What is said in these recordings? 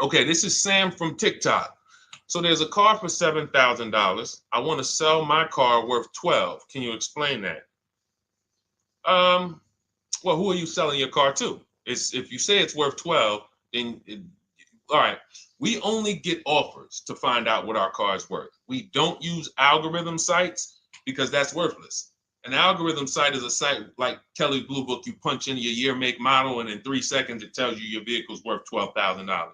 Okay, this is Sam from TikTok. So there's a car for $7,000. I want to sell my car worth 12. Can you explain that? Um, well, who are you selling your car to? It's if you say it's worth 12, then all right. We only get offers to find out what our car is worth. We don't use algorithm sites because that's worthless. An algorithm site is a site like Kelly's Blue Book. You punch in your year, make, model, and in 3 seconds it tells you your vehicle's worth $12,000.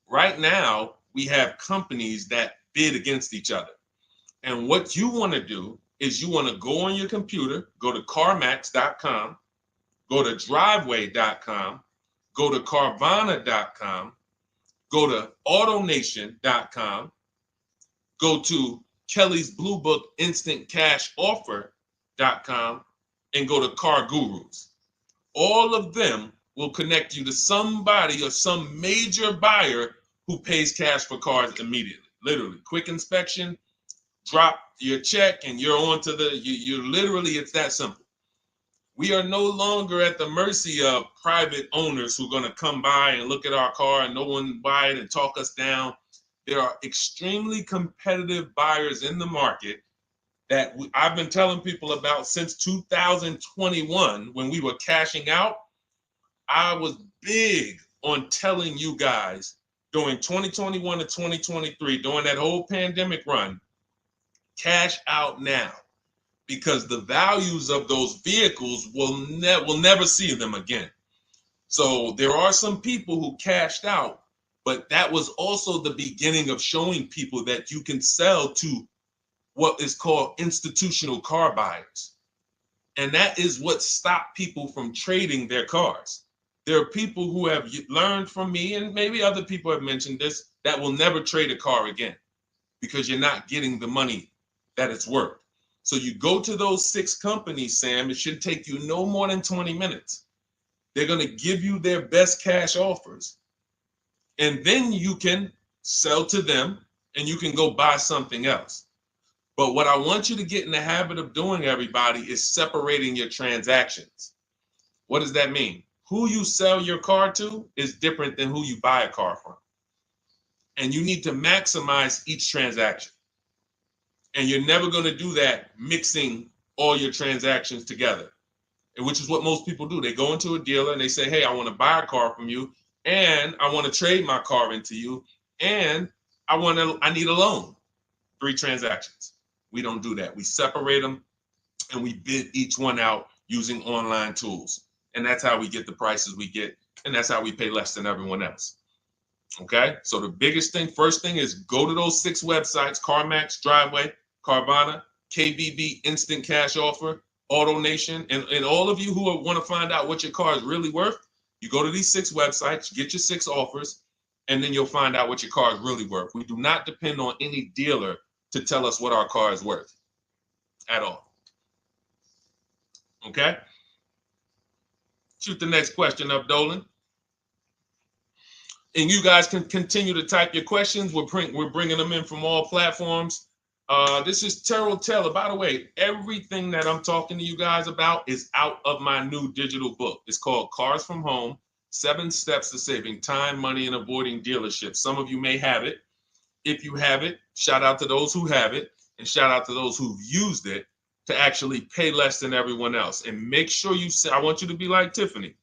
Right now, we have companies that bid against each other. And what you want to do is you want to go on your computer, go to CarMax.com, go to Driveway.com, go to Carvana.com, go to AutoNation.com, go to Kelly's Blue Book Instant Cash Offer.com, and go to Car Gurus. All of them will connect you to somebody or some major buyer who pays cash for cars immediately. Literally, quick inspection, drop your check, and you're on to you literally, it's that simple. We are no longer at the mercy of private owners who are going to come by and look at our car and no one buy it and talk us down. There are extremely competitive buyers in the market that I've been telling people about since 2021 when we were cashing out. I was big on telling you guys during 2021 to 2023, during that whole pandemic run, cash out now, because the values of those vehicles will never see them again. So there are some people who cashed out, but that was also the beginning of showing people that you can sell to what is called institutional car buyers. And that is what stopped people from trading their cars. There are people who have learned from me, and maybe other people have mentioned this, that will never trade a car again because you're not getting the money that it's worth. So you go to those 6 companies, Sam, it should take you no more than 20 minutes. They're going to give you their best cash offers. And then you can sell to them and you can go buy something else. But what I want you to get in the habit of doing, everybody, is separating your transactions. What does that mean? Who you sell your car to is different than who you buy a car from. And you need to maximize each transaction. And you're never going to do that mixing all your transactions together, which is what most people do. They go into a dealer and they say, hey, I want to buy a car from you, and I want to trade my car into you, and I need a loan. 3 transactions. We don't do that. We separate them and we bid each one out using online tools. And that's how we get the prices we get. And that's how we pay less than everyone else. Okay. So the biggest thing, first thing, is go to those 6 websites: CarMax, Driveway, Carvana, KBB, Instant Cash Offer, AutoNation. And all of you who want to find out what your car is really worth, you go to these 6 websites, get your 6 offers, and then you'll find out what your car is really worth. We do not depend on any dealer to tell us what our car is worth at all. Okay? Shoot the next question up, Dolan. And you guys can continue to type your questions. We're bringing them in from all platforms. This is Terrell Taylor. By the way, everything that I'm talking to you guys about is out of my new digital book. It's called Cars from Home, 7 Steps to Saving Time, Money, and Avoiding Dealerships. Some of you may have it. If you have it, shout out to those who have it, and shout out to those who've used it to actually pay less than everyone else. And make sure I want you to be like Tiffany.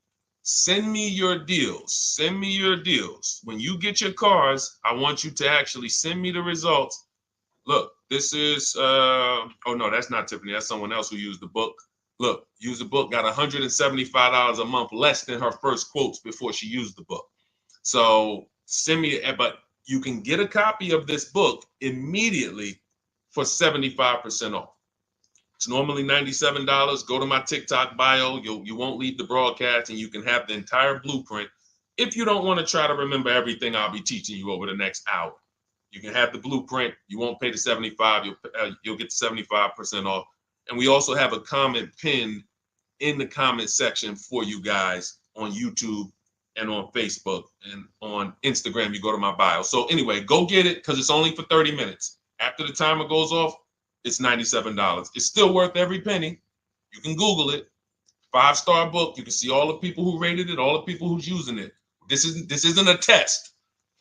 Send me your deals. Send me your deals. When you get your cars, I want you to actually send me the results. Look, this is, oh no, that's not Tiffany. That's someone else who used the book. Look, used the book, got $175 a month less than her first quotes before she used the book. So send me, but you can get a copy of this book immediately for 75% off. It's normally $97. Go to my TikTok bio. You won't leave the broadcast, and you can have the entire blueprint. If you don't want to try to remember everything I'll be teaching you over the next hour, you can have the blueprint. You won't pay the $75. You'll get the 75% off. And we also have a comment pinned in the comment section for you guys on YouTube and on Facebook, and on Instagram. You go to my bio. So anyway, go get it, because it's only for 30 minutes. After the timer goes off, it's $97. It's still worth every penny. You can Google it. 5-star book. You can see all the people who rated it, all the people who's using it. This isn't a test.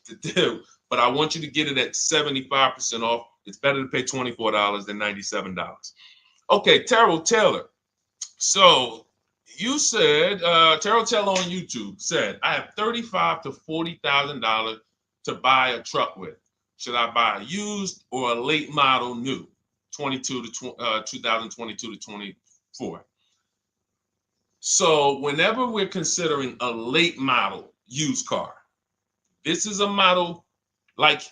to do, but I want you to get it at 75% off. It's better to pay $24 than $97. Okay, Terrell Taylor. So you said, Terrell Taylor on YouTube said, I have $35,000 to $40,000 to buy a truck with. Should I buy a used or a late model new, 2022 to 24? So whenever we're considering a late model used car, this is a model like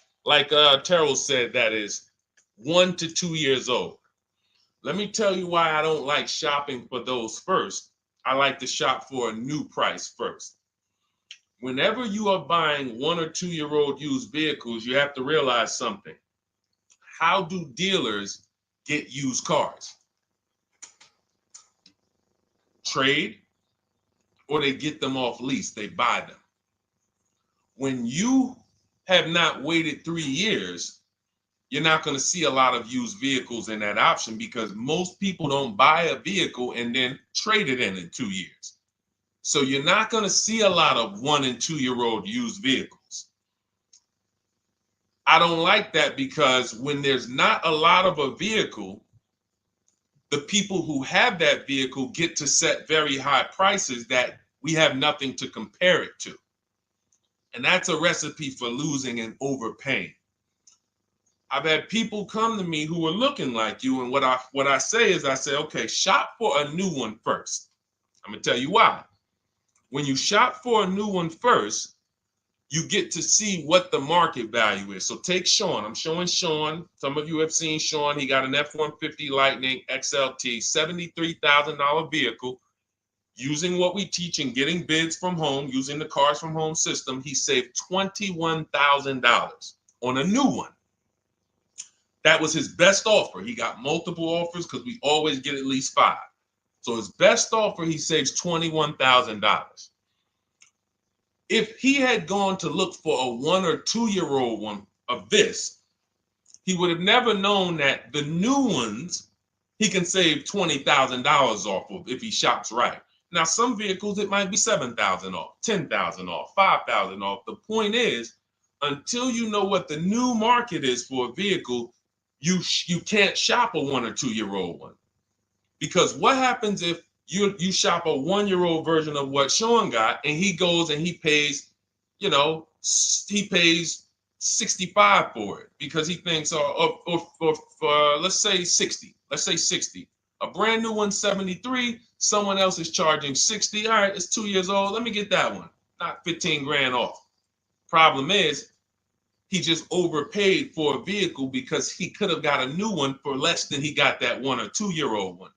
Terrell said that is 1 to 2 years old. Let me tell you why I don't like shopping for those first. I like to shop for a new price first. Whenever you are buying 1 or 2 year old used vehicles, you have to realize something. How do dealers get used cars? Trade, or they get them off lease, they buy them. When you have not waited 3 years, you're not going to see a lot of used vehicles in that option because most people don't buy a vehicle and then trade it in 2 years. So you're not going to see a lot of 1 and 2 year old used vehicles. I don't like that because when there's not a lot of a vehicle, the people who have that vehicle get to set very high prices that we have nothing to compare it to. And that's a recipe for losing and overpaying. I've had people come to me who are looking like you, and what I say is, I say, okay, shop for a new one first. I'm gonna tell you why. When you shop for a new one first, you get to see what the market value is. So take Sean. I'm showing Sean. Some of you have seen Sean. He got an F-150 Lightning XLT, $73,000 vehicle. Using what we teach and getting bids from home, using the Cars from Home system, he saved $21,000 on a new one. That was his best offer. He got multiple offers because we always get at least 5. So his best offer, he saves $21,000. If he had gone to look for a 1 or 2 year old one of this, he would have never known that the new ones he can save $20,000 off of if he shops right. Now, some vehicles, it might be $7,000 off, $10,000 off, $5,000 off. The point is, until you know what the new market is for a vehicle, you can't shop a 1 or 2 year old one. Because what happens if you shop a 1 year old version of what Sean got and he goes and he pays, he pays 65 for it because he thinks, or let's say 60. Let's say 60. A brand new one, 73. Someone else is charging 60. All right, it's 2 years old. Let me get that one. Not 15 grand off. Problem is, he just overpaid for a vehicle because he could have got a new one for less than he got that 1 or 2 year old one.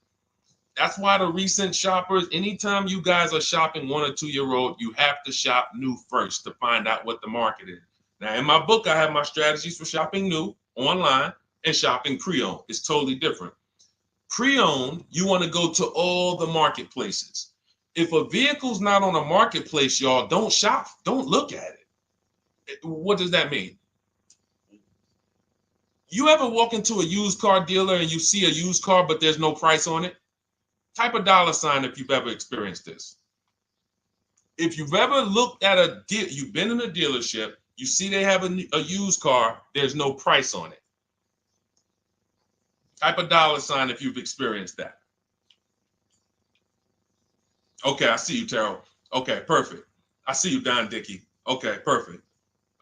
That's why the recent shoppers, anytime you guys are shopping 1 or 2 year old, you have to shop new first to find out what the market is. Now, in my book, I have my strategies for shopping new online and shopping pre-owned. It's totally different. Pre-owned, you want to go to all the marketplaces. If a vehicle's not on a marketplace, y'all, don't shop. Don't look at it. What does that mean? You ever walk into a used car dealer and you see a used car, but there's no price on it? Type a $ if you've ever experienced this. If you've ever looked at a deal, you've been in a dealership, you see they have a used car, there's no price on it. Type a $ if you've experienced that. Okay, I see you, Terrell. Okay, perfect. I see you, Don Dickey. Okay, perfect.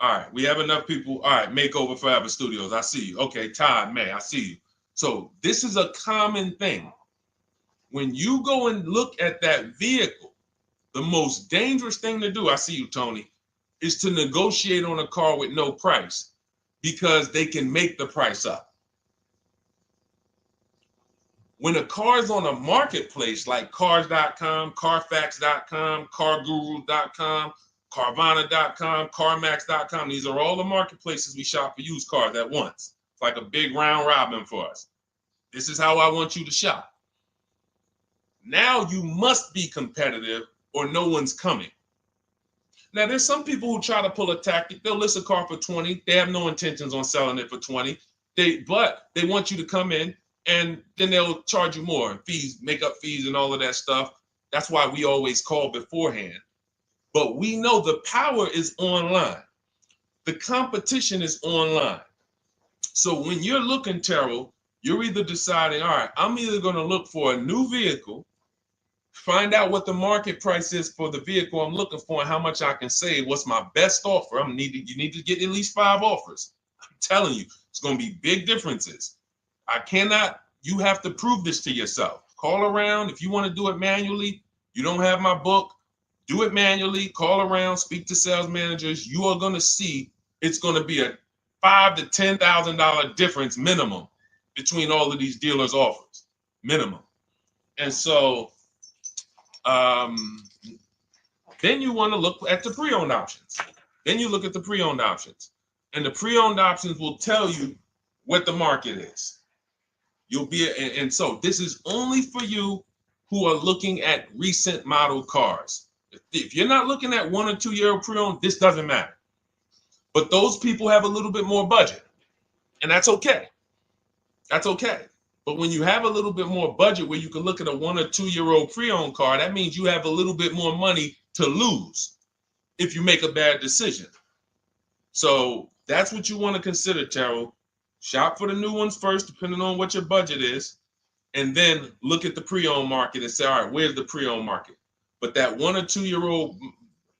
All right, we have enough people. All right, Makeover Forever Studios. I see you. Okay, Todd May, I see you. So this is a common thing. When you go and look at that vehicle, the most dangerous thing to do, I see you, Tony, is to negotiate on a car with no price because they can make the price up. When a car is on a marketplace like cars.com, carfax.com, carguru.com, carvana.com, carmax.com, these are all the marketplaces we shop for used cars at once. It's like a big round robin for us. This is how I want you to shop. Now you must be competitive or no one's coming. Now there's some people who try to pull a tactic. They'll list a car for 20. They have no intentions on selling it for 20. But they want you to come in and then they'll charge you more, fees, makeup fees and all of that stuff. That's why we always call beforehand. But we know the power is online. The competition is online. So when you're looking, Terrell, you're either deciding, all right, I'm either going to look for a new vehicle, find out what the market price is for the vehicle I'm looking for and how much I can save. What's my best offer? You need to get at least 5 offers. I'm telling you, it's going to be big differences. You have to prove this to yourself. Call around. If you want to do it manually, you don't have my book, do it manually, call around, speak to sales managers. You are going to see it's going to be a $5,000 to $10,000 difference minimum between all of these dealers' offers, minimum. And so then you want to look at the pre-owned options. Then you look at the pre-owned options. And the pre-owned options will tell you what the market is. And so this is only for you who are looking at recent model cars. If you're not looking at 1 or 2 year old pre-owned, this doesn't matter. But those people have a little bit more budget, and that's okay. That's okay. But when you have a little bit more budget where you can look at a 1 or 2 year old pre-owned car, that means you have a little bit more money to lose if you make a bad decision. So that's what you want to consider, Terrell. Shop for the new ones first, depending on what your budget is, and then look at the pre-owned market and say, all right, where's the pre-owned market? But that 1 or 2 year old,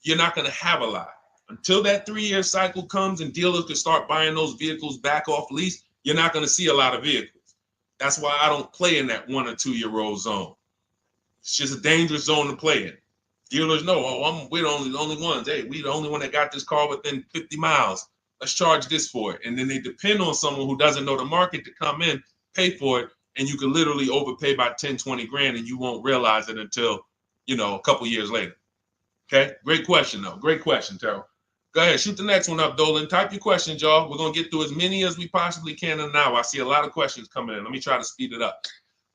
you're not going to have a lot. Until that 3 year cycle comes and dealers can start buying those vehicles back off lease, you're not going to see a lot of vehicles. That's why I don't play in that 1 or 2 year old zone. It's just a dangerous zone to play in. Dealers know, we're the only ones. Hey, we the only one that got this car within 50 miles. Let's charge this for it. And then they depend on someone who doesn't know the market to come in, pay for it, and you can literally overpay by 10, 20 grand and you won't realize it until, a couple years later. Okay, great question though. Great question, Terrell. Go ahead, shoot the next one up, Dolan. Type your questions, y'all. We're going to get through as many as we possibly can in an hour. I see a lot of questions coming in. Let me try to speed it up.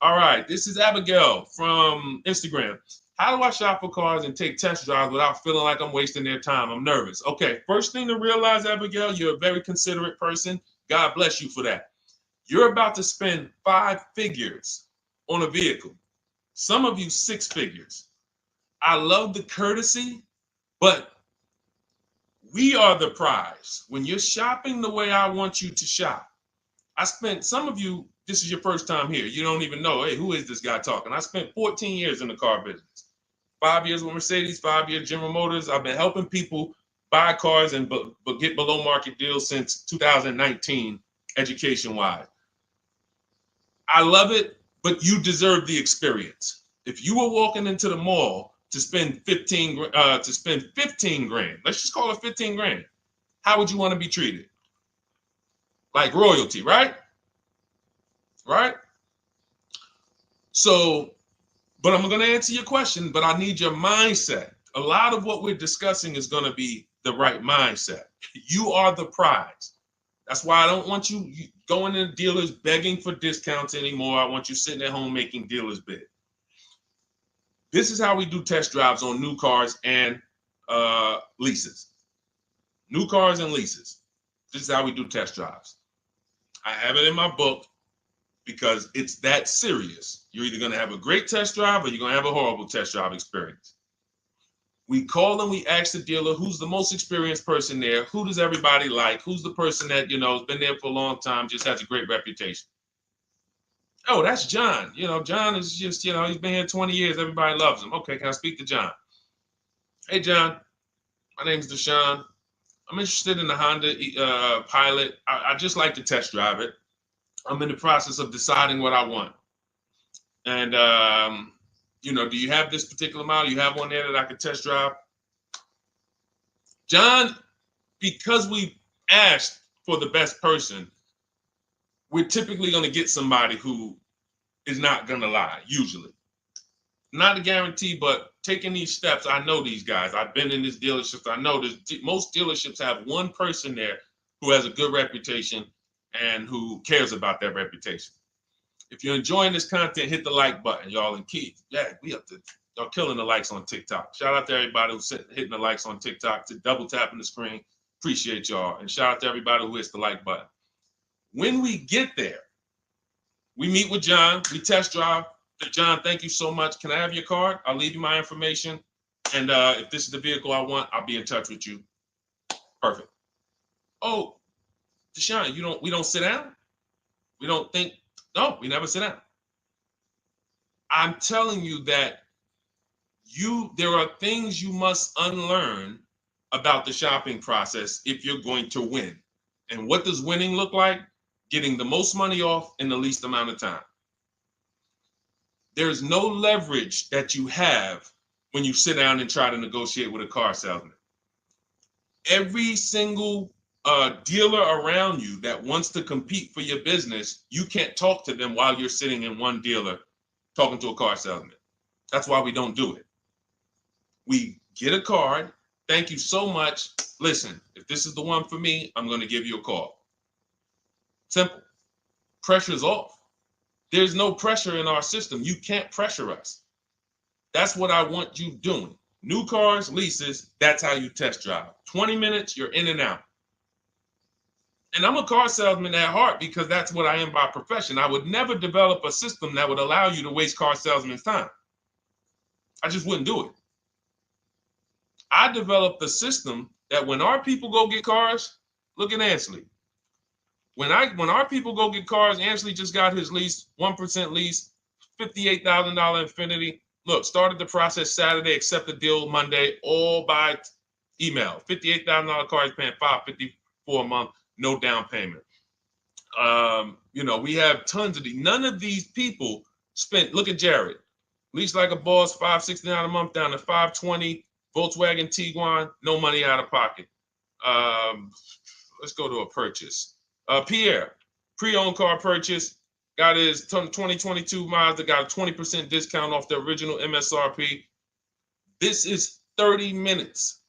All right, this is Abigail from Instagram. How do I shop for cars and take test drives without feeling like I'm wasting their time? I'm nervous. Okay, first thing to realize, Abigail, you're a very considerate person. God bless you for that. You're about to spend 5 figures on a vehicle. Some of you 6 figures. I love the courtesy, but we are the prize. When you're shopping the way I want you to shop, some of you, this is your first time here. You don't even know, hey, who is this guy talking? I spent 14 years in the car business. 5 years with Mercedes, 5 years General Motors. I've been helping people buy cars and get below market deals since 2019, education-wise. I love it, but you deserve the experience. If you were walking into the mall to spend 15 grand, let's just call it 15 grand. How would you want to be treated? Like royalty, right? Right? So, but I'm going to answer your question, but I need your mindset. A lot of what we're discussing is going to be the right mindset. You are the prize. That's why I don't want you going to dealers begging for discounts anymore. I want you sitting at home making dealers bid. This is how we do test drives on new cars and leases. New cars and leases. This is how we do test drives. I have it in my book because it's that serious. You're either going to have a great test drive or you're going to have a horrible test drive experience. We call and we ask the dealer, who's the most experienced person there? Who does everybody like? Who's the person that, has been there for a long time, just has a great reputation? Oh, that's John. John is just, he's been here 20 years. Everybody loves him. Okay, can I speak to John? Hey, John, my name's Deshone. I'm interested in the Honda Pilot. I just like to test drive it. I'm in the process of deciding what I want. And, do you have this particular model? You have one there that I could test drive? John, because we asked for the best person, we're typically going to get somebody who is not going to lie, usually. Not a guarantee, but taking these steps, I know these guys. I've been in this dealership. I know most dealerships have one person there who has a good reputation and who cares about that reputation. If you're enjoying this content, hit the like button, y'all. And Keith, y'all killing the likes on TikTok. Shout out to everybody who's hitting the likes on TikTok, to double tapping the screen. Appreciate y'all. And shout out to everybody who hits the like button. When we get there, we meet with John. We test drive. John, thank you so much. Can I have your card? I'll leave you my information. And if this is the vehicle I want, I'll be in touch with you. Perfect. Oh, Deshone, we don't sit down? We don't think, no, we never sit down. I'm telling you that there are things you must unlearn about the shopping process if you're going to win. And what does winning look like? Getting the most money off in the least amount of time. There's no leverage that you have when you sit down and try to negotiate with a car salesman. Every single dealer around you that wants to compete for your business, you can't talk to them while you're sitting in one dealer talking to a car salesman. That's why we don't do it. We get a card. Thank you so much. Listen, if this is the one for me, I'm going to give you a call. Simple. Pressure's off. There's no pressure in our system. You can't pressure us. That's what I want you doing. New cars, leases, that's how you test drive. 20 minutes, you're in and out. And I'm a car salesman at heart because that's what I am by profession. I would never develop a system that would allow you to waste car salesmen's time. I just wouldn't do it. I developed a system that when our people go get cars, look at Ansley. When our people go get cars, Ansley just got his lease, 1% lease, $58,000 Infiniti. Look, started the process Saturday, accept the deal Monday, all by email. $58,000 car, he's paying $554 a month, no down payment. We have tons of these. None of these people spent, look at Jared, lease like a boss, $569 a month down to $520, Volkswagen Tiguan, no money out of pocket. Let's go to a purchase. Pierre, pre-owned car purchase, got his 2022 Mazda, got a 20% discount off the original MSRP. This is 30 minutes.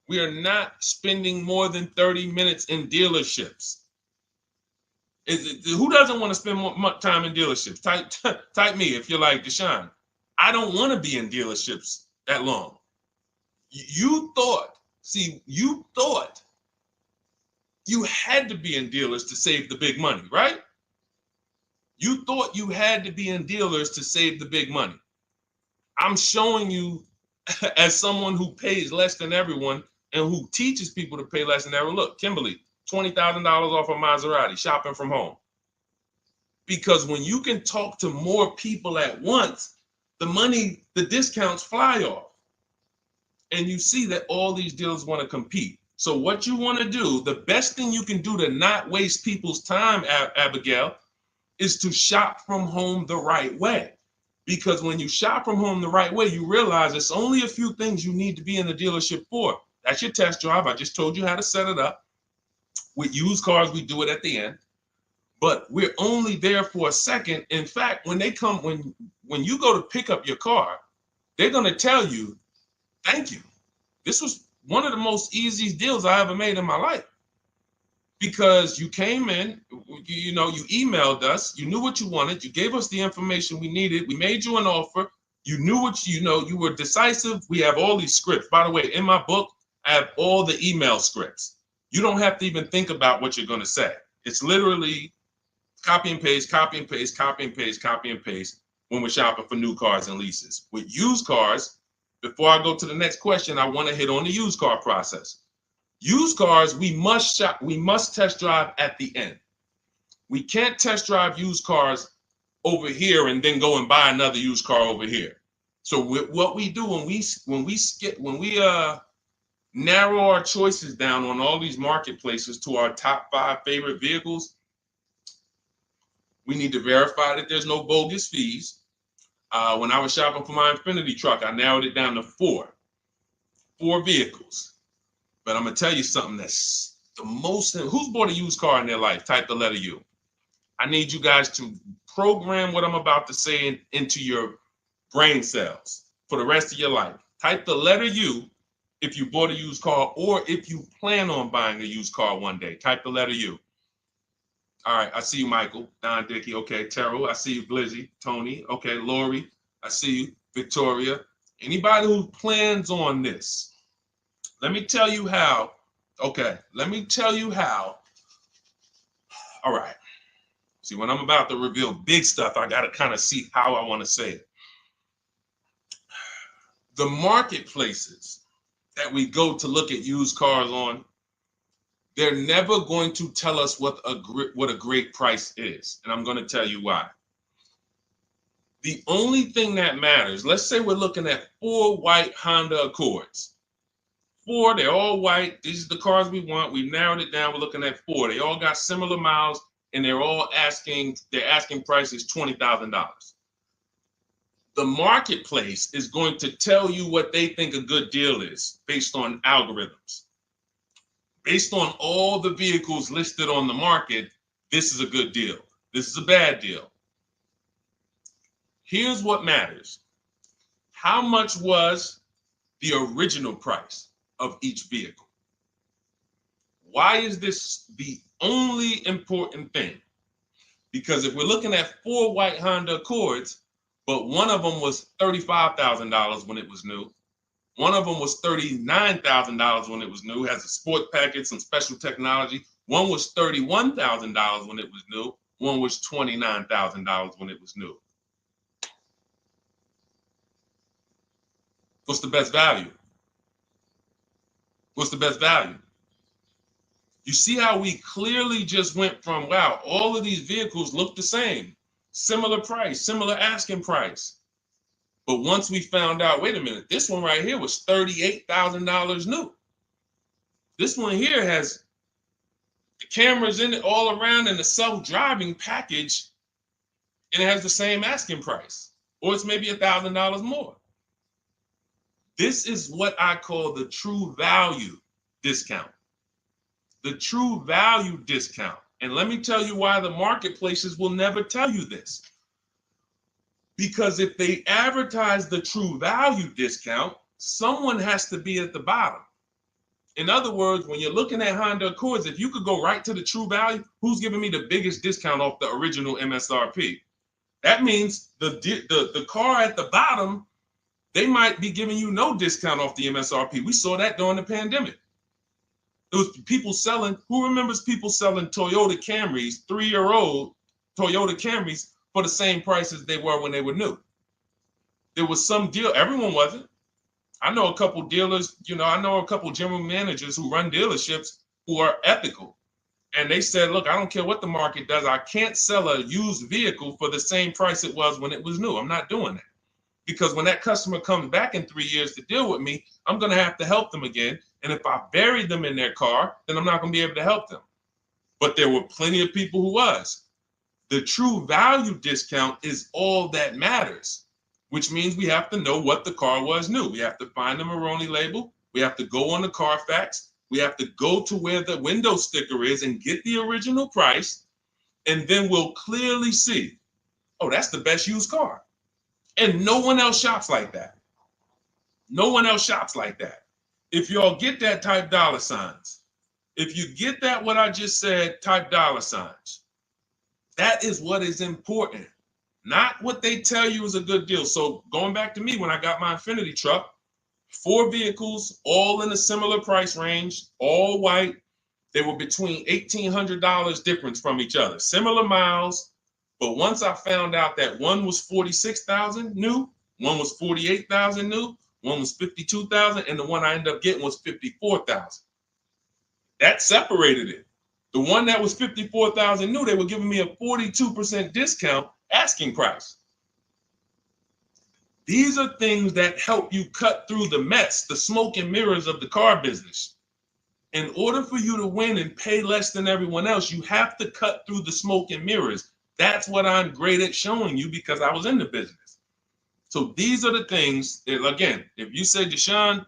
We are not spending more than 30 minutes in dealerships. Who doesn't want to spend more time in dealerships? Type me if you're like Deshone. I don't want to be in dealerships that long. You thought you had to be in dealers to save the big money, right? You thought you had to be in dealers to save the big money. I'm showing you as someone who pays less than everyone and who teaches people to pay less than everyone. Look, Kimberly, $20,000 off a Maserati, shopping from home. Because when you can talk to more people at once, the discounts fly off. And you see that all these dealers want to compete. So what you want to do, the best thing you can do to not waste people's time, Abigail, is to shop from home the right way. Because when you shop from home the right way, you realize it's only a few things you need to be in the dealership for. That's your test drive. I just told you how to set it up. With used cars, we do it at the end. But we're only there for a second. In fact, when you go to pick up your car, they're going to tell you, thank you. This was one of the most easiest deals I ever made in my life. Because you came in, you emailed us, you knew what you wanted, you gave us the information we needed, we made you an offer, you knew what you were decisive. We have all these scripts. By the way, in my book, I have all the email scripts. You don't have to even think about what you're going to say. It's literally copy and paste, copy and paste, copy and paste, copy and paste when we're shopping for new cars and leases. With used cars, before I go to the next question, I want to hit on the used car process. Used cars, we must test drive at the end. We can't test drive used cars over here and then go and buy another used car over here. So what we do when we narrow our choices down on all these marketplaces to our top 5 favorite vehicles, we need to verify that there's no bogus fees. When I was shopping for my Infiniti truck, I narrowed it down to 4 vehicles. But I'm going to tell you something that's the most, who's bought a used car in their life? Type the letter U. I need you guys to program what I'm about to say into your brain cells for the rest of your life. Type the letter U if you bought a used car or if you plan on buying a used car one day. Type the letter U. All right, I see you, Michael. Don Dickey, okay. Terrell, I see you. Glizzy, Tony, okay. Lori, I see you. Victoria. Anybody who plans on this, let me tell you how. Okay, let me tell you how. All right. See, when I'm about to reveal big stuff, I got to kind of see how I want to say it. The marketplaces that we go to look at used cars on, They're never going to tell us what a great price is. And I'm going to tell you why. The only thing that matters, let's say we're looking at 4 white Honda Accords. 4, they're all white. These are the cars we want. We've narrowed it down. We're looking at 4. They all got similar miles, and they're asking price is $20,000. The marketplace is going to tell you what they think a good deal is based on algorithms. Based on all the vehicles listed on the market, this is a good deal. This is a bad deal. Here's what matters. How much was the original price of each vehicle? Why is this the only important thing? Because if we're looking at 4 white Honda Accords, but one of them was $35,000 when it was new, one of them was $39,000 when it was new, has a sport package, some special technology. One was $31,000 when it was new. One was $29,000 when it was new. What's the best value? What's the best value? You see how we clearly just went from, wow, all of these vehicles look the same, similar price, similar asking price. But once we found out, wait a minute, this one right here was $38,000 new. This one here has the cameras in it all around and the self-driving package, and it has the same asking price, or it's maybe $1,000 more. This is what I call the true value discount. The true value discount. And let me tell you why the marketplaces will never tell you this. Because if they advertise the true value discount, someone has to be at the bottom. In other words, when you're looking at Honda Accords, if you could go right to the true value, who's giving me the biggest discount off the original MSRP? That means the car at the bottom, they might be giving you no discount off the MSRP. We saw that during the pandemic. It was people selling, who remembers people selling Toyota Camrys, 3-year-old Toyota Camrys for the same price as they were when they were new? There was some deal, everyone wasn't. I know a couple dealers, I know a couple general managers who run dealerships who are ethical. And they said, look, I don't care what the market does. I can't sell a used vehicle for the same price it was when it was new. I'm not doing that. Because when that customer comes back in 3 years to deal with me, I'm going to have to help them again. And if I bury them in their car, then I'm not going to be able to help them. But there were plenty of people who was. The true value discount is all that matters, which means we have to know what the car was new. We have to find the Maroni label. We have to go on the Carfax. We have to go to where the window sticker is and get the original price. And then we'll clearly see, oh, that's the best used car. And no one else shops like that. No one else shops like that. If y'all get that, type dollar signs. If you get that, what I just said, type dollar signs. That is what is important, not what they tell you is a good deal. So going back to me, when I got my Infiniti truck, 4 vehicles, all in a similar price range, all white. They were between $1,800 difference from each other, similar miles. But once I found out that one was 46,000 new, one was 48,000 new, one was 52,000, and the one I ended up getting was 54,000. That separated it. The one that was 54,000 new, they were giving me a 42% discount asking price. These are things that help you cut through the mess, the smoke and mirrors of the car business. In order for you to win and pay less than everyone else, you have to cut through the smoke and mirrors. That's what I'm great at showing you because I was in the business. So these are the things that, again, if you say, Deshone,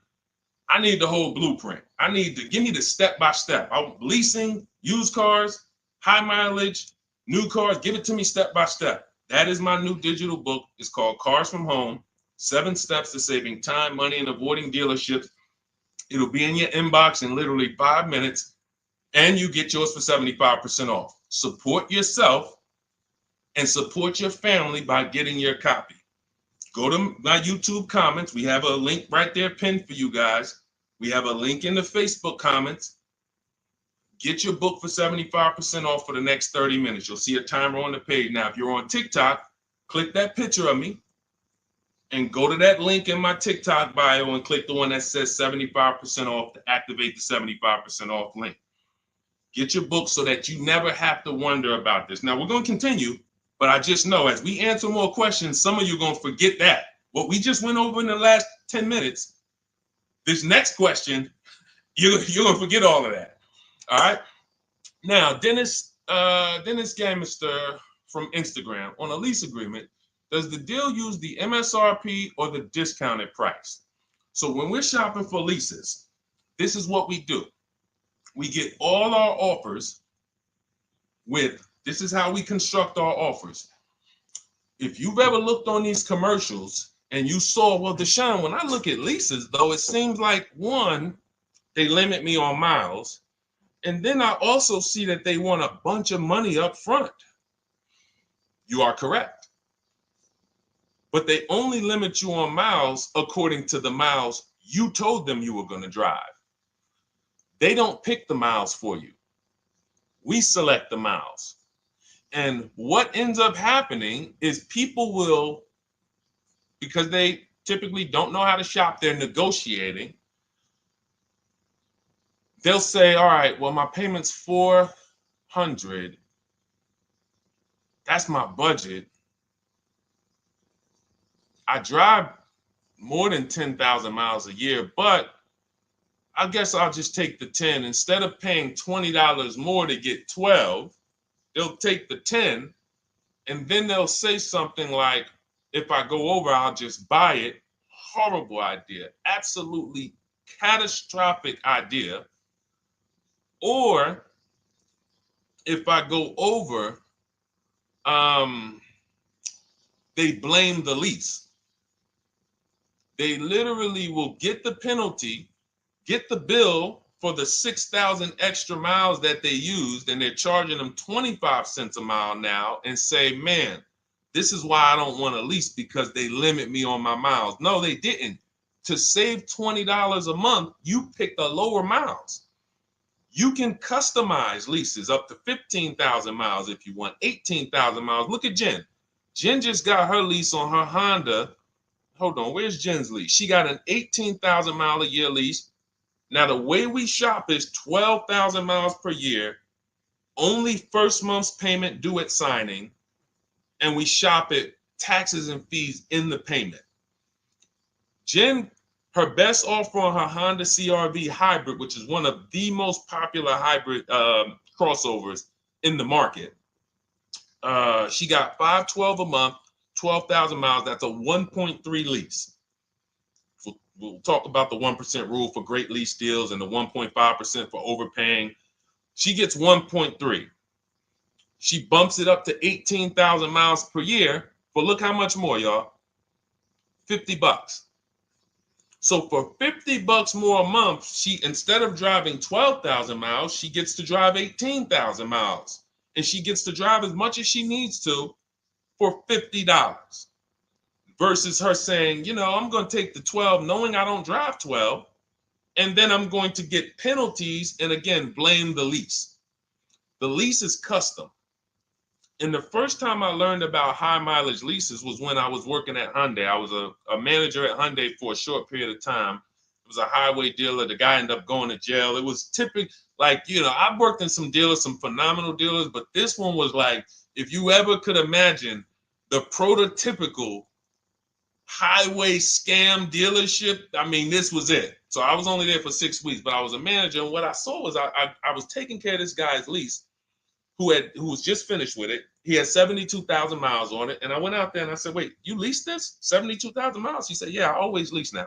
I need the whole blueprint. I need to give me the step-by-step. I'm leasing, used cars, high mileage, new cars. Give it to me step-by-step. That is my new digital book. It's called Cars from Home, 7 Steps to Saving Time, Money, and Avoiding Dealerships. It'll be in your inbox in literally 5 minutes, and you get yours for 75% off. Support yourself and support your family by getting your copy. Go to my YouTube comments. We have a link right there pinned for you guys. We have a link in the Facebook comments. Get your book for 75% off for the next 30 minutes. You'll see a timer on the page. Now, if you're on TikTok, click that picture of me and go to that link in my TikTok bio and click the one that says 75% off to activate the 75% off link. Get your book so that you never have to wonder about this. Now, we're going to continue, but I just know as we answer more questions, some of you are going to forget that. What we just went over in the last 10 minutes, this next question, you're going to forget all of that. All right? Now, Dennis Gamister from Instagram, on a lease agreement, does the deal use the MSRP or the discounted price? So when we're shopping for leases, this is what we do. We get all our offers this is how we construct our offers. If you've ever looked on these commercials and you saw, well, Deshone, when I look at leases, though, it seems like, one, they limit me on miles. And then I also see that they want a bunch of money up front. You are correct. But they only limit you on miles according to the miles you told them you were going to drive. They don't pick the miles for you. We select the miles. And what ends up happening is people will, because they typically don't know how to shop, they're negotiating. They'll say, all right, well, my payment's $400. That's my budget. I drive more than 10,000 miles a year, but I guess I'll just take the 10. Instead of paying $20 more to get 12, they'll take the 10, and then they'll say something like, if I go over, I'll just buy it. Horrible idea. Absolutely catastrophic idea. Or if I go over, they blame the lease. They literally will get the penalty, get the bill for the 6,000 extra miles that they used, and they're charging them 25 cents a mile now, and say, man, this is why I don't want to lease, because they limit me on my miles. No, they didn't. To save $20 a month, you pick the lower miles. You can customize leases up to 15,000 miles if you want, 18,000 miles. Look at Jen. Jen just got her lease on her Honda. Hold on, where's Jen's lease? She got an 18,000 mile a year lease. Now, the way we shop is 12,000 miles per year, only first month's payment due at signing, and we shop it taxes and fees in the payment. Jen, her best offer on her Honda CR-V hybrid, which is one of the most popular hybrid crossovers in the market, she got $512 a month, 12,000 miles. That's a 1.3 lease. We'll talk about the 1% rule for great lease deals and the 1.5% for overpaying. She gets 1.3. She bumps it up to 18,000 miles per year. But look how much more, y'all. $50. So for $50 more a month, she, instead of driving 12,000 miles, she gets to drive 18,000 miles. And she gets to drive as much as she needs to for $50. Versus her saying, you know, I'm going to take the 12 knowing I don't drive 12, and then I'm going to get penalties and, again, blame the lease. The lease is custom. And the first time I learned about high mileage leases was when I was working at Hyundai. I was a manager at Hyundai for a short period of time. It was a highway dealer. The guy ended up going to jail. It was typical, like, you know, I've worked in some dealers, some phenomenal dealers, but this one was like, if you ever could imagine the prototypical highway scam dealership, I mean, this was it. So I was only there for 6 weeks, but I was a manager, and what I saw was I was taking care of this guy's lease who was just finished with it. He had 72,000 miles on it, and I went out there and I said, wait, you leased this? 72,000 miles? He said, yeah, I always lease now.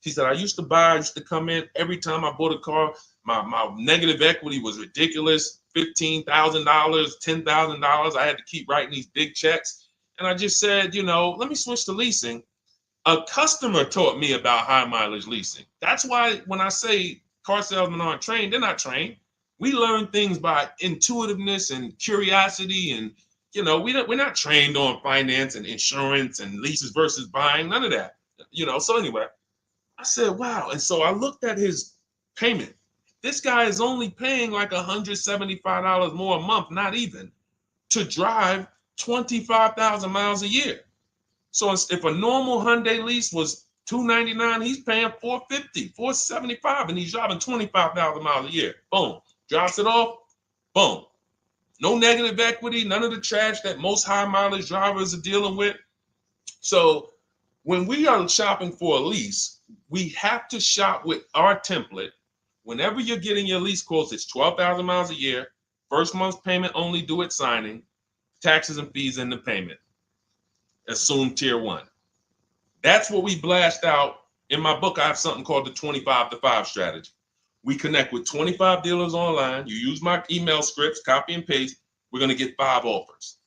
He said, I used to come in every time I bought a car, my negative equity was ridiculous, $15,000, $10,000. I had to keep writing these big checks. And I just said, you know, let me switch to leasing. A customer taught me about high mileage leasing. That's why when I say car salesmen aren't trained, they're not trained. We learn things by intuitiveness and curiosity, and you know, we're not trained on finance and insurance and leases versus buying, none of that. You know, so anyway, I said, wow. And so I looked at his payment. This guy is only paying like $175 more a month, not even, to drive 25,000 miles a year. So if a normal Hyundai lease was $299, he's paying $450, $475, and he's driving 25,000 miles a year. Boom, drops it off, Boom. No negative equity, none of the trash that most high mileage drivers are dealing with. So when we are shopping for a lease, we have to shop with our template. Whenever you're getting your lease quotes, it's 12,000 miles a year, first month's payment only due at signing, taxes and fees in the payment. Assume tier 1. That's what we blast out. In my book, I have something called the 25 to 5 strategy. We connect with 25 dealers online. You use my email scripts, copy and paste. We're going to get 5 offers.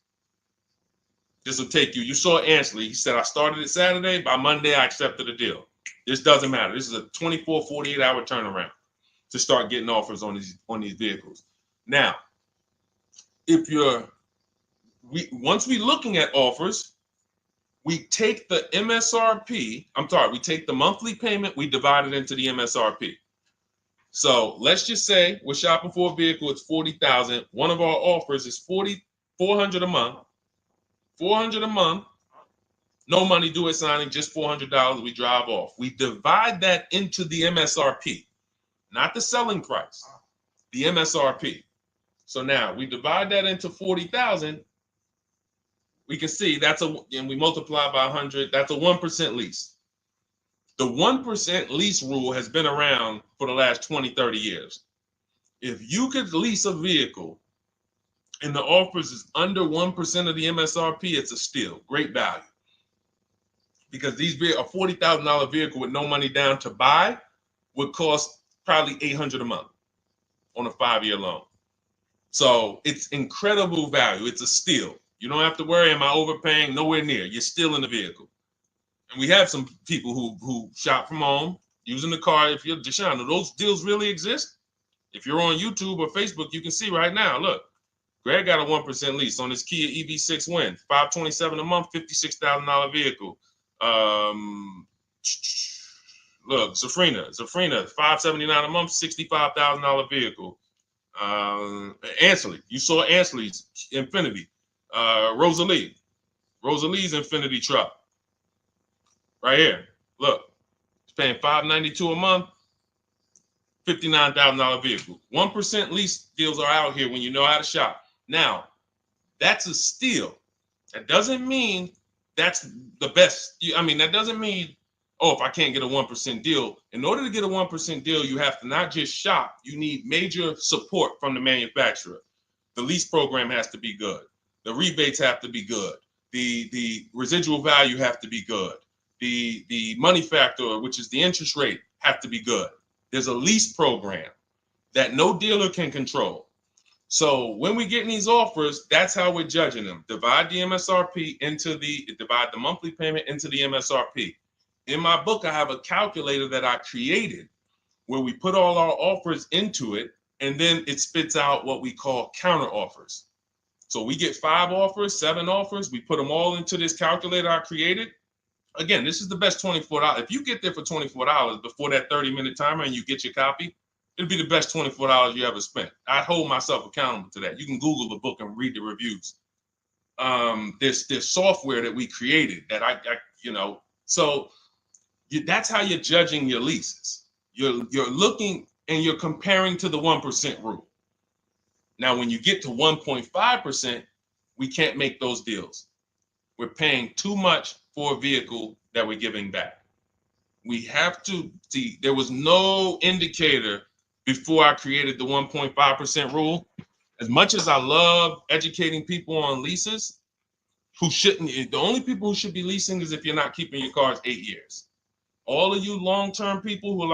This will take you. You saw Ansley. He said, I started it Saturday. By Monday, I accepted a deal. This doesn't matter. This is a 24, 48-hour turnaround to start getting offers on these vehicles. Now, once we're looking at offers, we take the MSRP. We take the monthly payment. We divide it into the MSRP. So let's just say we're shopping for a vehicle. It's $40,000. One of our offers is $400 a month. $400 a month. No money due at signing, just $400. We drive off. We divide that into the MSRP, not the selling price, the MSRP. So now we divide that into 40,000. We can see and we multiply by 100. That's a 1% lease. The 1% lease rule has been around for the last 20, 30 years. If you could lease a vehicle and the offers is under 1% of the MSRP, it's a steal. Great value. Because a $40,000 vehicle with no money down to buy would cost probably $800 a month on a 5-year loan. So it's incredible value. It's a steal. You don't have to worry, am I overpaying? Nowhere near. You're still in the vehicle. And we have some people who shop from home using the car. If you're Deshone, do those deals really exist? If you're on YouTube or Facebook, you can see right now. Look, Greg got a 1% lease on his Kia EV6 Win, $527 a month, $56,000 vehicle. Look, Zafrina, $579 a month, $65,000 vehicle. Ansley, you saw Ansley's Infinity. Rosalie's Infinity truck. Right here. Look, it's paying $592 a month, $59,000 vehicle. 1% lease deals are out here when you know how to shop. Now, that's a steal. That doesn't mean that's the best. That doesn't mean, if I can't get a 1% deal. In order to get a 1% deal, you have to not just shop. You need major support from the manufacturer. The lease program has to be good. The rebates have to be good. The residual value have to be good. The money factor, which is the interest rate, have to be good. There's a lease program that no dealer can control. So when we get these offers, that's how we're judging them. Divide the monthly payment into the MSRP. In my book, I have a calculator that I created where we put all our offers into it, and then it spits out what we call counter offers. So we get 5 offers, 7 offers. We put them all into this calculator I created. Again, this is the best $24. If you get there for $24 before that 30-minute timer and you get your copy, it'll be the best $24 you ever spent. I hold myself accountable to that. You can Google the book and read the reviews. There's software that we created that that's how you're judging your leases. You're looking and you're comparing to the 1% rule. Now, when you get to 1.5%, we can't make those deals. We're paying too much for a vehicle that we're giving back. We have to see, there was no indicator before I created the 1.5% rule. As much as I love educating people on leases, the only people who should be leasing is if you're not keeping your cars 8 years. All of you long-term people who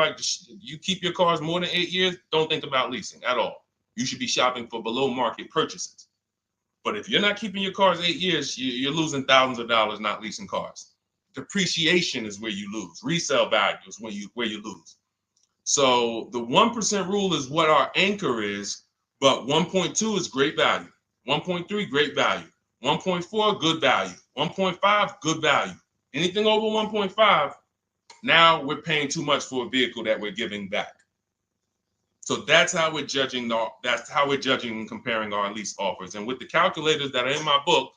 you keep your cars more than 8 years, don't think about leasing at all. You should be shopping for below market purchases. But if you're not keeping your cars 8 years, you're losing thousands of dollars not leasing cars. Depreciation is where you lose. Resale value is where you lose. So the 1% rule is what our anchor is, but 1.2 is great value. 1.3, great value. 1.4, good value. 1.5, good value. Anything over 1.5, now we're paying too much for a vehicle that we're giving back. So that's how we're judging. That's how we're judging and comparing our lease offers. And with the calculators that are in my book,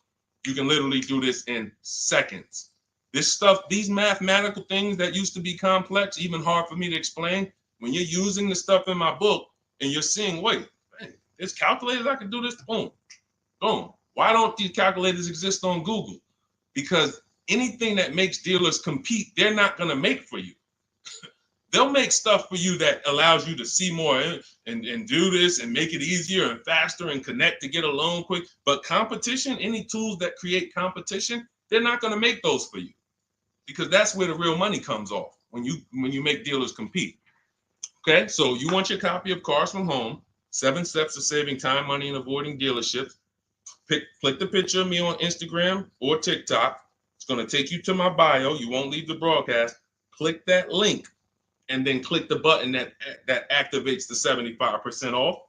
you can literally do this in seconds. This stuff, these mathematical things that used to be complex, even hard for me to explain, when you're using the stuff in my book and you're seeing, wait, There's calculators I can do this. Boom, boom. Why don't these calculators exist on Google? Because anything that makes dealers compete, they're not going to make for you. They'll make stuff for you that allows you to see more and do this and make it easier and faster and connect to get a loan quick. But competition, any tools that create competition, they're not going to make those for you, because that's where the real money comes off when you make dealers compete. Okay, so you want your copy of Cars from Home, 7 Steps to Saving Time, Money, and Avoiding Dealerships. Click the picture of me on Instagram or TikTok. It's going to take you to my bio. You won't leave the broadcast. Click that link and then click the button that activates the 75% off,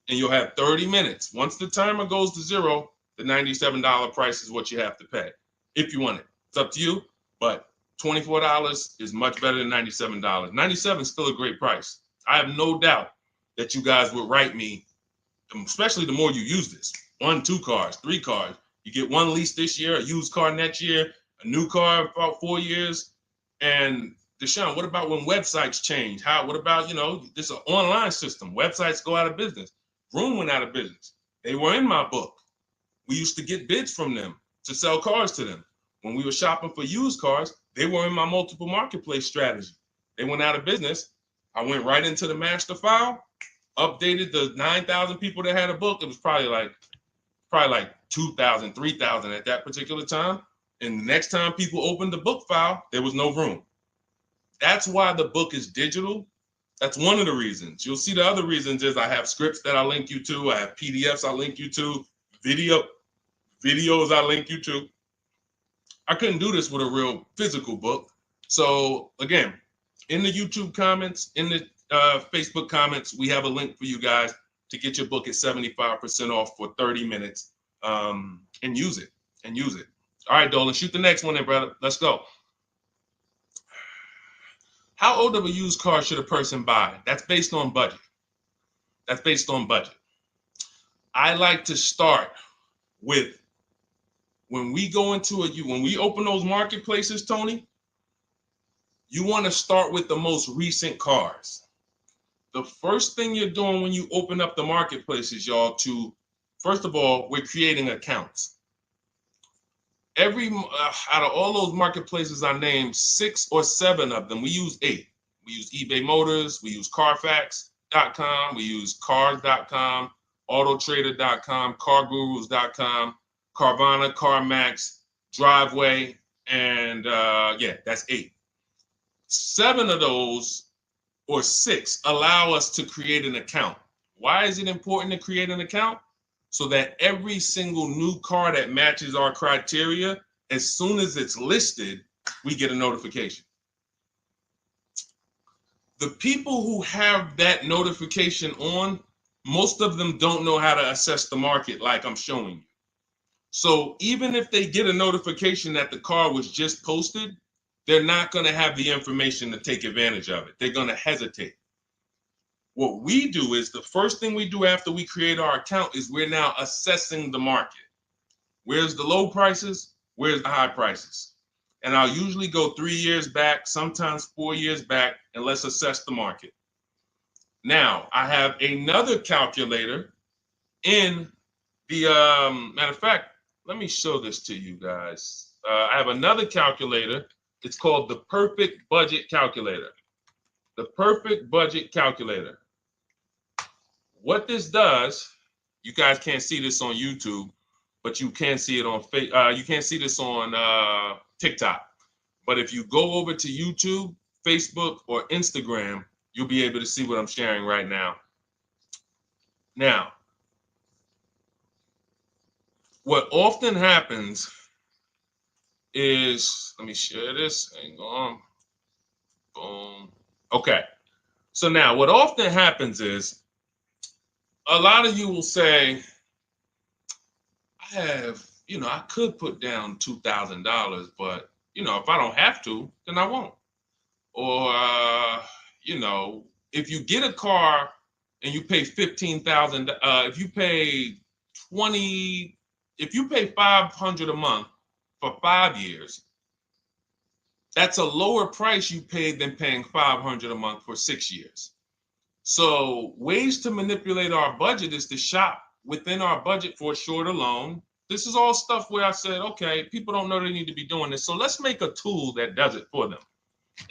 and you'll have 30 minutes. Once the timer goes to 0, the $97 price is what you have to pay if you want it. It's up to you, but $24 is much better than $97. $97 is still a great price. I have no doubt that you guys would write me, especially the more you use this. 1, 2 cars, 3 cars. You get 1 lease this year, a used car next year, a new car in about 4 years. And Deshone, what about when websites change? What about, this is an online system. Websites go out of business. Vroom went out of business. They were in my book. We used to get bids from them to sell cars to them. When we were shopping for used cars, they were in my multiple marketplace strategy. They went out of business. I went right into the master file, updated the 9,000 people that had a book. It was probably like 2,000, 3,000 at that particular time. And the next time people opened the book file, there was no room. That's why the book is digital. That's one of the reasons. You'll see the other reasons is I have scripts that I link you to. I have PDFs I link you to. Videos I link you to. I couldn't do this with a real physical book. So again, in the YouTube comments, in the Facebook comments, we have a link for you guys to get your book at 75% off for 30 minutes and use it. All right, Dolan, shoot the next one then, brother. Let's go. How old of a used car should a person buy? That's based on budget. I like to start with, when we open those marketplaces, Tony, you want to start with the most recent cars. The first thing you're doing when you open up the marketplaces, y'all, first of all, we're creating accounts. Out of all those marketplaces I named, 6 or 7 of them, we use 8. We use eBay Motors, we use Carfax.com, we use Cars.com, Autotrader.com, CarGurus.com, Carvana, CarMax, Driveway, and that's 8. 7 of those, or 6, allow us to create an account. Why is it important to create an account? So that every single new car that matches our criteria, as soon as it's listed, we get a notification. The people who have that notification on, most of them don't know how to assess the market like I'm showing you. So even if they get a notification that the car was just posted, they're not going to have the information to take advantage of it. They're going to hesitate. What we do is, the first thing we do after we create our account is we're now assessing the market. Where's the low prices? Where's the high prices? And I'll usually go 3 years back, sometimes 4 years back, and let's assess the market. Now, I have another calculator in the, matter of fact, let me show this to you guys. I have another calculator. It's called the Perfect Budget Calculator. The Perfect Budget Calculator. What this does, you guys can't see this on YouTube, but you can see it on you can't see this on TikTok. But if you go over to YouTube, Facebook, or Instagram, you'll be able to see what I'm sharing right now. Now, what often happens is, let me share this. Hang on. Boom. Okay. So now what often happens is, a lot of you will say, I could put down $2,000, but, if I don't have to, then I won't. Or, if you get a car and you pay $15,000, if you pay $500 a month for 5 years, that's a lower price you paid than paying $500 a month for 6 years. So ways to manipulate our budget is to shop within our budget for a shorter loan. This is all stuff where I said, okay, people don't know they need to be doing this. So let's make a tool that does it for them.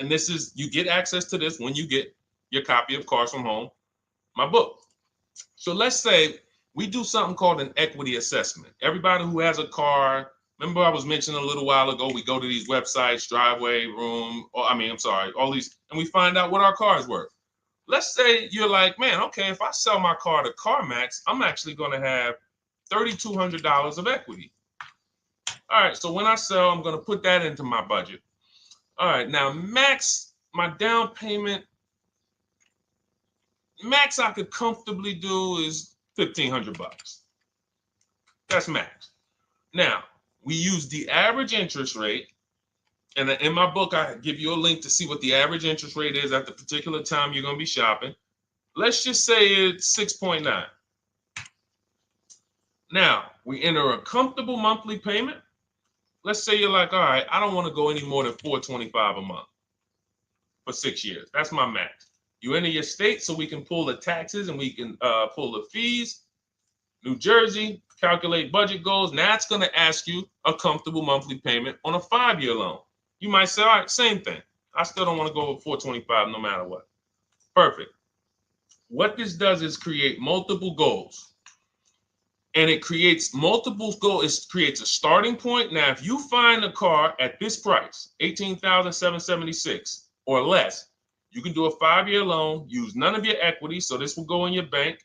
And this is, you get access to this when you get your copy of Cars from Home, my book. So let's say we do something called an equity assessment. Everybody who has a car, remember I was mentioning a little while ago, we go to these websites, Driveway, Room, or all these, and we find out what our car is worth. Let's say you're like, man, okay, if I sell my car to CarMax, I'm actually going to have $3,200 of equity. All right, so when I sell, I'm going to put that into my budget. All right, now max, my down payment, max I could comfortably do is $1,500. That's max. Now, we use the average interest rate, and in my book, I give you a link to see what the average interest rate is at the particular time you're going to be shopping. Let's just say it's 6.9. Now, we enter a comfortable monthly payment. Let's say you're like, all right, I don't want to go any more than $425 a month for 6 years. That's my max. You enter your state so we can pull the taxes and we can pull the fees. New Jersey, calculate budget goals. Now it's going to ask you a comfortable monthly payment on a 5-year loan. You might say, all right, same thing. I still don't want to go over 425 no matter what. Perfect. What this does is create multiple goals. And it creates multiple goals. It creates a starting point. Now, if you find a car at this price, $18,776 or less, you can do a 5-year loan, use none of your equity, so this will go in your bank,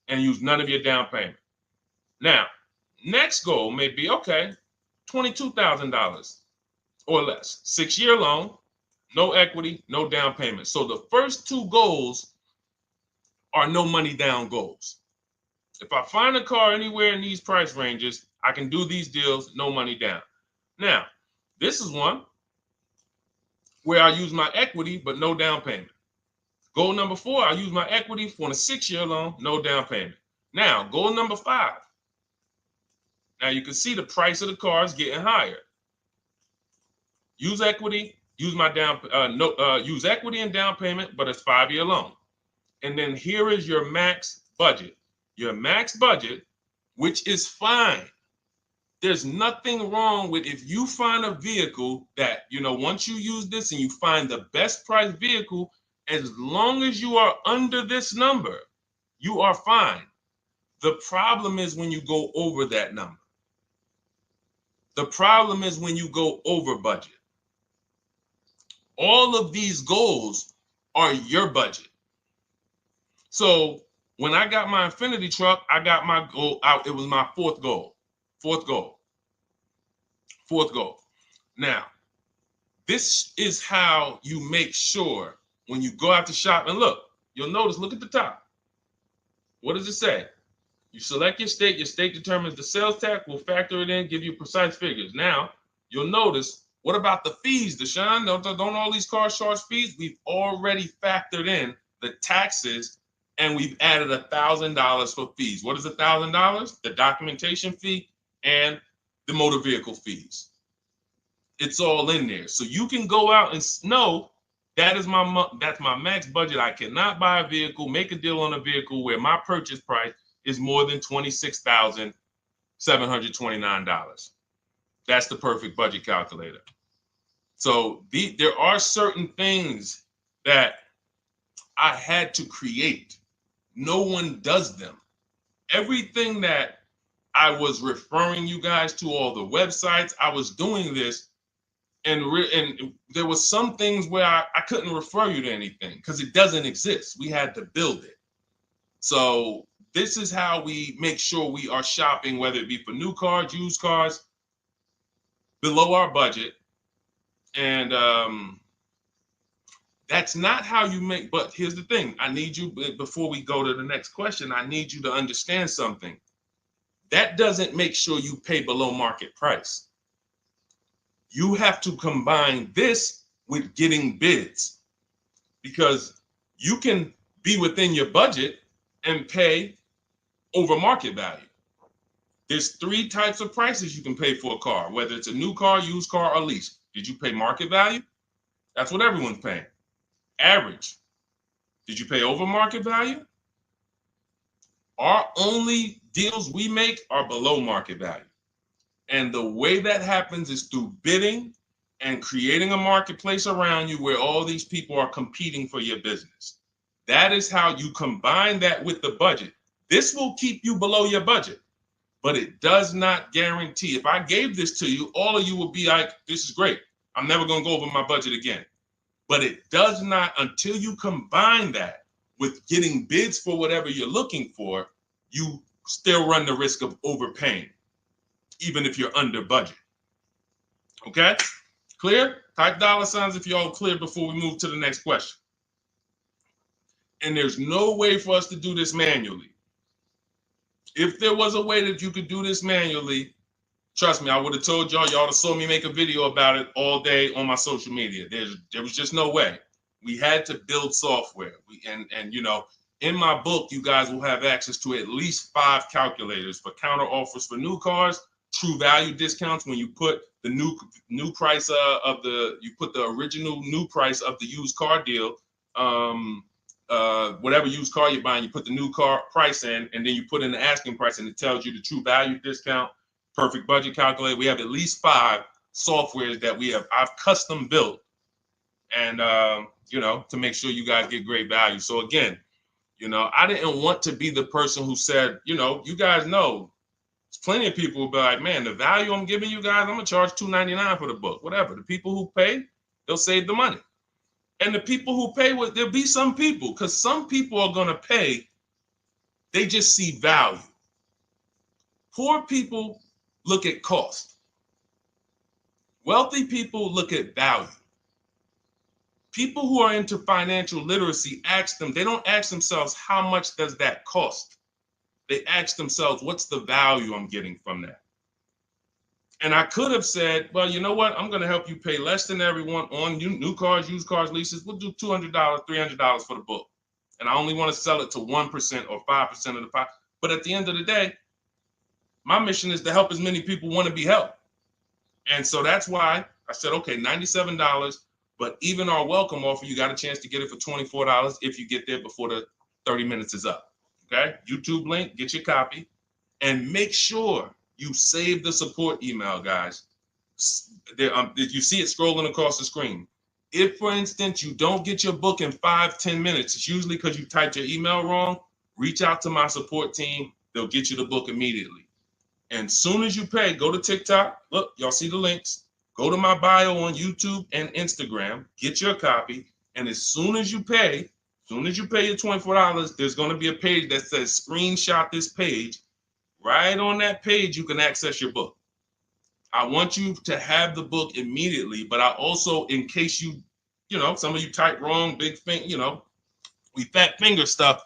and use none of your down payment. Now, next goal may be, okay, $22,000 or less. 6-year loan, no equity, no down payment. So the first two goals are no money down goals. If I find a car anywhere in these price ranges, I can do these deals, no money down. Now, this is one where I use my equity, but no down payment. Goal number 4, I use my equity for a 6-year loan, no down payment. Now, goal number 5. Now you can see the price of the car is getting higher. Use equity, use my use equity and down payment, but it's 5-year loan. And then here is your max budget. Your max budget, which is fine. There's nothing wrong with if you find a vehicle that, once you use this and you find the best price vehicle, as long as you are under this number, you are fine. The problem is when you go over that number. The problem is when you go over budget. All of these goals are your budget. So when I got my Infiniti truck, I got my goal out. It was my fourth goal. Now, this is how you make sure when you go out to shop, and look at the top. What does it say? You select your state determines the sales tax, will factor it in, give you precise figures. Now, you'll notice, what about the fees, Deshone? Don't all these cars charge fees? We've already factored in the taxes, and we've added $1,000 for fees. What is $1,000? The documentation fee and the motor vehicle fees. It's all in there. So you can go out and know that's my max budget. I cannot buy a vehicle, make a deal on a vehicle where my purchase price is more than $26,729. That's the perfect budget calculator. So there are certain things that I had to create. No one does them. Everything that I was referring you guys to, all the websites, I was doing this, and there was some things where I couldn't refer you to anything because it doesn't exist. We had to build it. So this is how we make sure we are shopping, whether it be for new cars, used cars, below our budget. And that's not how you make, but here's the thing. I need you, before we go to the next question, I need you to understand something. That doesn't make sure you pay below market price. You have to combine this with getting bids, because you can be within your budget and pay over market value. There's 3 types of prices you can pay for a car, whether it's a new car, used car, or lease. Did you pay market value? That's what everyone's paying. Average. Did you pay over market value? Our only deals we make are below market value. And the way that happens is through bidding and creating a marketplace around you where all these people are competing for your business. That is how you combine that with the budget. This will keep you below your budget, but it does not guarantee. If I gave this to you, all of you would be like, this is great. I'm never going to go over my budget again. But it does not, until you combine that with getting bids for whatever you're looking for, you still run the risk of overpaying, even if you're under budget. Okay? Clear? Type $ if you're all clear before we move to the next question. And there's no way for us to do this manually. If there was a way that you could do this manually, trust me, I would have told y'all to saw me make a video about it all day on my social media. There was just no way. We had to build software. And you know, in my book, you guys will have access to at least 5 calculators for counter offers for new cars, true value discounts when you put the new price you put the original new price of the used car deal, whatever used car you're buying, you put the new car price in, and then you put in the asking price, and it tells you the true value discount, perfect budget calculator. We have at least 5 softwares that I've custom built, and you know, to make sure you guys get great value. So again, you know, I didn't want to be the person who said, you know, you guys know, there's plenty of people who be like, man, the value I'm giving you guys, I'm gonna charge $2.99 for the book, whatever. The people who pay, they'll save the money. And the people who pay, there'll be some people, because some people are gonna pay, they just see value. Poor people look at cost. Wealthy people look at value. People who are into financial literacy they don't ask themselves, how much does that cost? They ask themselves, what's the value I'm getting from that? And I could have said, well, you know what? I'm going to help you pay less than everyone on new cars, used cars, leases. We'll do $200, $300 for the book. And I only want to sell it to 1% or 5% of the pie. But at the end of the day, my mission is to help as many people want to be helped. And so that's why I said, okay, $97. But even our welcome offer, you got a chance to get it for $24 if you get there before the 30 minutes is up. Okay? YouTube link, get your copy. And make sure you save the support email, guys. You see it scrolling across the screen. If, for instance, you don't get your book in 5-10 minutes, it's usually because you typed your email wrong. Reach out to my support team. They'll get you the book immediately. And soon as you pay, go to TikTok. Look, y'all see the links. Go to my bio on YouTube and Instagram. Get your copy. And as soon as you pay your $24, there's going to be a page that says screenshot this page. Right on that page, you can access your book. I want you to have the book immediately, but I also, in case you know, some of you type wrong, big thing, you know, we fat finger stuff.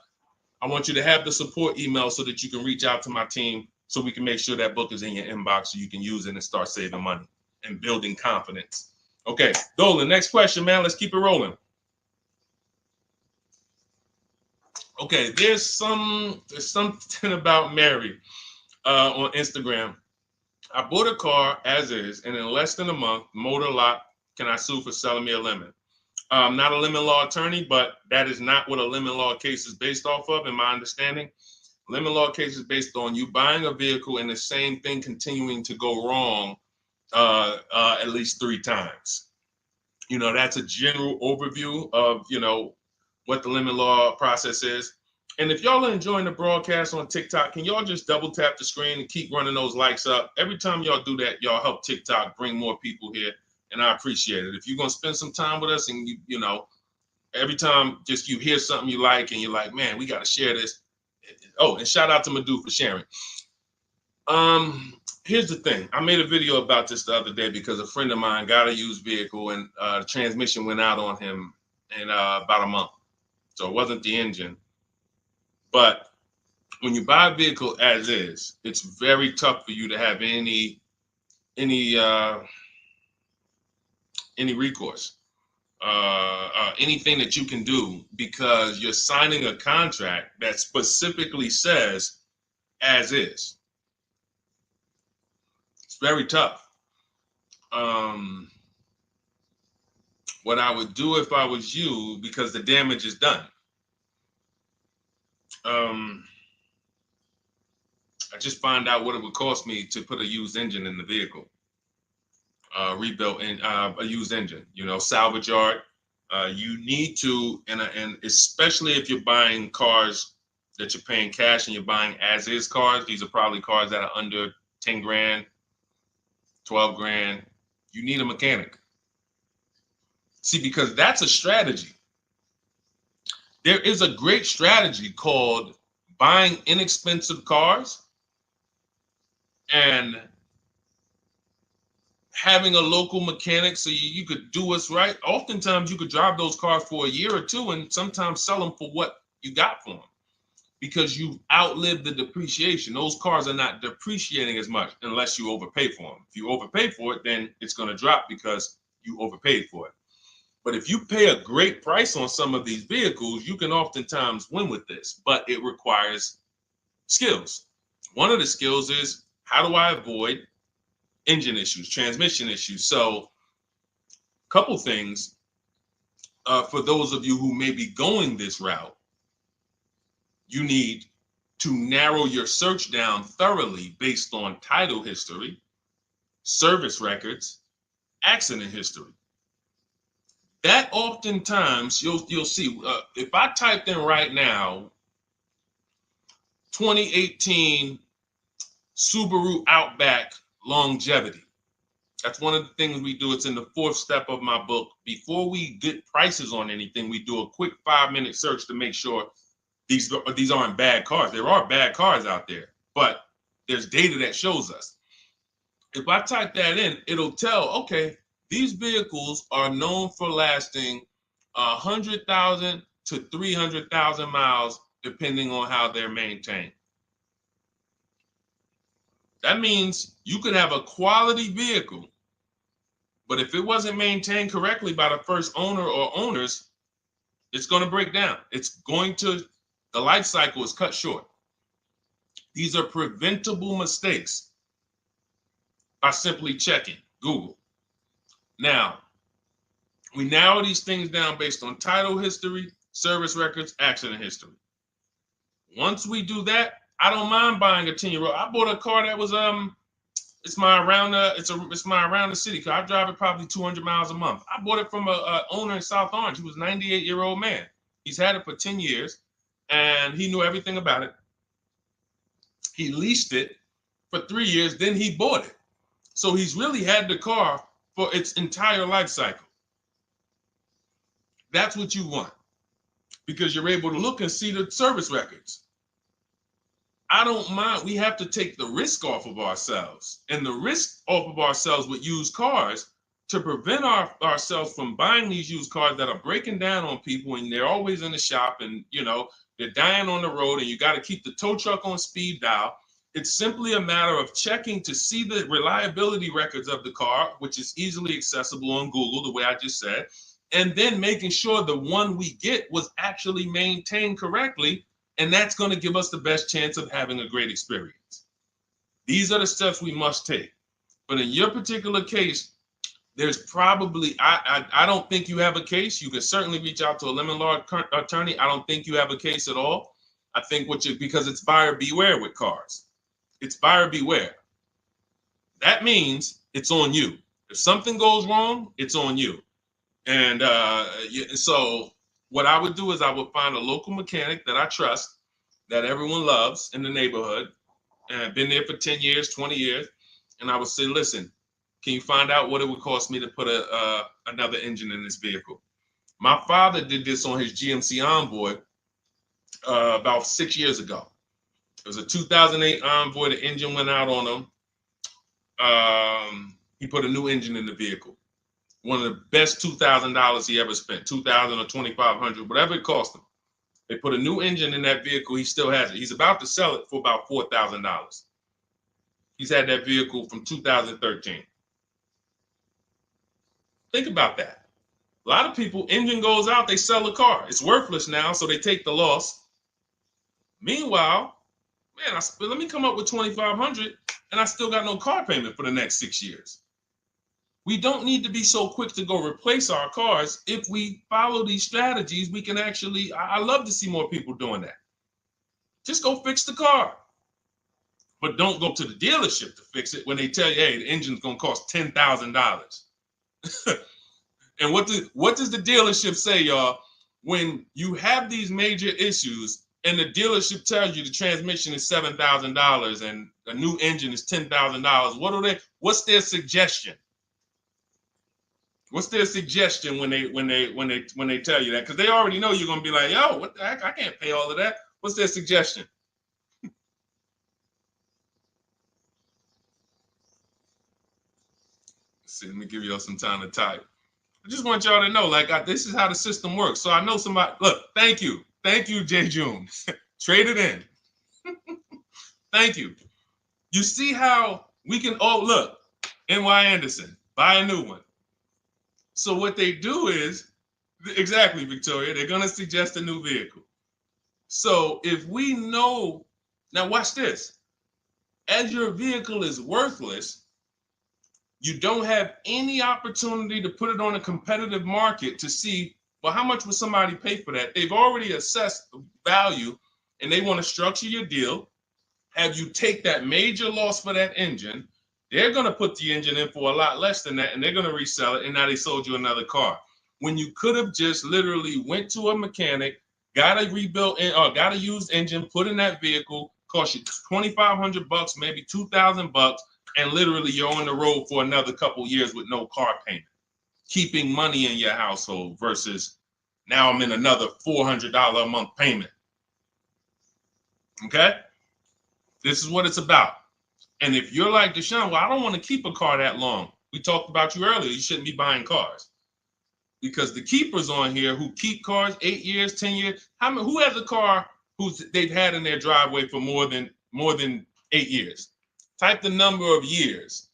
I want you to have the support email so that you can reach out to my team so we can make sure that book is in your inbox so you can use it and start saving money and building confidence. Okay, Dolan, next question, man. Let's keep it rolling. Okay, there's something about Mary on Instagram. I bought a car as is, and in less than a month, motor lock, can I sue for selling me a lemon? I'm not a lemon law attorney, but that is not what a lemon law case is based off of, in my understanding. Lemon law case is based on you buying a vehicle and the same thing continuing to go wrong at least 3 times. You know, that's a general overview of, you know, what the lemon law process is. And if y'all are enjoying the broadcast on TikTok, can y'all just double tap the screen and keep running those likes up? Every time y'all do that, y'all help TikTok bring more people here, and I appreciate it. If you're going to spend some time with us and, you know, every time just you hear something you like and you're like, man, we got to share this. Oh, and shout out to Madhu for sharing. Here's the thing. I made a video about this the other day because a friend of mine got a used vehicle and the transmission went out on him in about a month. So it wasn't the engine. But when you buy a vehicle as is, it's very tough for you to have any recourse, anything that you can do, because you're signing a contract that specifically says as is. It's very tough. What I would do if I was you, because the damage is done. I just find out what it would cost me to put a used engine in the vehicle, rebuilt in a used engine. You know, salvage yard. You need to, and especially if you're buying cars that you're paying cash and you're buying as is cars. These are probably cars that are under 10 grand, 12 grand. You need a mechanic. See, because that's a strategy. There is a great strategy called buying inexpensive cars and having a local mechanic so you could do what's right. Oftentimes you could drive those cars for a year or two and sometimes sell them for what you got for them because you've outlived the depreciation. Those cars are not depreciating as much unless you overpay for them. If you overpay for it, then it's going to drop because you overpaid for it. But if you pay a great price on some of these vehicles, you can oftentimes win with this, but it requires skills. One of the skills is, how do I avoid engine issues, transmission issues? So a couple things for those of you who may be going this route, you need to narrow your search down thoroughly based on title history, service records, accident history. That oftentimes you'll see, if I typed in right now 2018 Subaru Outback longevity. That's one of the things we do. It's in the 4th step of my book. Before we get prices on anything, we do a quick 5-minute search to make sure these aren't bad cars. There are bad cars out there, but there's data that shows us. If I type that in, it'll tell, okay, these vehicles are known for lasting 100,000 to 300,000 miles, depending on how they're maintained. That means you could have a quality vehicle, but if it wasn't maintained correctly by the first owner or owners, it's going to break down. The life cycle is cut short. These are preventable mistakes by simply checking Google. Now, we narrow these things down based on title history, service records, accident history. Once we do that, I don't mind buying a 10-year-old. I bought a car that was it's my around the city car. I drive it probably 200 miles a month. I bought it from a owner in South Orange. He was a 98-year-old man. He's had it for 10 years and he knew everything about it. He leased it for 3 years, then he bought it. So he's really had the car for its entire life cycle. That's what you want because you're able to look and see the service records. I don't mind. We have to take the risk off of ourselves, and the risk off of ourselves with used cars to prevent ourselves from buying these used cars that are breaking down on people and they're always in the shop and, they're dying on the road and you got to keep the tow truck on speed dial. It's simply a matter of checking to see the reliability records of the car, which is easily accessible on Google, the way I just said, and then making sure the one we get was actually maintained correctly. And that's going to give us the best chance of having a great experience. These are the steps we must take. But in your particular case, there's probably, I don't think you have a case. You can certainly reach out to a lemon law attorney. I don't think you have a case at all. I think because it's buyer beware with cars. It's buyer beware. That means it's on you. If something goes wrong, it's on you. And so what I would do is I would find a local mechanic that I trust, that everyone loves in the neighborhood, and I've been there for 10 years, 20 years. And I would say, listen, can you find out what it would cost me to put another engine in this vehicle? My father did this on his GMC Envoy about 6 years ago. It was a 2008 Envoy. The engine went out on him. He put a new engine in the vehicle. One of the best $2,000 he ever spent, $2,000 or $2,500, whatever it cost him. They put a new engine in that vehicle. He still has it. He's about to sell it for about $4,000. He's had that vehicle from 2013. Think about that. A lot of people, engine goes out, they sell the car. It's worthless now, so they take the loss. Meanwhile, man, let me come up with $2,500 and I still got no car payment for the next 6 years. We don't need to be so quick to go replace our cars. If we follow these strategies, we can actually, I love to see more people doing that. Just go fix the car. But don't go to the dealership to fix it when they tell you, hey, the engine's gonna cost $10,000. And what does the dealership say, y'all? When you have these major issues and the dealership tells you the transmission is $7,000 and a new engine is $10,000, what's their suggestion? What's their suggestion when they tell you that? Because they already know you're gonna be like, yo, what the heck? I can't pay all of that. What's their suggestion? Let's see, let me give y'all some time to type. I just want y'all to know, like, this is how the system works. So I know somebody, look, thank you, Jay June. Trade it in. Thank you. You see how we can, oh, look, NY Anderson, buy a new one. So what they do is, exactly, Victoria, they're going to suggest a new vehicle. So if we know, now watch this, as your vehicle is worthless, you don't have any opportunity to put it on a competitive market to see, well, how much would somebody pay for that? They've already assessed the value and they want to structure your deal, have you take that major loss for that engine. They're going to put the engine in for a lot less than that and they're going to resell it, and now they sold you another car. When you could have just literally went to a mechanic, got a rebuilt or got a used engine, put in that vehicle, cost you $2,500, maybe $2,000, and literally you're on the road for another couple years with no car payment, keeping money in your household versus now I'm in another $400 a month payment. Okay? This is what it's about. And if you're like Deshone, well, I don't want to keep a car that long. We talked about you earlier. You shouldn't be buying cars. Because the keepers on here who keep cars 8 years, 10 years, who has a car they've had in their driveway for more than 8 years? Type the number of years.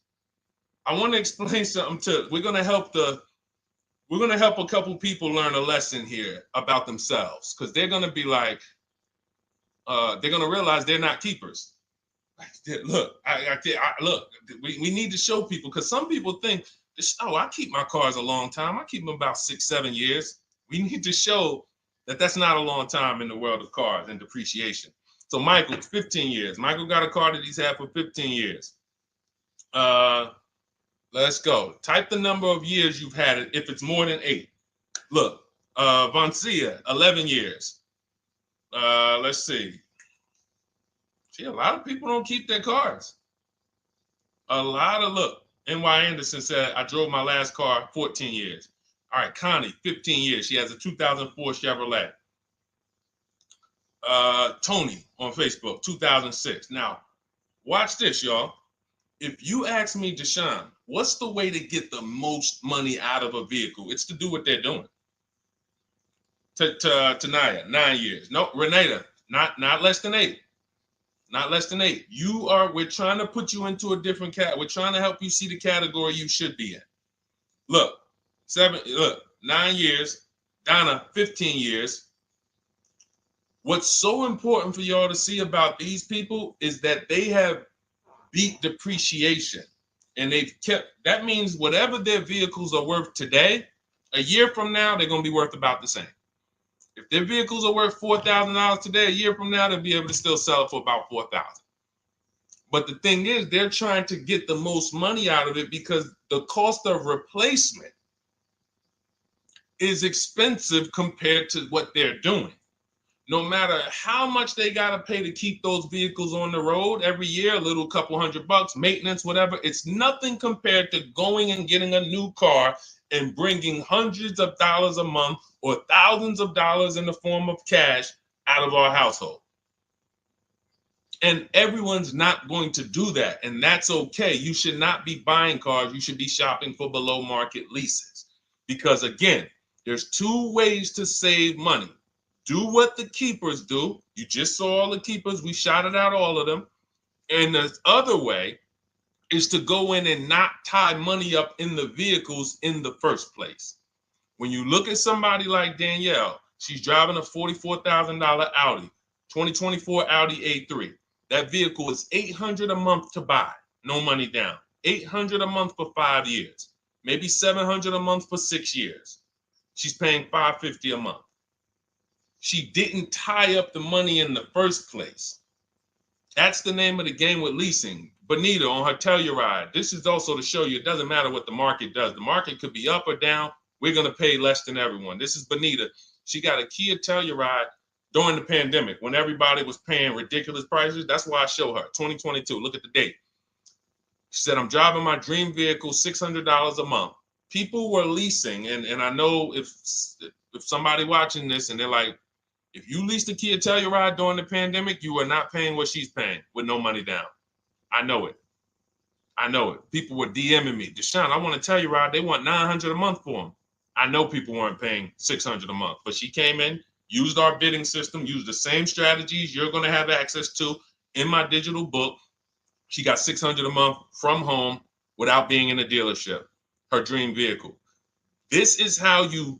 I want to explain something we're going to help a couple people learn a lesson here about themselves, because they're going to be like, they're going to realize they're not keepers. Look, look, we need to show people, because some people think, oh, I keep my cars a long time. I keep them about 6-7 years. We need to show that that's not a long time in the world of cars and depreciation. So Michael, 15 years. Michael got a car that he's had for 15 years. Let's go. Type the number of years you've had it if it's more than 8. Look, Vancia, 11 years. Let's see. See, a lot of people don't keep their cars. Look, NY Anderson said, I drove my last car 14 years. All right, Connie, 15 years. She has a 2004 Chevrolet. Tony on Facebook, 2006. Now, watch this, y'all. If you ask me, Deshone, what's the way to get the most money out of a vehicle? It's to do what they're doing. Tanaya, 9 years. No, Renata, not less than 8. Not less than 8. We're trying to put you into a different we're trying to help you see the category you should be in. Look, 9 years. Donna, 15 years. What's so important for y'all to see about these people is that they have beat depreciation. And that means whatever their vehicles are worth today, a year from now, they're going to be worth about the same. If their vehicles are worth $4,000 today, a year from now, they'll be able to still sell it for about $4,000. But the thing is, they're trying to get the most money out of it because the cost of replacement is expensive compared to what they're doing. No matter how much they got to pay to keep those vehicles on the road every year, a little couple $100, maintenance, whatever, it's nothing compared to going and getting a new car and bringing hundreds of dollars a month or thousands of dollars in the form of cash out of our household. And everyone's not going to do that. And that's okay. You should not be buying cars. You should be shopping for below market leases. Because again, there's 2 ways to save money. Do what the keepers do. You just saw all the keepers. We shouted out all of them. And the other way is to go in and not tie money up in the vehicles in the first place. When you look at somebody like Danielle, she's driving a $44,000 Audi, 2024 Audi A3. That vehicle is $800 a month to buy, no money down. $800 a month for 5 years, maybe $700 a month for 6 years. She's paying $550 a month. She didn't tie up the money in the first place. That's the name of the game with leasing. Bonita on her Telluride. This is also to show you it doesn't matter what the market does. The market could be up or down. We're going to pay less than everyone. This is Bonita. She got a Kia Telluride during the pandemic when everybody was paying ridiculous prices. That's why I show her 2022. Look at the date. She said, I'm driving my dream vehicle, $600 a month. People were leasing. And I know if somebody watching this and they're like, if you leased a Kia Telluride during the pandemic, you are not paying what she's paying with no money down. I know it. I know it. People were DMing me, Deshone, I want a Telluride. They want $900 a month for them. I know people weren't paying $600 a month, but she came in, used our bidding system, used the same strategies you're going to have access to in my digital book. She got $600 a month from home without being in a dealership. Her dream vehicle. This is how you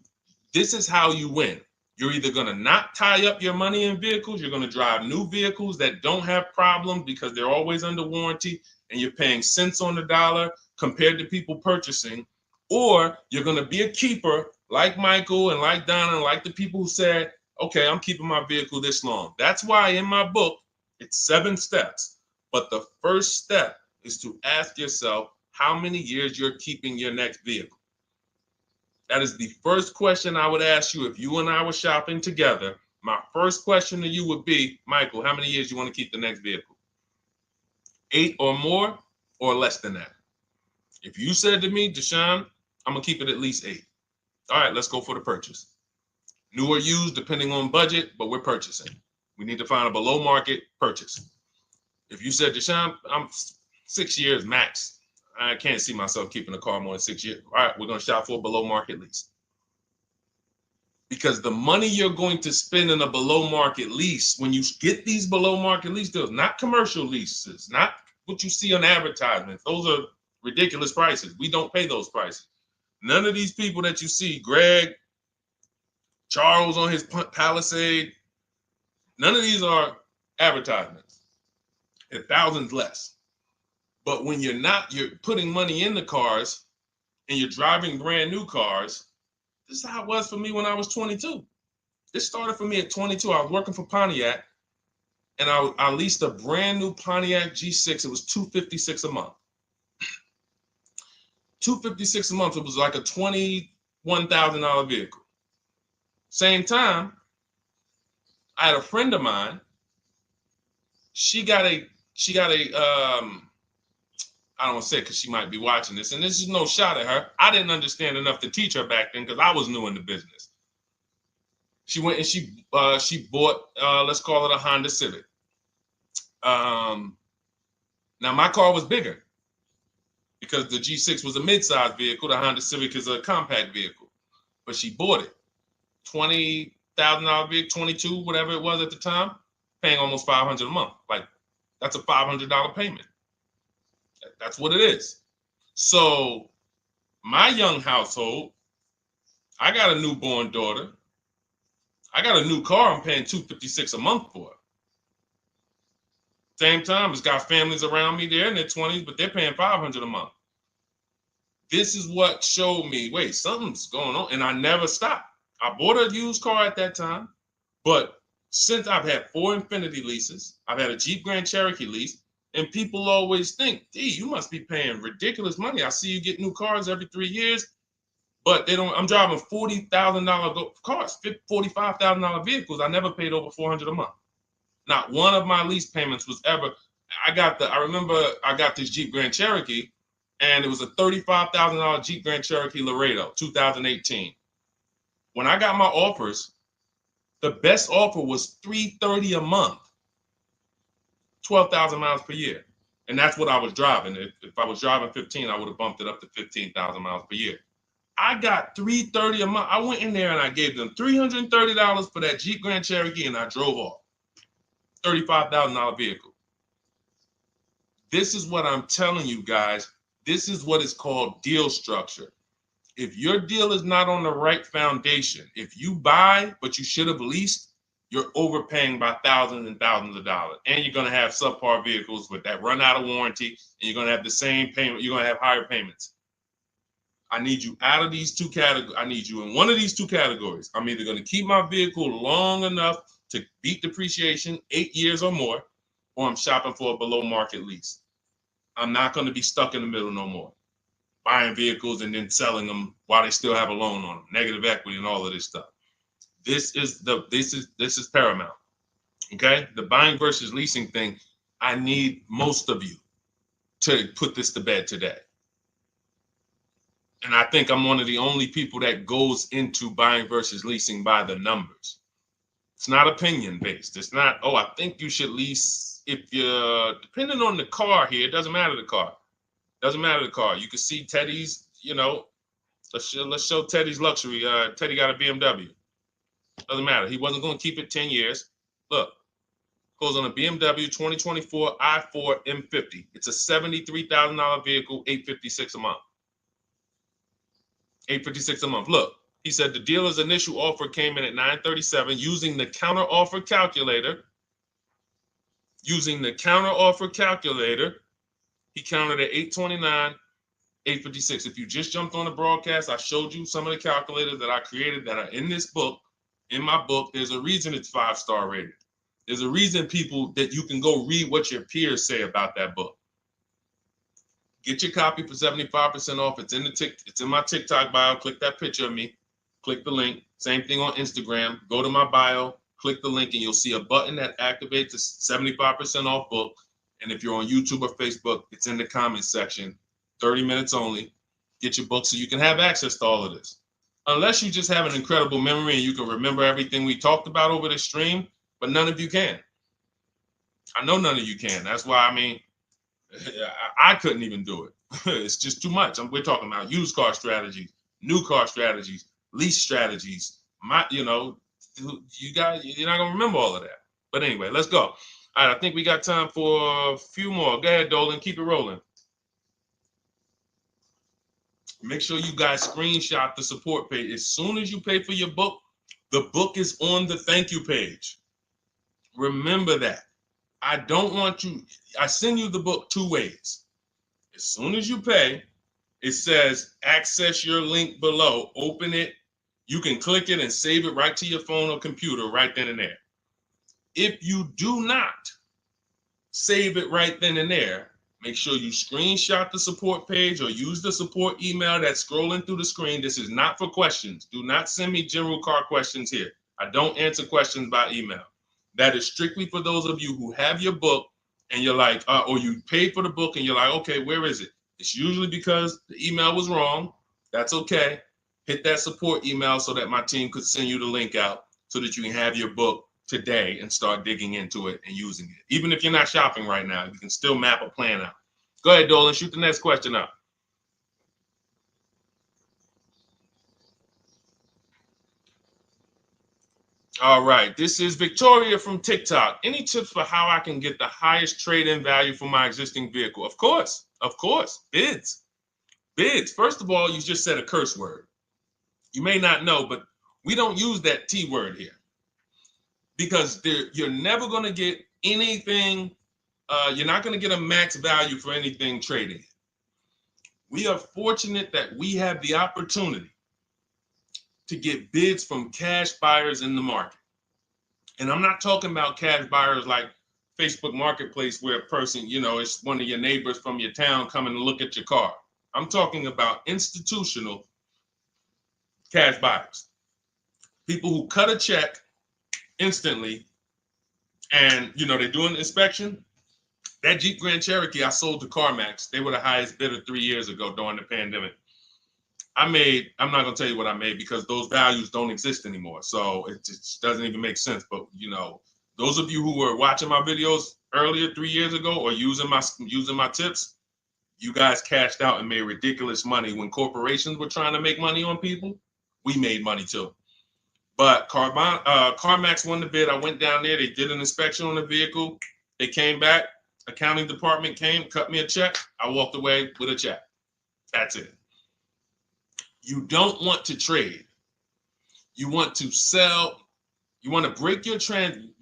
win. You're either going to not tie up your money in vehicles, you're going to drive new vehicles that don't have problems because they're always under warranty and you're paying cents on the dollar compared to people purchasing, or you're going to be a keeper like Michael and like Donna and like the people who said, okay, I'm keeping my vehicle this long. That's why in my book, it's 7 steps. But the first step is to ask yourself how many years you're keeping your next vehicle. That is the first question I would ask you if you and I were shopping together. My first question to you would be, Michael, how many years you want to keep the next vehicle? 8 or more or less than that? If you said to me, Deshone, I'm going to keep it at least 8. All right, let's go for the purchase. New or used, depending on budget, but we're purchasing. We need to find a below market purchase. If you said, Deshone, I'm 6 years max. I can't see myself keeping a car more than 6 years. All right, we're going to shop for a below market lease. Because the money you're going to spend in a below market lease, when you get these below market lease deals, not commercial leases, not what you see on advertisements. Those are ridiculous prices. We don't pay those prices. None of these people that you see, Greg, Charles on his Palisade, none of these are advertisements. They're thousands less. But when you're putting money in the cars and you're driving brand new cars, this is how it was for me when I was 22. This started for me at 22. I was working for Pontiac and I leased a brand new Pontiac G6. It was $256 a month. $256 a month. It was like a $21,000 vehicle. Same time, I had a friend of mine. She got a I don't want to say it because she might be watching this, and this is no shot at her. I didn't understand enough to teach her back then because I was new in the business. She went and she bought, let's call it a Honda Civic. Now my car was bigger because the G6 was a mid-size vehicle. The Honda Civic is a compact vehicle, but she bought it. $20,000 vehicle, 22, whatever it was at the time, paying almost $500 a month. Like that's a $500 payment. That's what it is. So my young household, I got a newborn daughter. I got a new car I'm paying $256 a month for. Same time, it's got families around me. They're in their 20s, but they're paying $500 a month. This is what showed me, wait, something's going on. And I never stopped. I bought a used car at that time, but since I've had 4 Infiniti leases, I've had a Jeep Grand Cherokee lease, and people always think, gee, you must be paying ridiculous money. I see you get new cars every 3 years, but they don't. I'm driving $40,000 cars, $45,000 vehicles. I never paid over $400 a month. Not one of my lease payments was ever. I remember I got this Jeep Grand Cherokee, and it was a $35,000 Jeep Grand Cherokee Laredo, 2018. When I got my offers, the best offer was $330 a month. 12,000 miles per year. And that's what I was driving. If I was driving 15, I would have bumped it up to 15,000 miles per year. I got $330 a month. I went in there and I gave them $330 for that Jeep Grand Cherokee and I drove off. $35,000 vehicle. This is what I'm telling you guys. This is what is called deal structure. If your deal is not on the right foundation, if you buy, but you should have leased, you're overpaying by thousands and thousands of dollars. And you're going to have subpar vehicles with that run out of warranty, and you're going to have the same payment. You're going to have higher payments. I need you out of these two categories. I need you in one of these two categories. I'm either going to keep my vehicle long enough to beat depreciation, 8 years or more, or I'm shopping for a below market lease. I'm not going to be stuck in the middle no more, buying vehicles and then selling them while they still have a loan on them, negative equity and all of this stuff. This is paramount. Okay, the buying versus leasing thing. I need most of you to put this to bed today. And I think I'm one of the only people that goes into buying versus leasing by the numbers. It's not opinion based. It's not, oh, I think you should lease if you're, depending on the car here, it doesn't matter the car. Doesn't matter the car. You can see Teddy's, let's show Teddy's luxury. Teddy got a BMW. Doesn't matter. He wasn't going to keep it 10 years. Look, goes on a BMW 2024 i4 M50. It's a $73,000 vehicle, $856 a month. $856 a month. Look, he said the dealer's initial offer came in at $937 using the counter offer calculator. Using the counter offer calculator, he counted at $829, $856. If you just jumped on the broadcast, I showed you some of the calculators that I created that are in this book. In my book, there's a reason it's 5-star rated. There's a reason people that you can go read what your peers say about that book. Get your copy for 75% off. It's in my TikTok bio. Click that picture of me. Click the link. Same thing on Instagram. Go to my bio. Click the link, and you'll see a button that activates the 75% off book. And if you're on YouTube or Facebook, it's in the comments section. 30 minutes only. Get your book so you can have access to all of this. Unless you just have an incredible memory and you can remember everything we talked about over the stream, but none of you can. I know none of you can. That's why, I couldn't even do it. It's just too much. We're talking about used car strategies, new car strategies, lease strategies. You guys, you're not gonna remember all of that. But anyway, let's go. All right, I think we got time for a few more. Go ahead, Dolan, keep it rolling. Make sure you guys screenshot the support page. As soon as you pay for your book, the book is on the thank you page. Remember that. I don't want you, I send you the book 2 ways. As soon as you pay, it says access your link below, open it. You can click it and save it right to your phone or computer right then and there. If you do not save it right then and there, make sure you screenshot the support page or use the support email that's scrolling through the screen. This is not for questions. Do not send me general car questions here. I don't answer questions by email. That is strictly for those of you who have your book and you're like, or you paid for the book and you're like, okay, where is it? It's usually because the email was wrong. That's okay. Hit that support email so that my team could send you the link out so that you can have your book today and start digging into it and using it. Even if you're not shopping right now, you can still map a plan out. Go ahead, Dolan, shoot the next question up. All right, this is Victoria from TikTok. Any tips for how I can get the highest trade-in value for my existing vehicle? Of course, bids. Bids. First of all, you just said a curse word. You may not know, but we don't use that T word here because you're never going to get anything. You're not going to get a max value for anything trading. We are fortunate that we have the opportunity to get bids from cash buyers in the market. And I'm not talking about cash buyers like Facebook Marketplace where a person, it's one of your neighbors from your town coming to look at your car. I'm talking about institutional cash buyers. People who cut a check instantly and, they do an inspection. That Jeep Grand Cherokee I sold to CarMax, they were the highest bidder 3 years ago during the pandemic. I'm not going to tell you what I made because those values don't exist anymore. So it just doesn't even make sense. But, those of you who were watching my videos earlier 3 years ago or using my tips, you guys cashed out and made ridiculous money. When corporations were trying to make money on people, we made money too. But CarMax won the bid. I went down there. They did an inspection on the vehicle. They came back. Accounting department came, cut me a check. I walked away with a check. That's it. You don't want to trade. You want to sell. You want to break your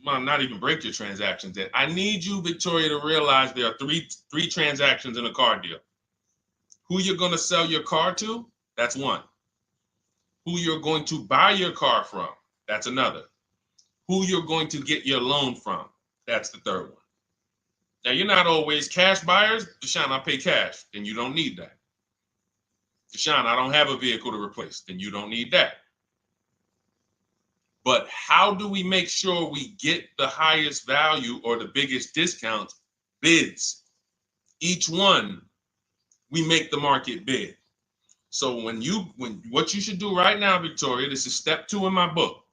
not even break your transactions. I need you, Victoria, to realize there are three transactions in a car deal. Who you're going to sell your car to, That's one. Who you're going to buy your car from, that's another. Who you're going to get your loan from, that's the third one. Now, you're not always cash buyers. Deshone, I pay cash. Then you don't need that. Deshone, I don't have a vehicle to replace. Then you don't need that. But how do we make sure we get the highest value or the biggest discount? Bids. Each one, we make the market bid. So when what you should do right now, Victoria, this is step 2 in my book.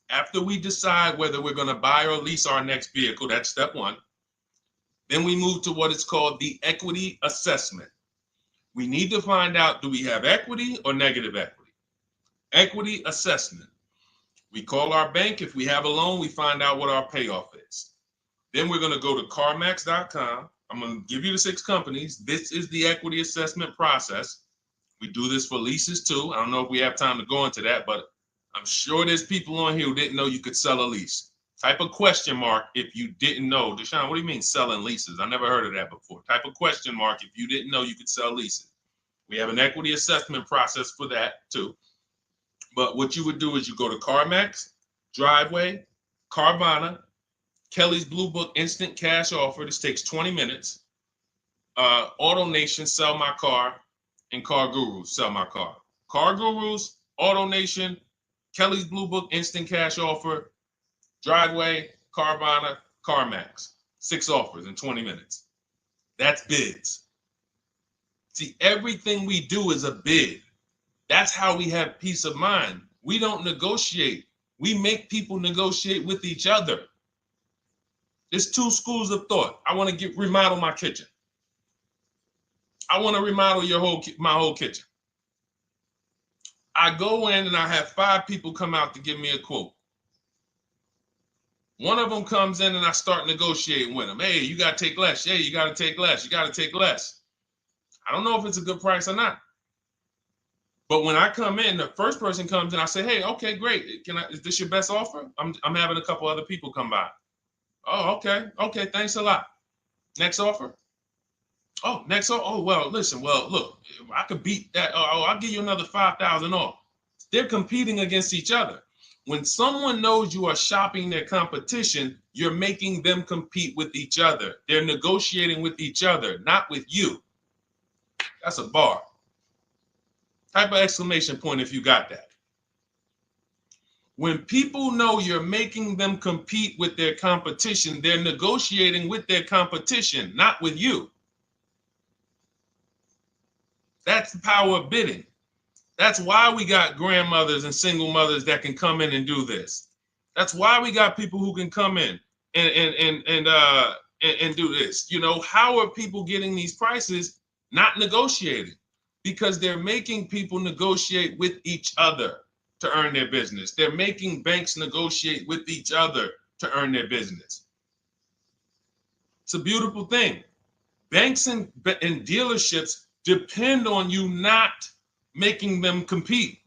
After we decide whether we're going to buy or lease our next vehicle, that's step 1. Then we move to what is called the equity assessment. We need to find out, do we have equity or negative equity? Equity assessment. We call our bank. If we have a loan, we find out what our payoff is. Then we're going to go to carmax.com. I'm going to give you the 6 companies. This is the equity assessment process. We do this for leases too. I don't know if we have time to go into that, but I'm sure there's people on here who didn't know you could sell a lease. Type a question mark if you didn't know. Deshone, what do you mean selling leases? I never heard of that before. Type a question mark if you didn't know you could sell leases. We have an equity assessment process for that too. But what you would do is you go to CarMax, Driveway, Carvana, Kelly's Blue Book Instant Cash Offer. This takes 20 minutes. Auto Nation, Sell My Car, and Car Gurus, Sell My Car. Car Gurus, Auto Nation, Kelly's Blue Book Instant Cash Offer, Driveway, Carvana, CarMax. 6 offers in 20 minutes. That's bids. See, everything we do is a bid. That's how we have peace of mind. We don't negotiate. We make people negotiate with each other. There's 2 schools of thought. I want to remodel my kitchen. I want to remodel my whole kitchen. I go in and I have 5 people come out to give me a quote. One of them comes in and I start negotiating with them. Hey, you got to take less. Hey, you got to take less. You got to take less. I don't know if it's a good price or not. But when I come in, the first person comes in, I say, hey, okay, great. Is this your best offer? I'm having a couple other people come by. Oh, okay. Okay, thanks a lot. Next offer. Oh, next offer. Oh, well, listen, look, I could beat that. Oh, I'll give you another 5,000 off. They're competing against each other. When someone knows you are shopping their competition, you're making them compete with each other. They're negotiating with each other, not with you. That's a bar. Type of exclamation point if you got that. When people know you're making them compete with their competition, they're negotiating with their competition, not with you. That's the power of bidding. That's why we got grandmothers and single mothers that can come in and do this. That's why we got people who can come in and do this. You know, how are people getting these prices? Not negotiating, because they're making people negotiate with each other to earn their business. They're making banks negotiate with each other to earn their business. It's a beautiful thing. Banks and dealerships depend on you not making them compete.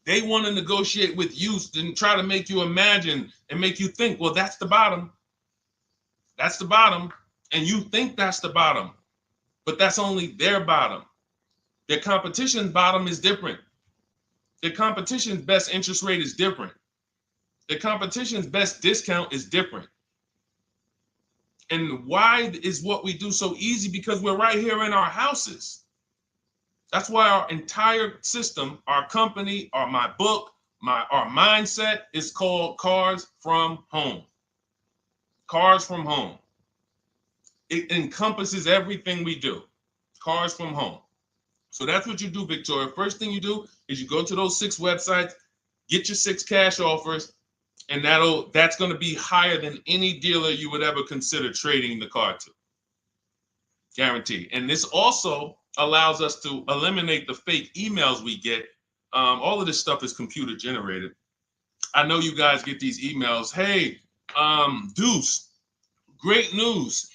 They want to negotiate with you and try to make you imagine and make you think, well, that's the bottom. That's the bottom. And you think that's the bottom, but that's only their bottom. Their competition's bottom is different. Their competition's best interest rate is different. Their competition's best discount is different. And why is what we do so easy? Because we're right here in our houses. That's why our entire system, our company, my book, our mindset is called Cars from Home. Cars from Home. It encompasses everything we do. Cars from Home. So that's what you do, Victoria. First thing you do is you go to those 6 websites, get your 6 cash offers, and that's going to be higher than any dealer you would ever consider trading the car to. Guaranteed. And this also allows us to eliminate the fake emails we get. All of this stuff is computer generated. I know you guys get these emails. Hey, Deuce, great news.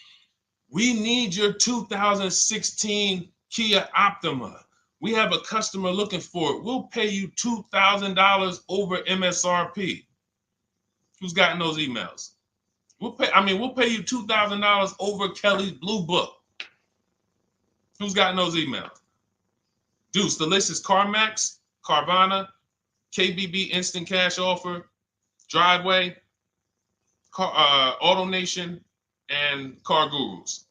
We need your 2016 Kia Optima. We have a customer looking for it. We'll pay you $2,000 over MSRP. Who's gotten those emails? We'll pay you $2,000 over Kelly's Blue Book. Who's gotten those emails? Deuce, the list is CarMax, Carvana, KBB Instant Cash Offer, Driveway, Auto Nation, and Car Gurus.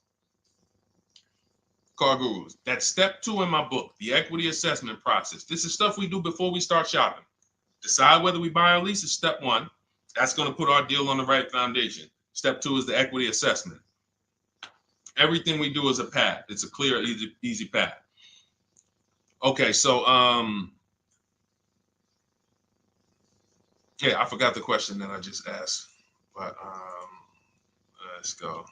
Car Gurus. That's step 2 in my book, the equity assessment process. This is stuff we do before we start shopping. Decide whether we buy or lease is step 1. That's going to put our deal on the right foundation. Step 2 is the equity assessment. Everything we do is a path. It's a clear, easy path. Okay, so yeah, I forgot the question that I just asked, but let's go.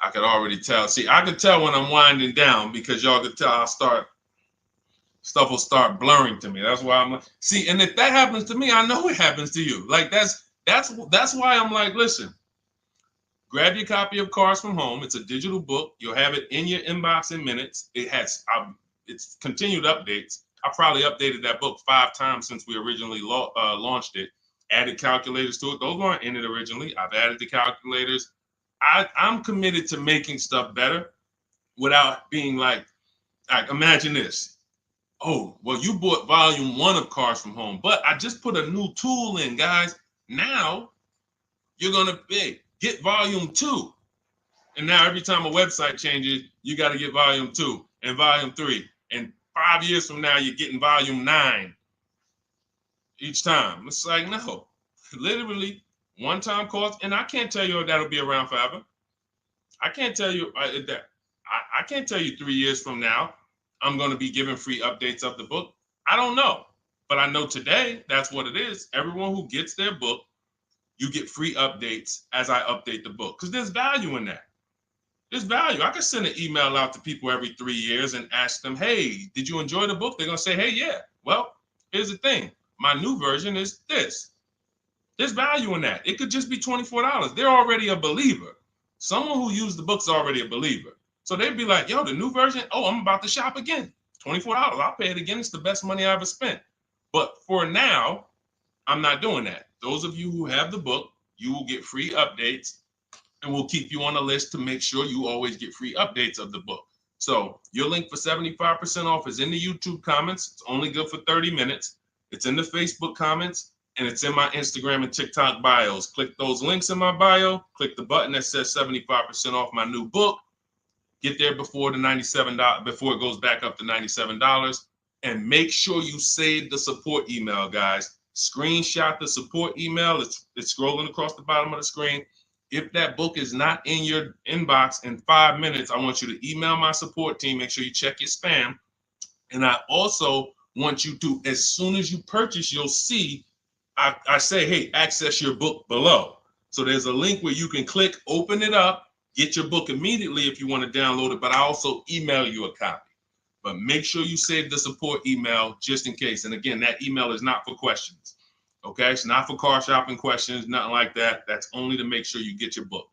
I could already tell. See, I could tell when I'm winding down because y'all could tell stuff will start blurring to me. That's why I'm like, see, and if that happens to me, I know it happens to you. Like that's why I'm like, listen, grab your copy of Cars from Home. It's a digital book. You'll have it in your inbox in minutes. It has it's continued updates. I probably updated that book 5 times since we originally launched it. Added calculators to it. Those weren't in it originally. I've added the calculators. I'm committed to making stuff better without being like imagine this. Oh, well, you bought volume 1 of Cars from Home, but I just put a new tool in, guys. Now you're going to get volume 2. And now every time a website changes, you got to get volume 2 and volume 3. And 5 years from now, you're getting volume 9 each time. It's like, no, literally one-time cost. And I can't tell you if that'll be around forever. I can't tell you that. I can't tell you 3 years from now, I'm going to be giving free updates of the book. I don't know. But I know today, that's what it is. Everyone who gets their book, you get free updates as I update the book. Because there's value in that. There's value. I could send an email out to people every 3 years and ask them, hey, did you enjoy the book? They're going to say, hey, yeah. Well, here's the thing. My new version is this. There's value in that. It could just be $24. They're already a believer. Someone who used the book's already a believer. So they'd be like, yo, the new version, oh, I'm about to shop again. $24. I'll pay it again. It's the best money I ever spent. But for now, I'm not doing that. Those of you who have the book, you will get free updates, and we'll keep you on the list to make sure you always get free updates of the book. So your link for 75% off is in the YouTube comments. It's only good for 30 minutes. It's in the Facebook comments, and it's in my Instagram and TikTok bios. Click those links in my bio. Click the button that says 75% off my new book. Get there before the $97, before it goes back up to $97. And make sure you save the support email, guys. Screenshot the support email. It's scrolling across the bottom of the screen. If that book is not in your inbox in 5 minutes, I want you to email my support team. Make sure you check your spam. And I also want you to, as soon as you purchase, you'll see, I say, hey, access your book below. So there's a link where you can click, open it up, get your book immediately if you want to download it, but I also email you a copy. But make sure you save the support email just in case. And again, that email is not for questions. Okay, it's not for car shopping questions, nothing like that. That's only to make sure you get your book.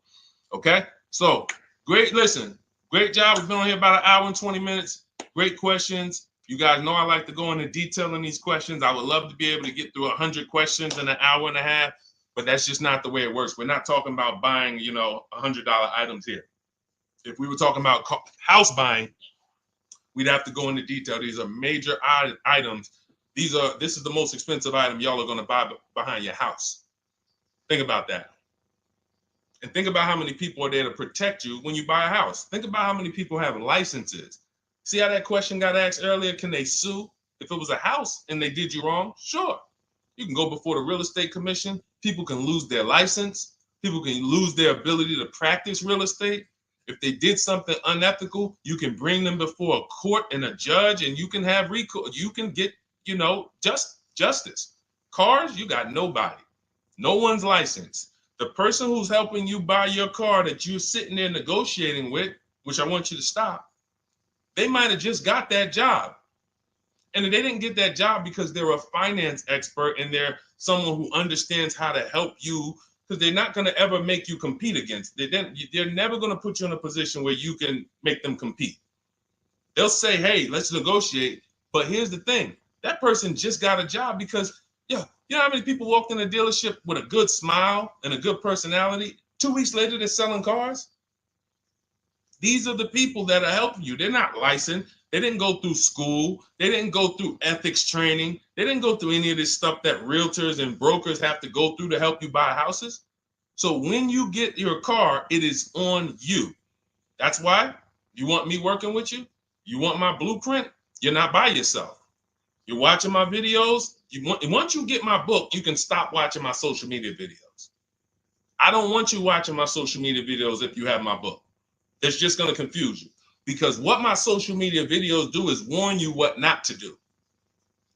Okay, so great. Listen, great job. We've been on here about 1 hour and 20 minutes. Great questions. You guys know I like to go into detail in these questions. I would love to be able to get through 100 questions in 1.5 hours, but that's just not the way it works. We're not talking about buying, $100 items here. If we were talking about house buying, we'd have to go into detail. These are major items. This is the most expensive item y'all are going to buy behind your house. Think about that. And think about how many people are there to protect you when you buy a house. Think about how many people have licenses. See how that question got asked earlier? Can they sue if it was a house and they did you wrong? Sure. You can go before the real estate commission. People can lose their license. People can lose their ability to practice real estate. If they did something unethical, you can bring them before a court and a judge, and you can have recourse. You can get, justice. Cars, you got nobody. No one's licensed. The person who's helping you buy your car that you're sitting there negotiating with, which I want you to stop, they might have just got that job. And they didn't get that job because they're a finance expert and they're someone who understands how to help you, because they're not going to ever make you compete against. They're never going to put you in a position where you can make them compete. They'll say, hey, let's negotiate. But here's the thing. That person just got a job because, you know how many people walked in a dealership with a good smile and a good personality? 2 weeks later, they're selling cars. These are the people that are helping you. They're not licensed. They didn't go through school. They didn't go through ethics training. They didn't go through any of this stuff that realtors and brokers have to go through to help you buy houses. So when you get your car, it is on you. That's why you want me working with you. You want my blueprint. You're not by yourself. You're watching my videos. Once you get my book, you can stop watching my social media videos. I don't want you watching my social media videos if you have my book. It's just going to confuse you, because what my social media videos do is warn you what not to do.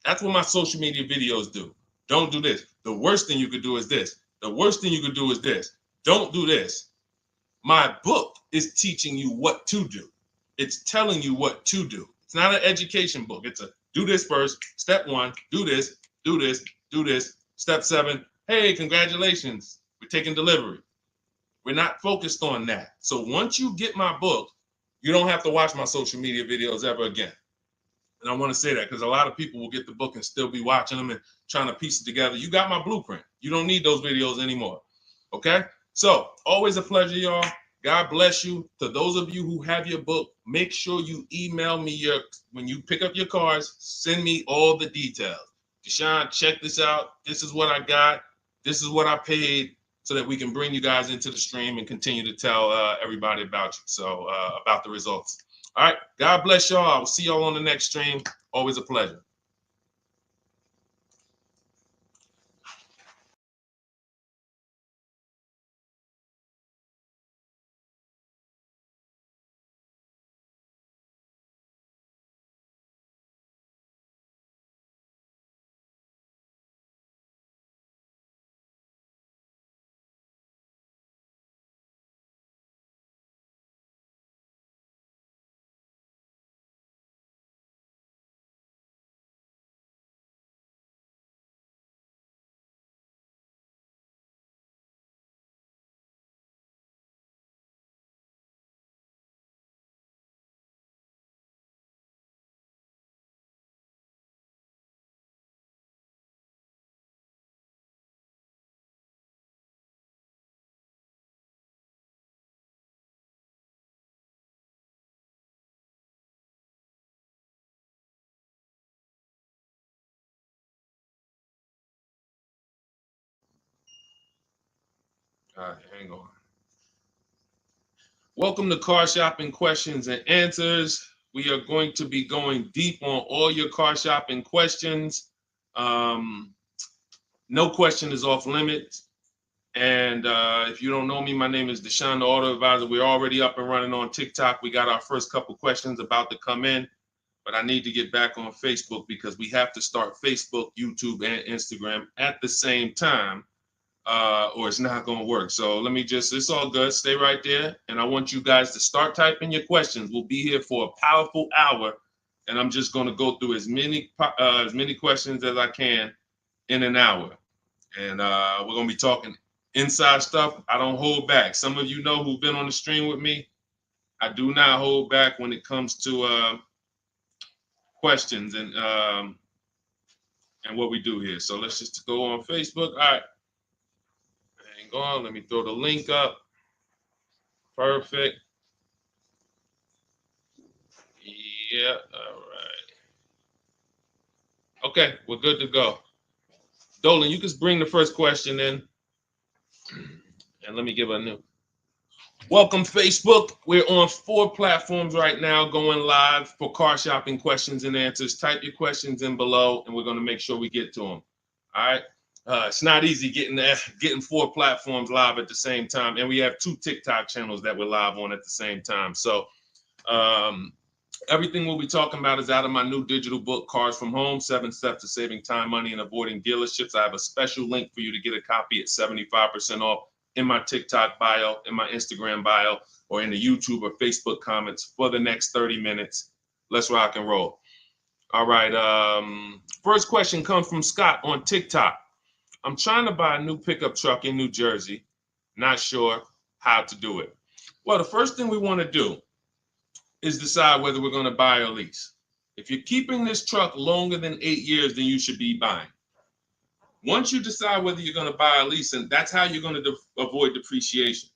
That's what my social media videos do. Don't do this. The worst thing you could do is this. The worst thing you could do is this. Don't do this. My book is teaching you what to do. It's telling you what to do. It's not an education book. It's a do this first. Step 1, do this, do this, do this. Step 7, hey, congratulations. We're taking delivery. We're not focused on that. So once you get my book, you don't have to watch my social media videos ever again. And I want to say that because a lot of people will get the book and still be watching them and trying to piece it together. You got my blueprint. You don't need those videos anymore. Okay? So always a pleasure, y'all. God bless you. To those of you who have your book, make sure you email me when you pick up your cars, send me all the details. Deshone, check this out. This is what I got. This is what I paid, so that we can bring you guys into the stream and continue to tell everybody about you. So about the results. All right. God bless y'all. I will see y'all on the next stream. Always a pleasure. All right, hang on. Welcome to Car Shopping Questions and Answers. We are going to be going deep on all your car shopping questions. No question is off limits. And if you don't know me, my name is Deshone the Auto Advisor. We're already up and running on TikTok. We got our first couple questions about to come in, but I need to get back on Facebook because we have to start Facebook, YouTube, and Instagram at the same time, or it's not going to work. So let me it's all good. Stay right there. And I want you guys to start typing your questions. We'll be here for a powerful hour, and I'm just going to go through as many questions as I can in an hour. And we're going to be talking inside stuff. I don't hold back. Some of you know who've been on the stream with me. I do not hold back when it comes to questions and what we do here. So let's just go on Facebook. All right. Hang on. Let me throw the link up. Perfect. Yeah. All right. Okay. We're good to go. Dolan, you can bring the first question in. And let me give a new. Welcome, Facebook. We're on 4 platforms right now going live for car shopping questions and answers. Type your questions in below, and we're going to make sure we get to them. All right. It's not easy getting 4 platforms live at the same time. And we have 2 TikTok channels that we're live on at the same time. So everything we'll be talking about is out of my new digital book, Cars from Home, 7 Steps to Saving Time, Money, and Avoiding Dealerships. I have a special link for you to get a copy at 75% off in my TikTok bio, in my Instagram bio, or in the YouTube or Facebook comments for the next 30 minutes. Let's rock and roll. All right. First question comes from Scott on TikTok. I'm trying to buy a new pickup truck in New Jersey. Not sure how to do it. Well, the first thing we want to do is decide whether we're going to buy or lease. If you're keeping this truck longer than 8 years, then you should be buying. Once you decide whether you're going to buy or lease, and that's how you're going to avoid depreciation.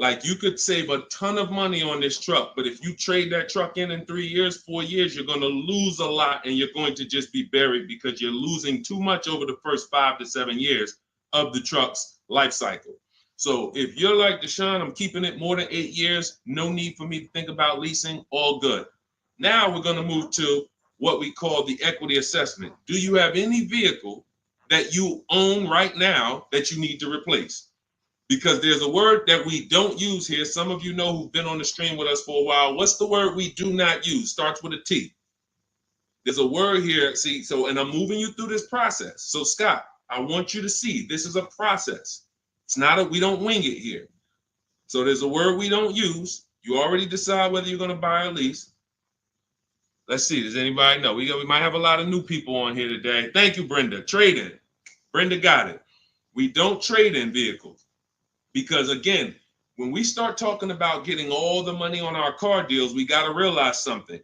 Like you could save a ton of money on this truck, but if you trade that truck in 3 years, 4 years, you're going to lose a lot and you're going to just be buried because you're losing too much over the first 5 to 7 years of the truck's life cycle. So if you're like Deshone, I'm keeping it more than 8 years, no need for me to think about leasing, all good. Now we're going to move to what we call the equity assessment. Do you have any vehicle that you own right now that you need to replace? Because there's a word that we don't use here. Some of you know who've been on the stream with us for a while. What's the word we do not use? Starts with a T. There's a word here. See, so, and I'm moving you through this process. So Scott, I want you to see this is a process. It's not we don't wing it here. So there's a word we don't use. You already decide whether you're going to buy or lease. Let's see. Does anybody know? We might have a lot of new people on here today. Thank you, Brenda. Trade in. Brenda got it. We don't trade in vehicles. Because again, when we start talking about getting all the money on our car deals, we got to realize something.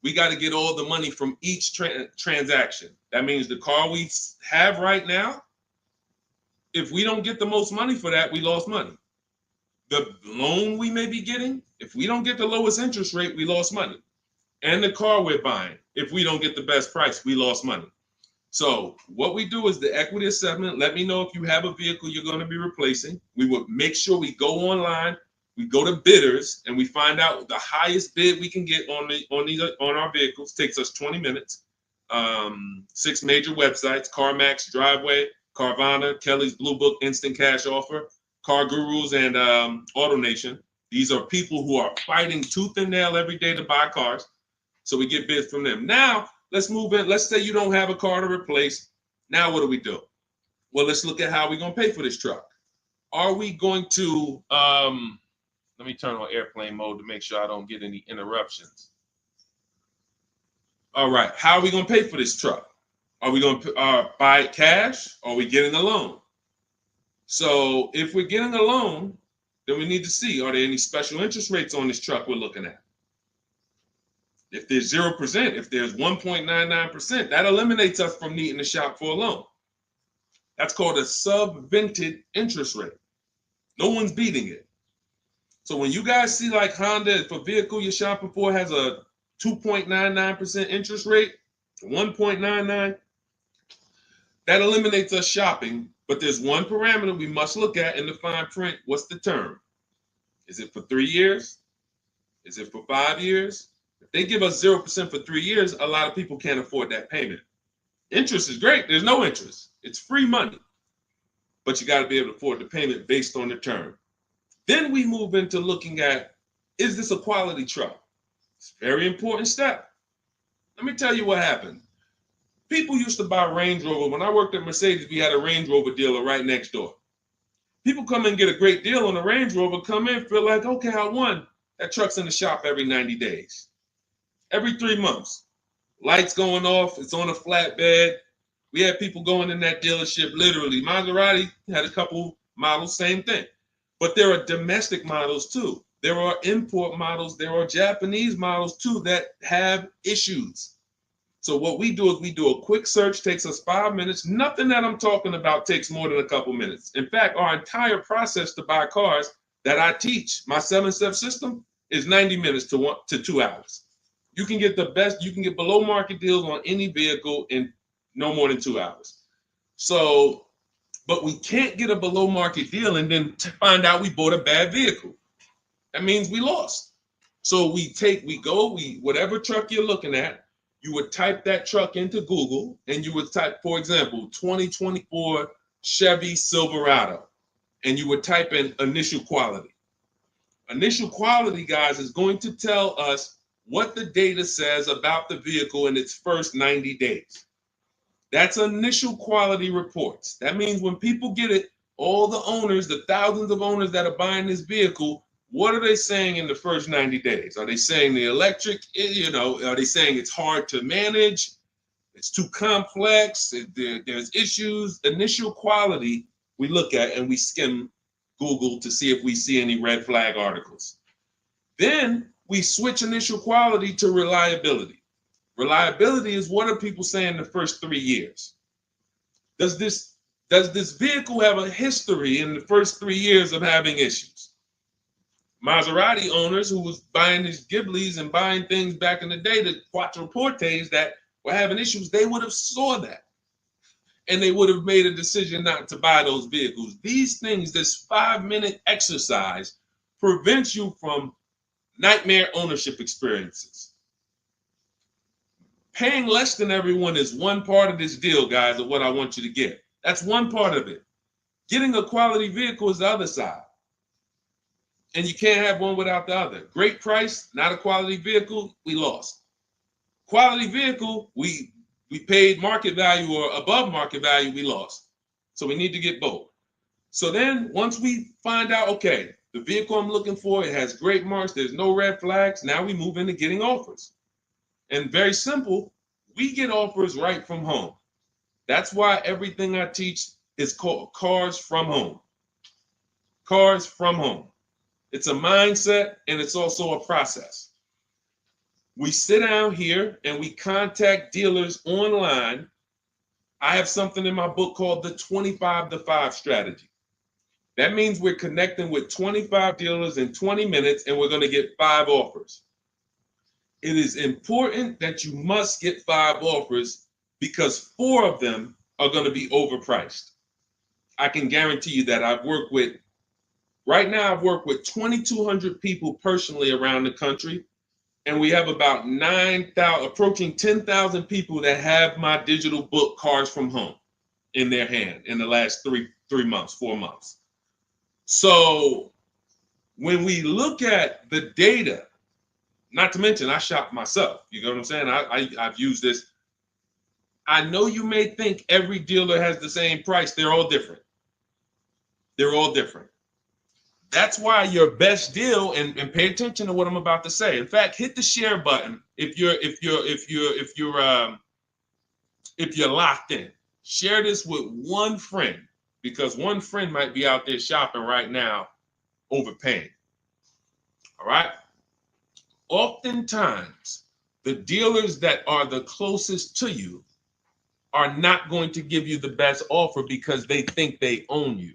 We got to get all the money from each transaction. That means the car we have right now, if we don't get the most money for that, we lost money. The loan we may be getting, if we don't get the lowest interest rate, we lost money. And the car we're buying, if we don't get the best price, we lost money. So what we do is the equity assessment. Let me know if you have a vehicle you're going to be replacing. We would make sure we go online, we go to bidders, and we find out the highest bid we can get on our vehicles. Takes us 20 minutes. 6 major websites: CarMax, Driveway, Carvana, Kelly's Blue Book, Instant Cash Offer, Car Gurus, and AutoNation. These are people who are fighting tooth and nail every day to buy cars. So we get bids from them. Now, let's move in. Let's say you don't have a car to replace. Now what do? Well, let's look at how we're going to pay for this truck. Are we going to, let me turn on airplane mode to make sure I don't get any interruptions. All right, how are we going to pay for this truck? Are we going to buy it cash, or are we getting a loan? So if we're getting a loan, then we need to see, are there any special interest rates on this truck we're looking at? If there's 0%, if there's 1.99%, that eliminates us from needing to shop for a loan. That's called a subvented interest rate. No one's beating it. So when you guys see like Honda, if a vehicle you're shopping for has a 2.99% interest rate, 1.99, that eliminates us shopping. But there's one parameter we must look at in the fine print. What's the term? Is it for 3 years? Is it for 5 years? If they give us 0% for 3 years, a lot of people can't afford that payment. Interest is great. There's no interest. It's free money. But you got to be able to afford the payment based on the term. Then we move into looking at, is this a quality truck? It's a very important step. Let me tell you what happened. People used to buy Range Rover. When I worked at Mercedes, we had a Range Rover dealer right next door. People come in and get a great deal on a Range Rover, come in, feel like, okay, I won. That truck's in the shop every 90 days. Every 3 months. Lights going off, it's on a flatbed. We had people going in that dealership, literally. Maserati had a couple models, same thing. But there are domestic models too. There are import models. There are Japanese models too that have issues. So what we do is we do a quick search, takes us 5 minutes. Nothing that I'm talking about takes more than a couple minutes. In fact, our entire process to buy cars that I teach, my 7-step system, is 90 minutes to 2 hours. You can get the best, you can get below market deals on any vehicle in no more than 2 hours. So, but we can't get a below market deal and then find out we bought a bad vehicle. That means we lost. So whatever truck you're looking at, you would type that truck into Google and you would type, for example, 2024 Chevy Silverado, and you would type in initial quality. Initial quality, guys, is going to tell us what the data says about the vehicle in its first 90 days. That's initial quality reports. That means when people get it, all the owners, the thousands of owners that are buying this vehicle, what are they saying in the first 90 days? Are they saying the electric, are they saying it's hard to manage? It's too complex, there's issues. Initial quality we look at and we skim Google to see if we see any red flag articles. Then we switch initial quality to reliability. Reliability is what are people saying the first 3 years? Does this vehicle have a history in the first 3 years of having issues? Maserati owners who was buying these Ghiblis and buying things back in the day, the Quattroportes that were having issues, they would have saw that. And they would have made a decision not to buy those vehicles. These things, this 5-minute exercise prevents you from nightmare ownership experiences. Paying less than everyone is one part of this deal, guys, of what I want you to get. That's one part of it. Getting a quality vehicle is the other side. And you can't have one without the other. Great price, not a quality vehicle, we lost. Quality vehicle, we paid market value or above market value, we lost. So we need to get both. So then once we find out, okay, the vehicle I'm looking for, it has great marks, there's no red flags, now we move into getting offers. And very simple, we get offers right from home. That's why everything I teach is called Cars from Home. Cars from Home. It's a mindset and it's also a process. We sit down here and we contact dealers online. I have something in my book called the 25 to 5 strategy. That means we're connecting with 25 dealers in 20 minutes and we're going to get 5 offers. It is important that you must get 5 offers because 4 of them are going to be overpriced. I can guarantee you that. Right now I've worked with 2,200 people personally around the country, and we have about 9,000, approaching 10,000 people that have my digital book, Cars from Home, in their hand in the last 4 months. So when we look at the data, not to mention I shop myself, you know what I'm saying? I've used this. I know you may think every dealer has the same price. They're all different. They're all different. That's why your best deal, and pay attention to what I'm about to say. In fact, hit the share button if you're locked in. Share this with one friend because one friend might be out there shopping right now, overpaying. All right. Oftentimes, the dealers that are the closest to you are not going to give you the best offer because they think they own you.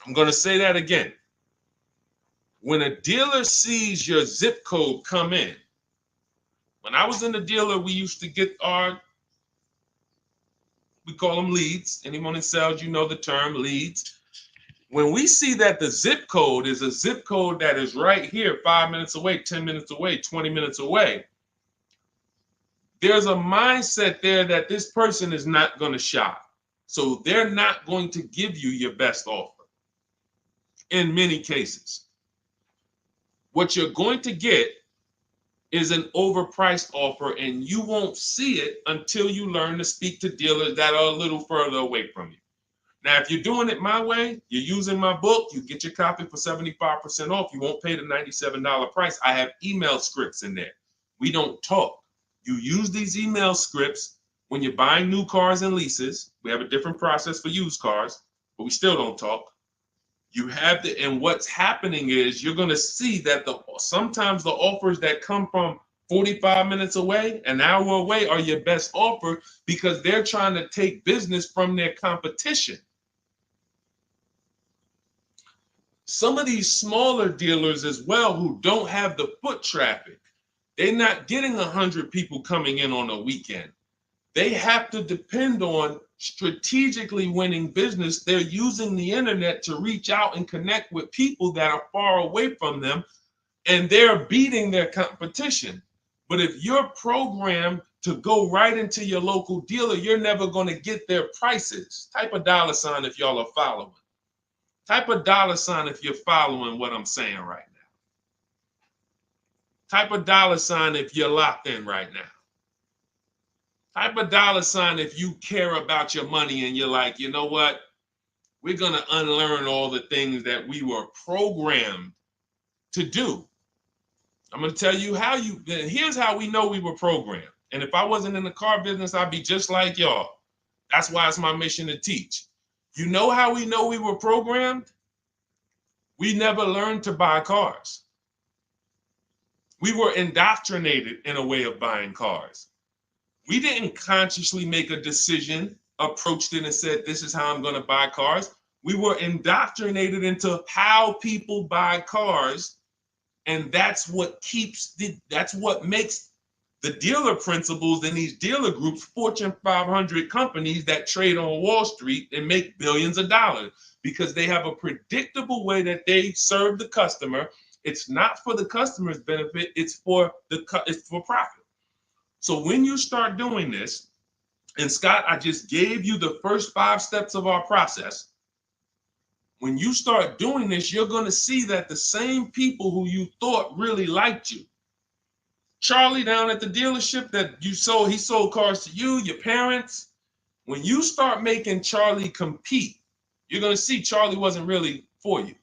I'm going to say that again. When a dealer sees your zip code come in, when I was in the dealer, we used to get we call them leads. Anyone in sales, you know the term leads. When we see that the zip code is a zip code that is right here, 5 minutes away, 10 minutes away, 20 minutes away, there's a mindset there that this person is not going to shop. So they're not going to give you your best offer in many cases. What you're going to get is an overpriced offer, and you won't see it until you learn to speak to dealers that are a little further away from you. Now, if you're doing it my way, you're using my book, you get your copy for 75% off. You won't pay the $97 price. I have email scripts in there. We don't talk. You use these email scripts when you're buying new cars and leases. We have a different process for used cars, but we still don't talk. You have to, and what's happening is you're going to see that sometimes the offers that come from 45 minutes away, an hour away, are your best offer because they're trying to take business from their competition. Some of these smaller dealers as well who don't have the foot traffic, they're not getting 100 people coming in on a weekend. They have to depend on strategically winning business. They're using the internet to reach out and connect with people that are far away from them, and they're beating their competition. But if you're programmed to go right into your local dealer, you're never going to get their prices. Type a $ if y'all are following. Type a $ if you're following what I'm saying right now. Type a $ if you're locked in right now. Type a $ if you care about your money and you're like, you know what? We're going to unlearn all the things that we were programmed to do. I'm going to tell you here's how we know we were programmed. And if I wasn't in the car business, I'd be just like y'all. That's why it's my mission to teach. You know how we know we were programmed? We never learned to buy cars. We were indoctrinated in a way of buying cars. We didn't consciously make a decision, approached it and said, this is how I'm going to buy cars. We were indoctrinated into how people buy cars, and that's what makes the dealer principals in these dealer groups, Fortune 500 companies that trade on Wall Street and make billions of dollars, because they have a predictable way that they serve the customer. It's not for the customer's benefit, it's for profit. So when you start doing this, and Scott, I just gave you the first 5 steps of our process. When you start doing this, you're going to see that the same people who you thought really liked you, Charlie down at the dealership that he sold cars to you, your parents. When you start making Charlie compete, you're going to see Charlie wasn't really for you.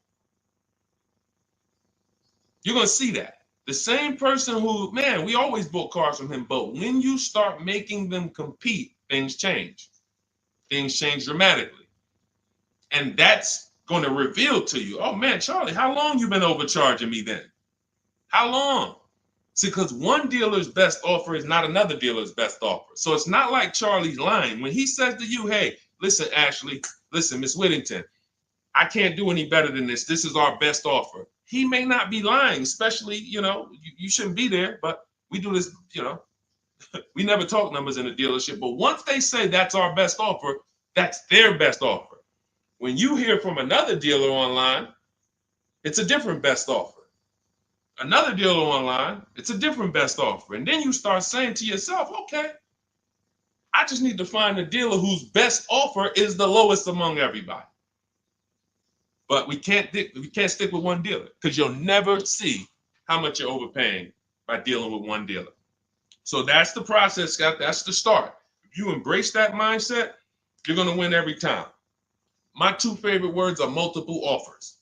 You're going to see that. The same person who, man, we always bought cars from him, but when you start making them compete, things change. Things change dramatically. And that's going to reveal to you, oh man, Charlie, how long you been overcharging me then? How long? See, because one dealer's best offer is not another dealer's best offer. So it's not like Charlie's lying. When he says to you, hey, listen, Ashley, listen, Miss Whittington, I can't do any better than this. This is our best offer. He may not be lying, especially, you shouldn't be there, but we do this, we never talk numbers in a dealership. But once they say that's our best offer, that's their best offer. When you hear from another dealer online, it's a different best offer. Another dealer online, it's a different best offer. And then you start saying to yourself, okay, I just need to find a dealer whose best offer is the lowest among everybody. But we can't stick with one dealer, because you'll never see how much you're overpaying by dealing with one dealer. So that's the process, Scott. That's the start. If you embrace that mindset, you're going to win every time. My 2 favorite words are multiple offers.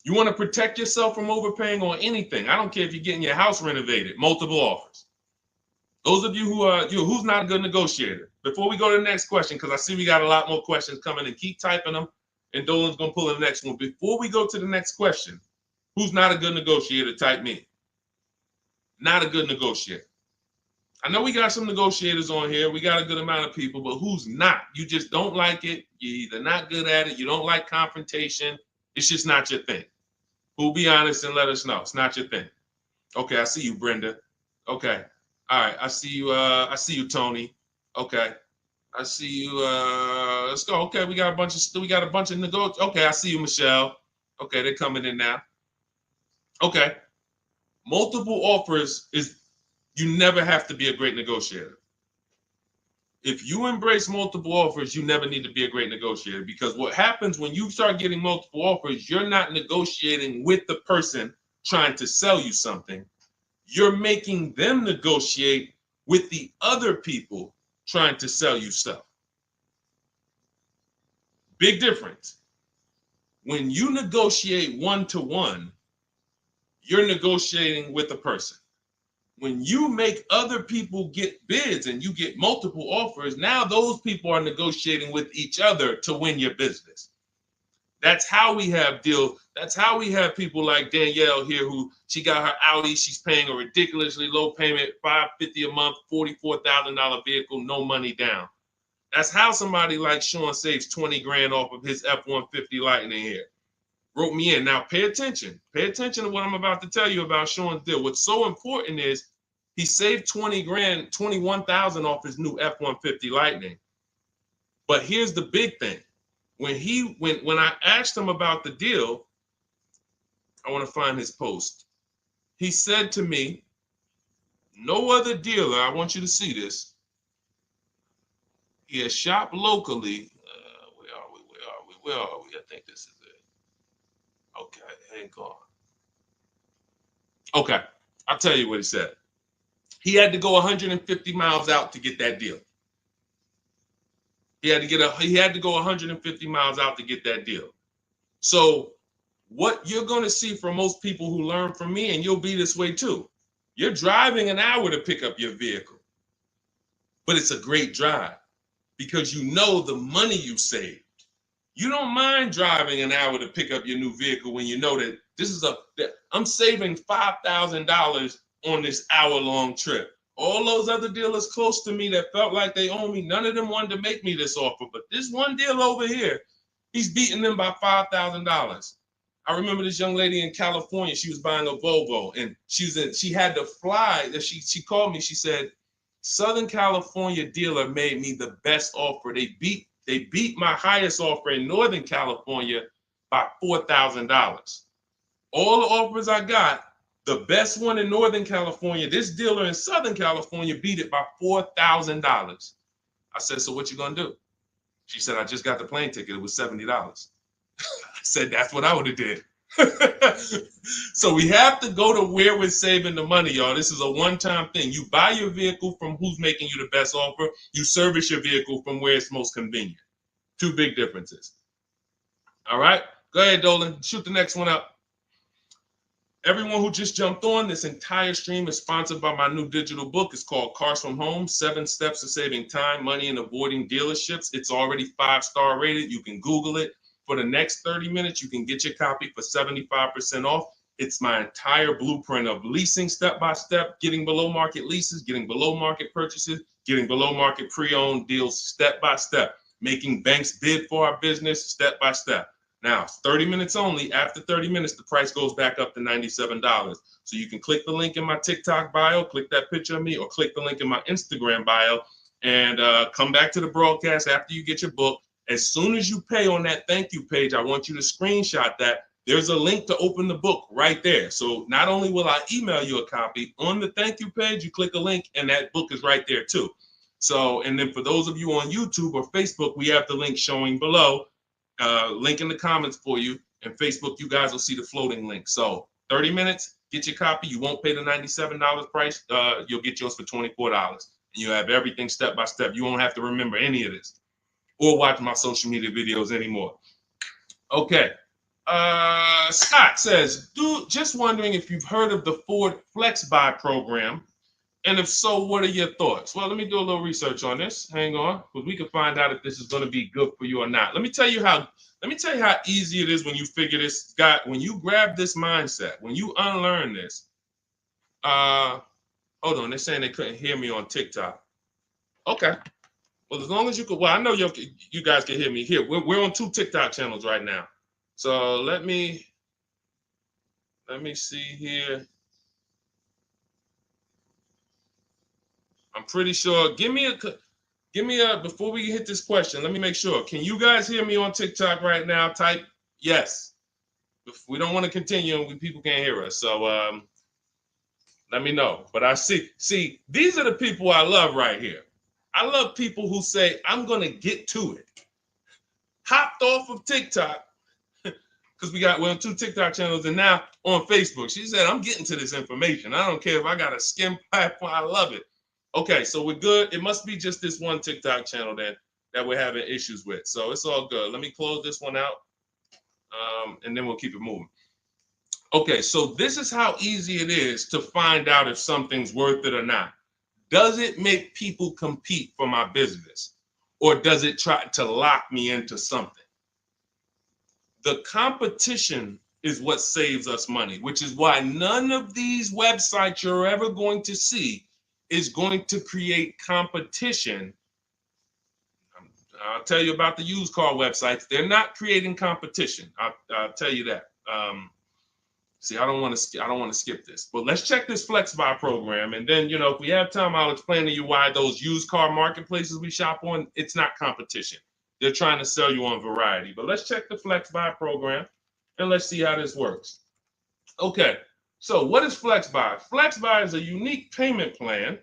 You want to protect yourself from overpaying on anything. I don't care if you're getting your house renovated, multiple offers. Those of you who's not a good negotiator. Before we go to the next question, because I see we got a lot more questions coming, and keep typing them, and Dolan's going to pull the next one. Before we go to the next question, who's not a good negotiator? Type me. Not a good negotiator. I know we got some negotiators on here. We got a good amount of people, but who's not? You just don't like it. You're either not good at it. You don't like confrontation. It's just not your thing. Who'll be honest and let us know. It's not your thing. Okay, I see you, Brenda. Okay. All right, I see you, Tony. Okay. I see you. Let's go. Okay, we got a bunch of negotiators. Okay, I see you, Michelle. Okay, they're coming in now. Okay. Multiple offers is, you never have to be a great negotiator. If you embrace multiple offers, you never need to be a great negotiator, because what happens when you start getting multiple offers, you're not negotiating with the person trying to sell you something. You're making them negotiate with the other people trying to sell you stuff. Big difference. When you negotiate one-to-one, you're negotiating with a person. When you make other people get bids and you get multiple offers, now those people are negotiating with each other to win your business. That's how we have deals. That's how we have people like Danielle here, who she got her Audi. She's paying a ridiculously low payment, $550 a month, $44,000 vehicle, no money down. That's how somebody like Sean saves 20 grand off of his F-150 Lightning here. Wrote me in. Now pay attention. Pay attention to what I'm about to tell you about Sean's deal. What's so important is he saved 20 grand, 21,000 off his new F-150 Lightning. But here's the big thing. When I asked him about the deal, I want to find his post. He said to me, no other dealer, I want you to see this. He has shopped locally. Where are we? I think this is it. Okay, hang on. Okay, I'll tell you what he said. He had to go 150 miles out to get that deal. He had to go 150 miles out to get that deal. So what you're going to see from most people who learn from me, and you'll be this way too, you're driving an hour to pick up your vehicle, but it's a great drive because you know the money you saved. You don't mind driving an hour to pick up your new vehicle when you know that I'm saving $5,000 on this hour-long trip. All those other dealers close to me that felt like they owe me, none of them wanted to make me this offer. But this one deal over here, He's beating them by $5,000. I remember this young lady in California. She was buying a Volvo, and she had to fly. She called me. She said, Southern California dealer made me the best offer. They beat my highest offer in Northern California by $4,000. All the offers I got, the best one in Northern California, this dealer in Southern California beat it by $4,000. I said, so what you gonna do? She said, I just got the plane ticket. It was $70. I said, that's what I would have did. So we have to go to where we're saving the money, y'all. This is a one-time thing. You buy your vehicle from who's making you the best offer. You service your vehicle from where it's most convenient. Two big differences. All right, go ahead, Dolan. Shoot the next one up. Everyone who just jumped on, this entire stream is sponsored by my new digital book. It's called Cars from Home, 7 Steps to Saving Time, Money, and Avoiding Dealerships. It's already 5-star rated. You can Google it. For the next 30 minutes, you can get your copy for 75% off. It's my entire blueprint of leasing step-by-step, getting below market leases, getting below market purchases, getting below market pre-owned deals step-by-step, making banks bid for our business step-by-step. Now, 30 minutes only. After 30 minutes, the price goes back up to $97. So you can click the link in my TikTok bio, click that picture of me, or click the link in my Instagram bio, and come back to the broadcast after you get your book. As soon as you pay on that thank you page, I want you to screenshot that. There's a link to open the book right there. So not only will I email you a copy, on the thank you page, you click a link, and that book is right there too. So, and then for those of you on YouTube or Facebook, we have the link showing below. Link in the comments for you, and Facebook, you guys will see the floating link. So 30 minutes, get your copy. You won't pay the $97 price. You'll get yours for $24, and you have everything step by step. You won't have to remember any of this or watch my social media videos anymore. Okay. Scott says, dude, just wondering if you've heard of the Ford Flex Buy program, and if so, what are your thoughts? Well, let me do a little research on this. Hang on, because we can find out if this is going to be good for you or not. Let me tell you how easy it is when you figure this, Scott, when you grab this mindset, when you unlearn this. Hold on, they're saying they couldn't hear me on TikTok. Okay. Well, as long as you could, well, I know you guys can hear me here. We're on 2 TikTok channels right now. So let me see here. I'm pretty sure. Give me a, before we hit this question, let me make sure. Can you guys hear me on TikTok right now? Type yes. If we don't want to continue and people can't hear us. So let me know. But I see, these are the people I love right here. I love people who say, I'm going to get to it. Hopped off of TikTok, because we're on 2 TikTok channels, and now on Facebook. She said, I'm getting to this information. I don't care if I got a skim platform. I love it. Okay, so we're good. It must be just this one TikTok channel then that we're having issues with. So it's all good. Let me close this one out, and then we'll keep it moving. Okay, so this is how easy it is to find out if something's worth it or not. Does it make people compete for my business, or does it try to lock me into something? The competition is what saves us money, which is why none of these websites you're ever going to see is going to create competition. I'll tell you about the used car websites. They're not creating competition. I'll tell you that. See, I don't want to skip this, but let's check this Flex Buy program, and then if we have time, I'll explain to you why those used car marketplaces we shop on, it's not competition. They're trying to sell you on variety. But let's check the Flex Buy program, and let's see how this works. Okay. So what is Flex Buy? Flex Buy is a unique payment plan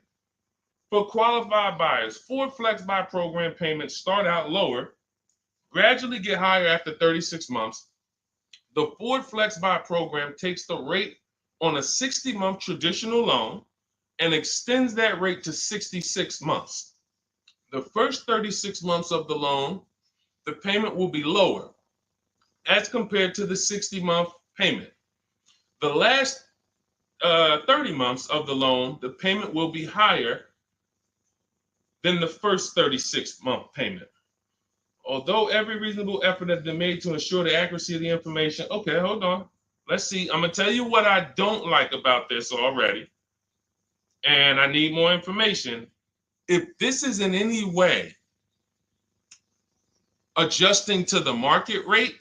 for qualified buyers. Ford Flex Buy program payments start out lower, gradually get higher after 36 months. The Ford Flex Buy program takes the rate on a 60-month traditional loan and extends that rate to 66 months. The first 36 months of the loan, the payment will be lower as compared to the 60-month payment. The last 30 months of the loan, the payment will be higher than the first 36-month payment. Although every reasonable effort has been made to ensure the accuracy of the information. Okay, hold on. Let's see. I'm going to tell you what I don't like about this already, and I need more information. If this is in any way adjusting to the market rate.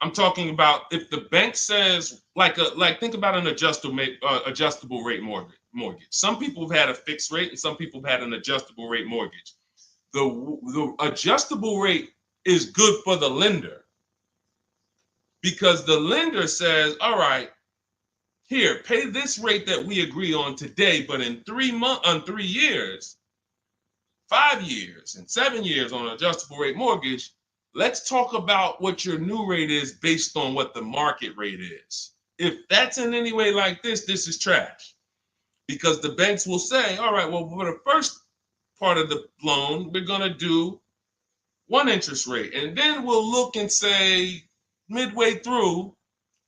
I'm talking about if the bank says like think about an adjustable rate mortgage. Some people have had a fixed rate and some people have had an adjustable rate mortgage. The adjustable rate is good for the lender because the lender says, all right, here, pay this rate that we agree on today, but in 3 years, 5 years, and 7 years on an adjustable rate mortgage, let's talk about what your new rate is based on what the market rate is. If that's in any way like this is trash. Because the banks will say, all right, well, for the first part of the loan, we're going to do one interest rate. And then we'll look and say, midway through,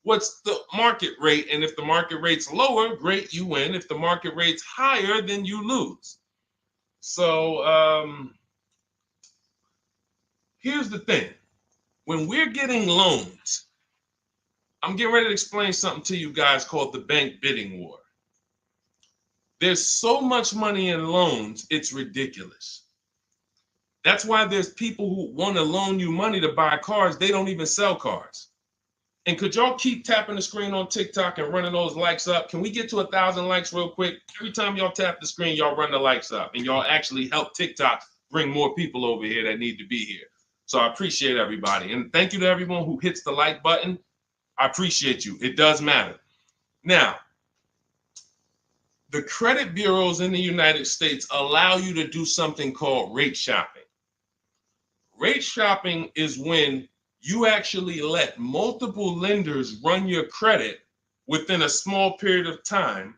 what's the market rate? And if the market rate's lower, great, you win. If the market rate's higher, then you lose. So here's the thing. When we're getting loans, I'm getting ready to explain something to you guys called the bank bidding war. There's so much money in loans, it's ridiculous. That's why there's people who want to loan you money to buy cars. They don't even sell cars. And could y'all keep tapping the screen on TikTok and running those likes up? Can we get to 1,000 likes real quick? Every time y'all tap the screen, y'all run the likes up and y'all actually help TikTok bring more people over here that need to be here. So I appreciate everybody. And thank you to everyone who hits the like button. I appreciate you. It does matter. Now, the credit bureaus in the United States allow you to do something called rate shopping. Rate shopping is when you actually let multiple lenders run your credit within a small period of time,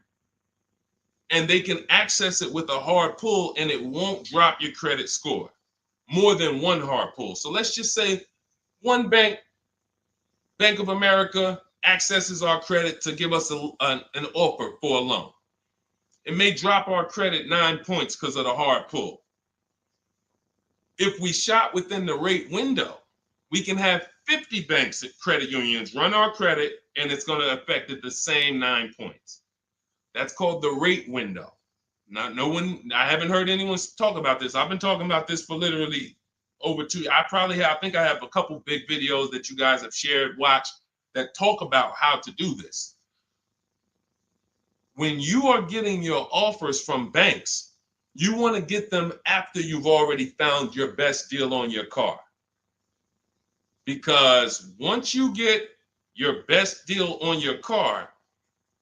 and they can access it with a hard pull and it won't drop your credit score more than one hard pull. So let's just say one bank, Bank of America, accesses our credit to give us an offer for a loan. It may drop our credit 9 points because of the hard pull. If we shop within the rate window, we can have 50 banks at credit unions run our credit, and it's going to affect it the same 9 points. That's called the rate window. I haven't heard anyone talk about this. I've been talking about this for literally over 2 years. I think I have a couple big videos that you guys have shared, watched, that talk about how to do this. When you are getting your offers from banks, you want to get them after you've already found your best deal on your car. Because once you get your best deal on your car,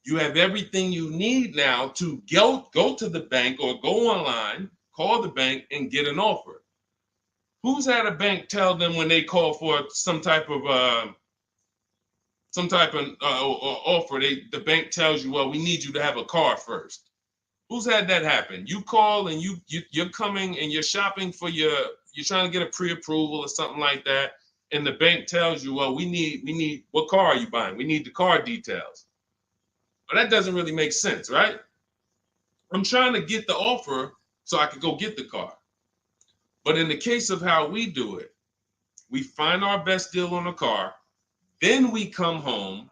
you have everything you need now to go to the bank or go online, call the bank and get an offer. Who's had a bank tell them when they call for some type of offer, the bank tells you, well, we need you to have a car first. Who's had that happen? You call and you're coming and you're shopping for you're trying to get a pre-approval or something like that, and the bank tells you, well, we need what car are you buying? We need the car details. Well, that doesn't really make sense, right? I'm trying to get the offer so I can go get the car. But in the case of how we do it, we find our best deal on the car, then we come home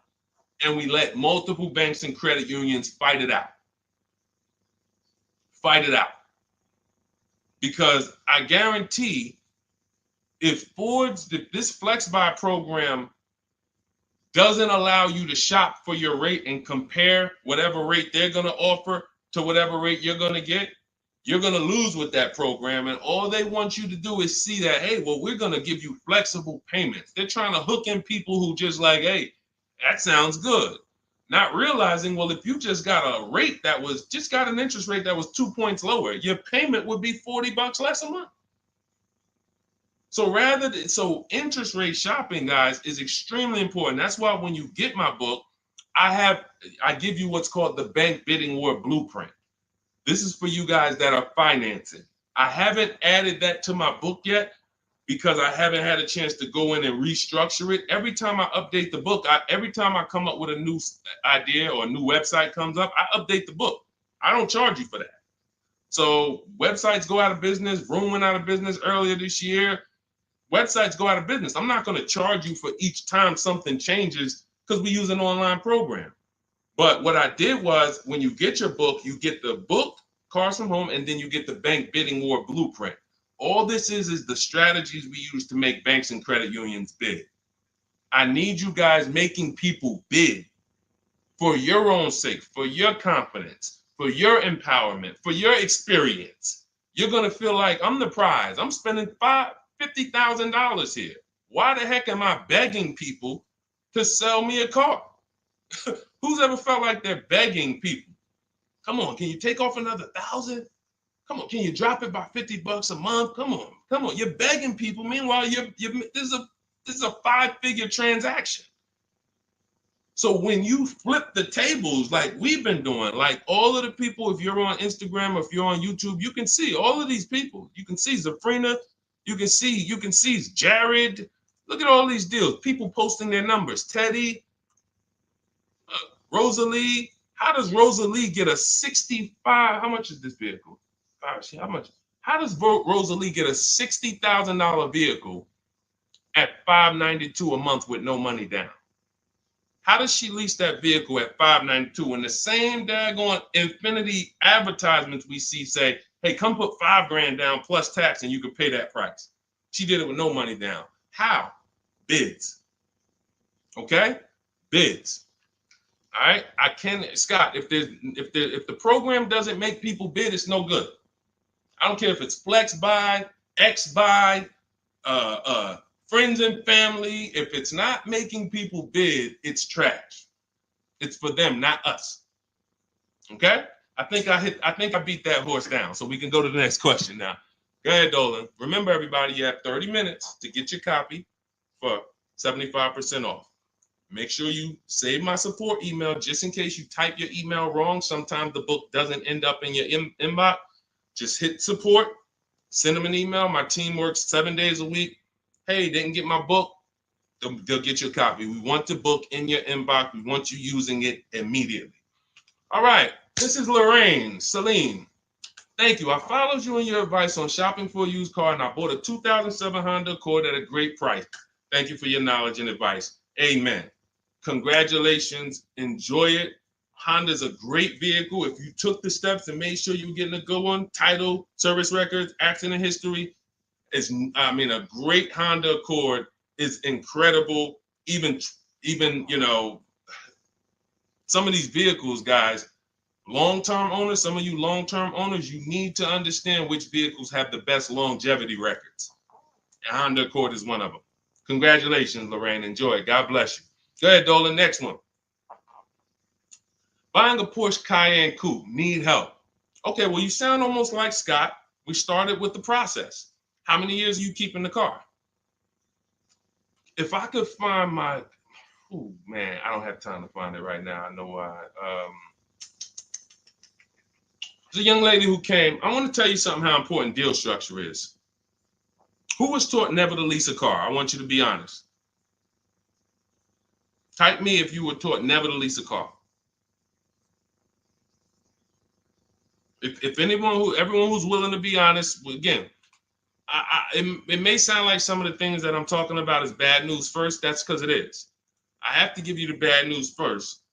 and we let multiple banks and credit unions fight it out. Fight it out. Because I guarantee if this Flex Buy program doesn't allow you to shop for your rate and compare whatever rate they're going to offer to whatever rate you're going to get, you're going to lose with that program. And all they want you to do is see that, hey, well, we're going to give you flexible payments. They're trying to hook in people who just like, hey, that sounds good. Not realizing, well, if you just got a rate that was just got an interest rate that was 2 points lower, your payment would be $40 less a month. So interest rate shopping, guys, is extremely important. That's why when you get my book, I give you what's called the Bank Bidding War Blueprint. This is for you guys that are financing. I haven't added that to my book yet because I haven't had a chance to go in and restructure it. Every time I update the book, every time I come up with a new idea or a new website comes up, I update the book. I don't charge you for that. So websites go out of business. Room went out of business earlier this year. Websites go out of business. I'm not going to charge you for each time something changes because we use an online program. But what I did was when you get your book, you get the book, Cars from Home, and then you get the Bank Bidding War Blueprint. All this is the strategies we use to make banks and credit unions bid. I need you guys making people bid for your own sake, for your confidence, for your empowerment, for your experience. You're going to feel like I'm the prize. I'm spending $50,000 here. Why the heck am I begging people to sell me a car? Who's ever felt like they're begging people? Come on, can you take off another 1,000? Come on, can you drop it by $50 a month? Come on. You're begging people. Meanwhile, this is a 5-figure transaction. So when you flip the tables like we've been doing, like all of the people, if you're on Instagram or if you're on YouTube, you can see all of these people. You can see Zafrina, you can see Jared. Look at all these deals. People posting their numbers. Teddy, Rosalie. How does Rosalie get a 65? How much is this vehicle? How much? How does Rosalie get a $60,000 vehicle at $592 a month with no money down? How does she lease that vehicle at $592 when the same daggone Infinity advertisements we see say, hey, come put $5,000 down plus tax and you can pay that price? She did it with no money down. How? Bids. Okay? Bids. All right. Scott, if the program doesn't make people bid, it's no good. I don't care if it's flex buy, X buy, friends and family. If it's not making people bid, it's trash. It's for them, not us. Okay? I think I beat that horse down. So we can go to the next question now. Go ahead, Dolan. Remember, everybody, you have 30 minutes to get your copy for 75% off. Make sure you save my support email just in case you type your email wrong. Sometimes the book doesn't end up in your inbox. Just hit support, send them an email. My team works 7 days a week. Hey, didn't get my book. They'll get you a copy. We want the book in your inbox. We want you using it immediately. All right. This is Lorraine Celine. Thank you. I followed you in your advice on shopping for a used car, and I bought a 2007 Honda Accord at a great price. Thank you for your knowledge and advice. Amen. Congratulations. Enjoy it. Honda's a great vehicle. If you took the steps and made sure you were getting a good one, title, service records, accident history, a great Honda Accord is incredible. Even some of these vehicles, guys, long-term owners, some of you long-term owners, you need to understand which vehicles have the best longevity records. And Honda Accord is one of them. Congratulations, Lorraine. Enjoy it. God bless you. Go ahead, Dolan. Next one. Buying a Porsche Cayenne Coupe. Need help. Okay, well, you sound almost like Scott. We started with the process. How many years are you keeping the car? If I could find my, oh man, I don't have time to find it right now. I know why. There's a young lady who came. I want to tell you something how important deal structure is. Who was taught never to lease a car? I want you to be honest. Type me if you were taught never to lease a car. If everyone who's willing to be honest, again, it may sound like some of the things that I'm talking about is bad news first. That's because it is. I have to give you the bad news first,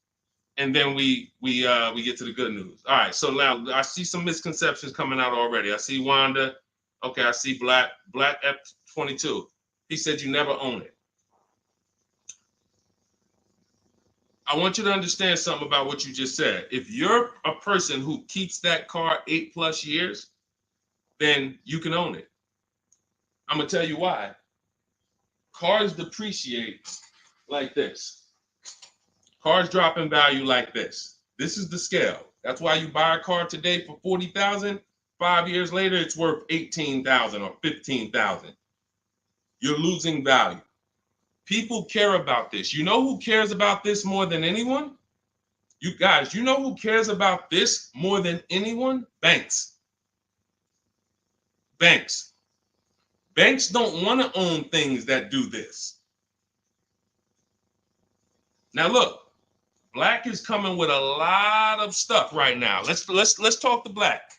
and then we get to the good news. All right. So now I see some misconceptions coming out already. I see Wanda. Okay. I see Black F22. He said you never own it. I want you to understand something about what you just said. If you're a person who keeps that car 8+ years, then you can own it. I'm going to tell you why. Cars depreciate like this. Cars drop in value like this. This is the scale. That's why you buy a car today for $40,000. 5 years later, it's worth $18,000 or $15,000. You're losing value. People care about this. You know who cares about this more than anyone? You guys, you know who cares about this more than anyone? Banks. Banks. Banks don't want to own things that do this. Now look, Black is coming with a lot of stuff right now. Let's talk to Black.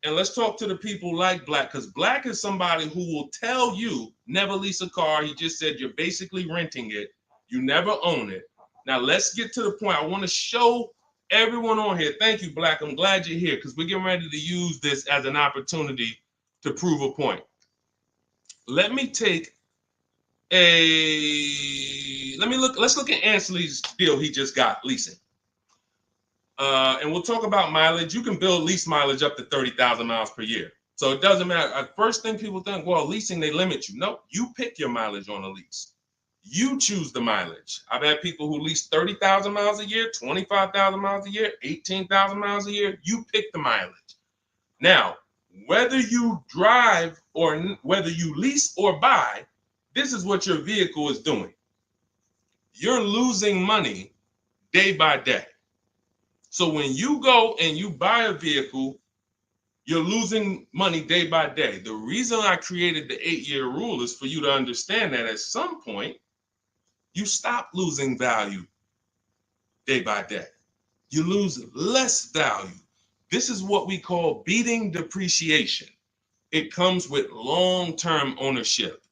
And let's talk to the people like Black, because Black is somebody who will tell you never lease a car. He just said you're basically renting it. You never own it. Now let's get to the point. I want to show everyone on here. Thank you, Black. I'm glad you're here because we're getting ready to use this as an opportunity to prove a point. Let me take let's look at Ansley's deal he just got leasing. And we'll talk about mileage. You can build lease mileage up to 30,000 miles per year. So it doesn't matter. First thing people think, well, leasing, they limit you. No, you pick your mileage on a lease. You choose the mileage. I've had people who lease 30,000 miles a year, 25,000 miles a year, 18,000 miles a year. You pick the mileage. Now, whether you drive or whether you lease or buy, this is what your vehicle is doing. You're losing money day by day. So when you go and you buy a vehicle, you're losing money day by day. The reason I created the 8-year rule is for you to understand that at some point, you stop losing value day by day. You lose less value. This is what we call beating depreciation. It comes with long-term ownership.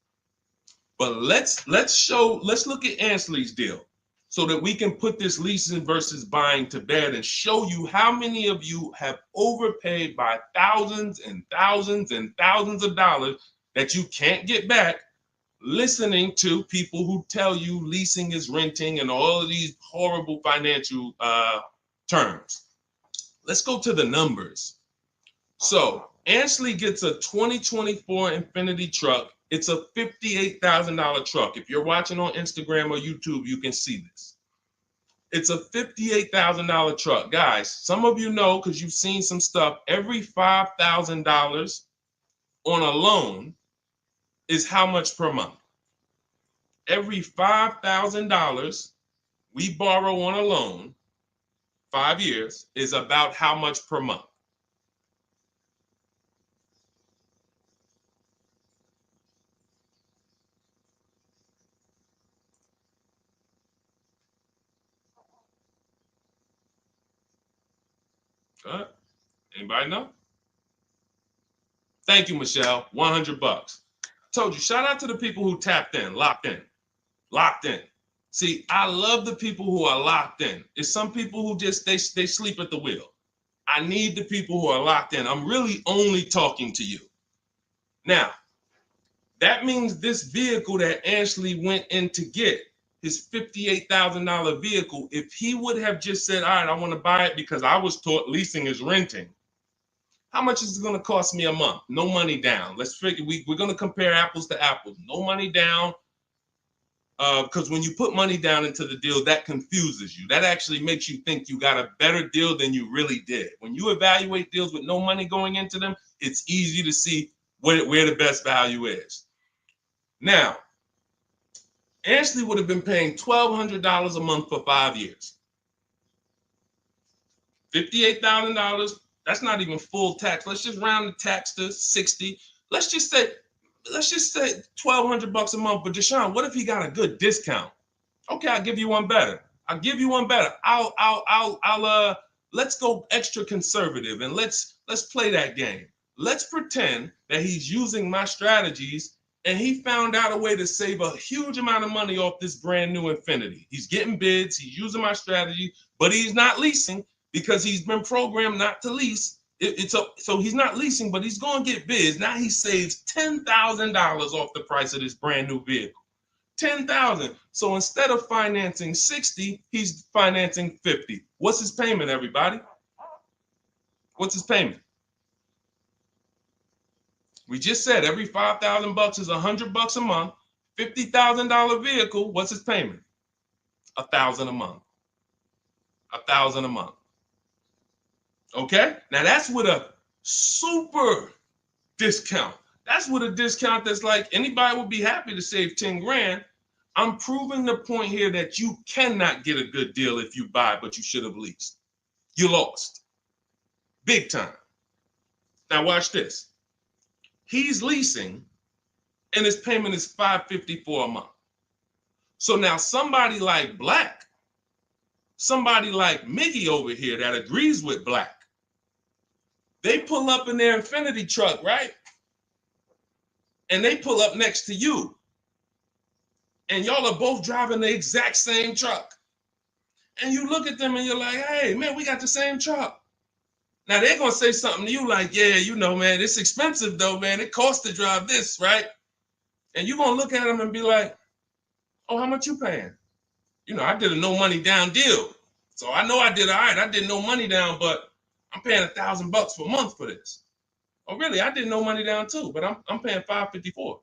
But let's look at Ansley's deal so that we can put this leasing versus buying to bed and show you how many of you have overpaid by thousands and thousands and thousands of dollars that you can't get back listening to people who tell you leasing is renting and all of these horrible financial terms. Let's go to the numbers. So Ansley gets a 2024 Infiniti truck. It's a $58,000 truck. If you're watching on Instagram or YouTube, you can see this. It's a $58,000 truck. Guys, some of you know because you've seen some stuff, every $5,000 on a loan is how much per month? Every $5,000 we borrow on a loan, 5 years, is about how much per month? Anybody know? Thank you, Michelle. $100. Told you, shout out to the people who tapped in, locked in, locked in. See, I love the people who are locked in. It's some people who just, they sleep at the wheel. I need the people who are locked in. I'm really only talking to you. Now, that means this vehicle that Ashley went in to get, his $58,000 vehicle, if he would have just said, all right, I want to buy it because I was taught leasing is renting, how much is it going to cost me a month? No money down. Let's figure, we're going to compare apples to apples. No money down, because when you put money down into the deal, that confuses you. That actually makes you think you got a better deal than you really did. When you evaluate deals with no money going into them, it's easy to see where the best value is. Now, Ashley would have been paying $1,200 a month for 5 years. $58,000. That's not even full tax. Let's just round the tax to 60. Let's just say $1,200 a month. But Deshone, what if he got a good discount? Okay, I'll give you one better. Let's go extra conservative and let's play that game. Let's pretend that he's using my strategies and he found out a way to save a huge amount of money off this brand new Infiniti. He's getting bids, he's using my strategy, but he's not leasing because he's been programmed not to lease. So he's not leasing, but he's going to get bids. Now he saves $10,000 off the price of this brand new vehicle. $10,000. So instead of financing 60, he's financing 50. What's his payment, everybody? What's his payment? We just said every $5,000 is $100 a month. $50,000 vehicle. What's his payment? $1,000 a month. $1,000 a month. Okay. Now that's with a super discount. That's with a discount that's like anybody would be happy to save 10 grand. I'm proving the point here that you cannot get a good deal if you buy, but you should have leased. You lost. Big time. Now watch this. He's leasing and his payment is $554 a month. So now somebody like Black, somebody like Miggy over here that agrees with Black, they pull up in their Infiniti truck, right? And they pull up next to you. And y'all are both driving the exact same truck. And you look at them and you're like, hey, man, we got the same truck. Now they're going to say something to you like, yeah, you know, man, it's expensive though, man. It costs to drive this, right? And you're going to look at them and be like, oh, how much you paying? You know, I did a no money down deal. So I know I did all right. I did no money down, but I'm paying $1,000 per month for this. Oh, really? I did no money down too, but I'm paying $554.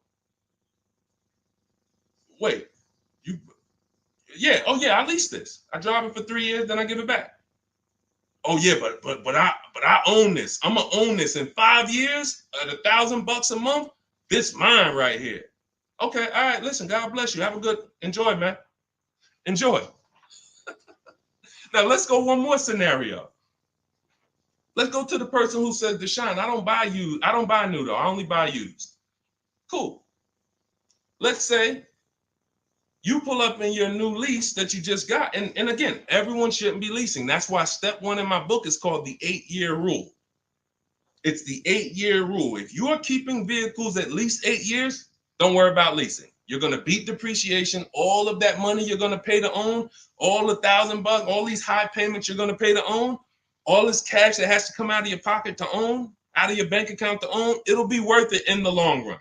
Wait, you? Yeah. Oh, yeah. I leased this. I drive it for 3 years, then I give it back. Oh, yeah, but I own this. I'm gonna own this in 5 years at $1,000 a month. This mine right here. Okay. All right. Listen. God bless you. Have a good enjoy, man. Enjoy. Now let's go one more scenario. Let's go to the person who says, Deshone, I don't buy used. I don't buy new though. I only buy used. Cool. Let's say you pull up in your new lease that you just got. And again, everyone shouldn't be leasing. That's why step 1 in my book is called the 8-year rule. It's the 8-year rule. If you are keeping vehicles at least 8 years, don't worry about leasing. You're going to beat depreciation. All of that money you're going to pay to own, all the $1,000, all these high payments you're going to pay to own, all this cash that has to come out of your pocket to own, out of your bank account to own, it'll be worth it in the long run.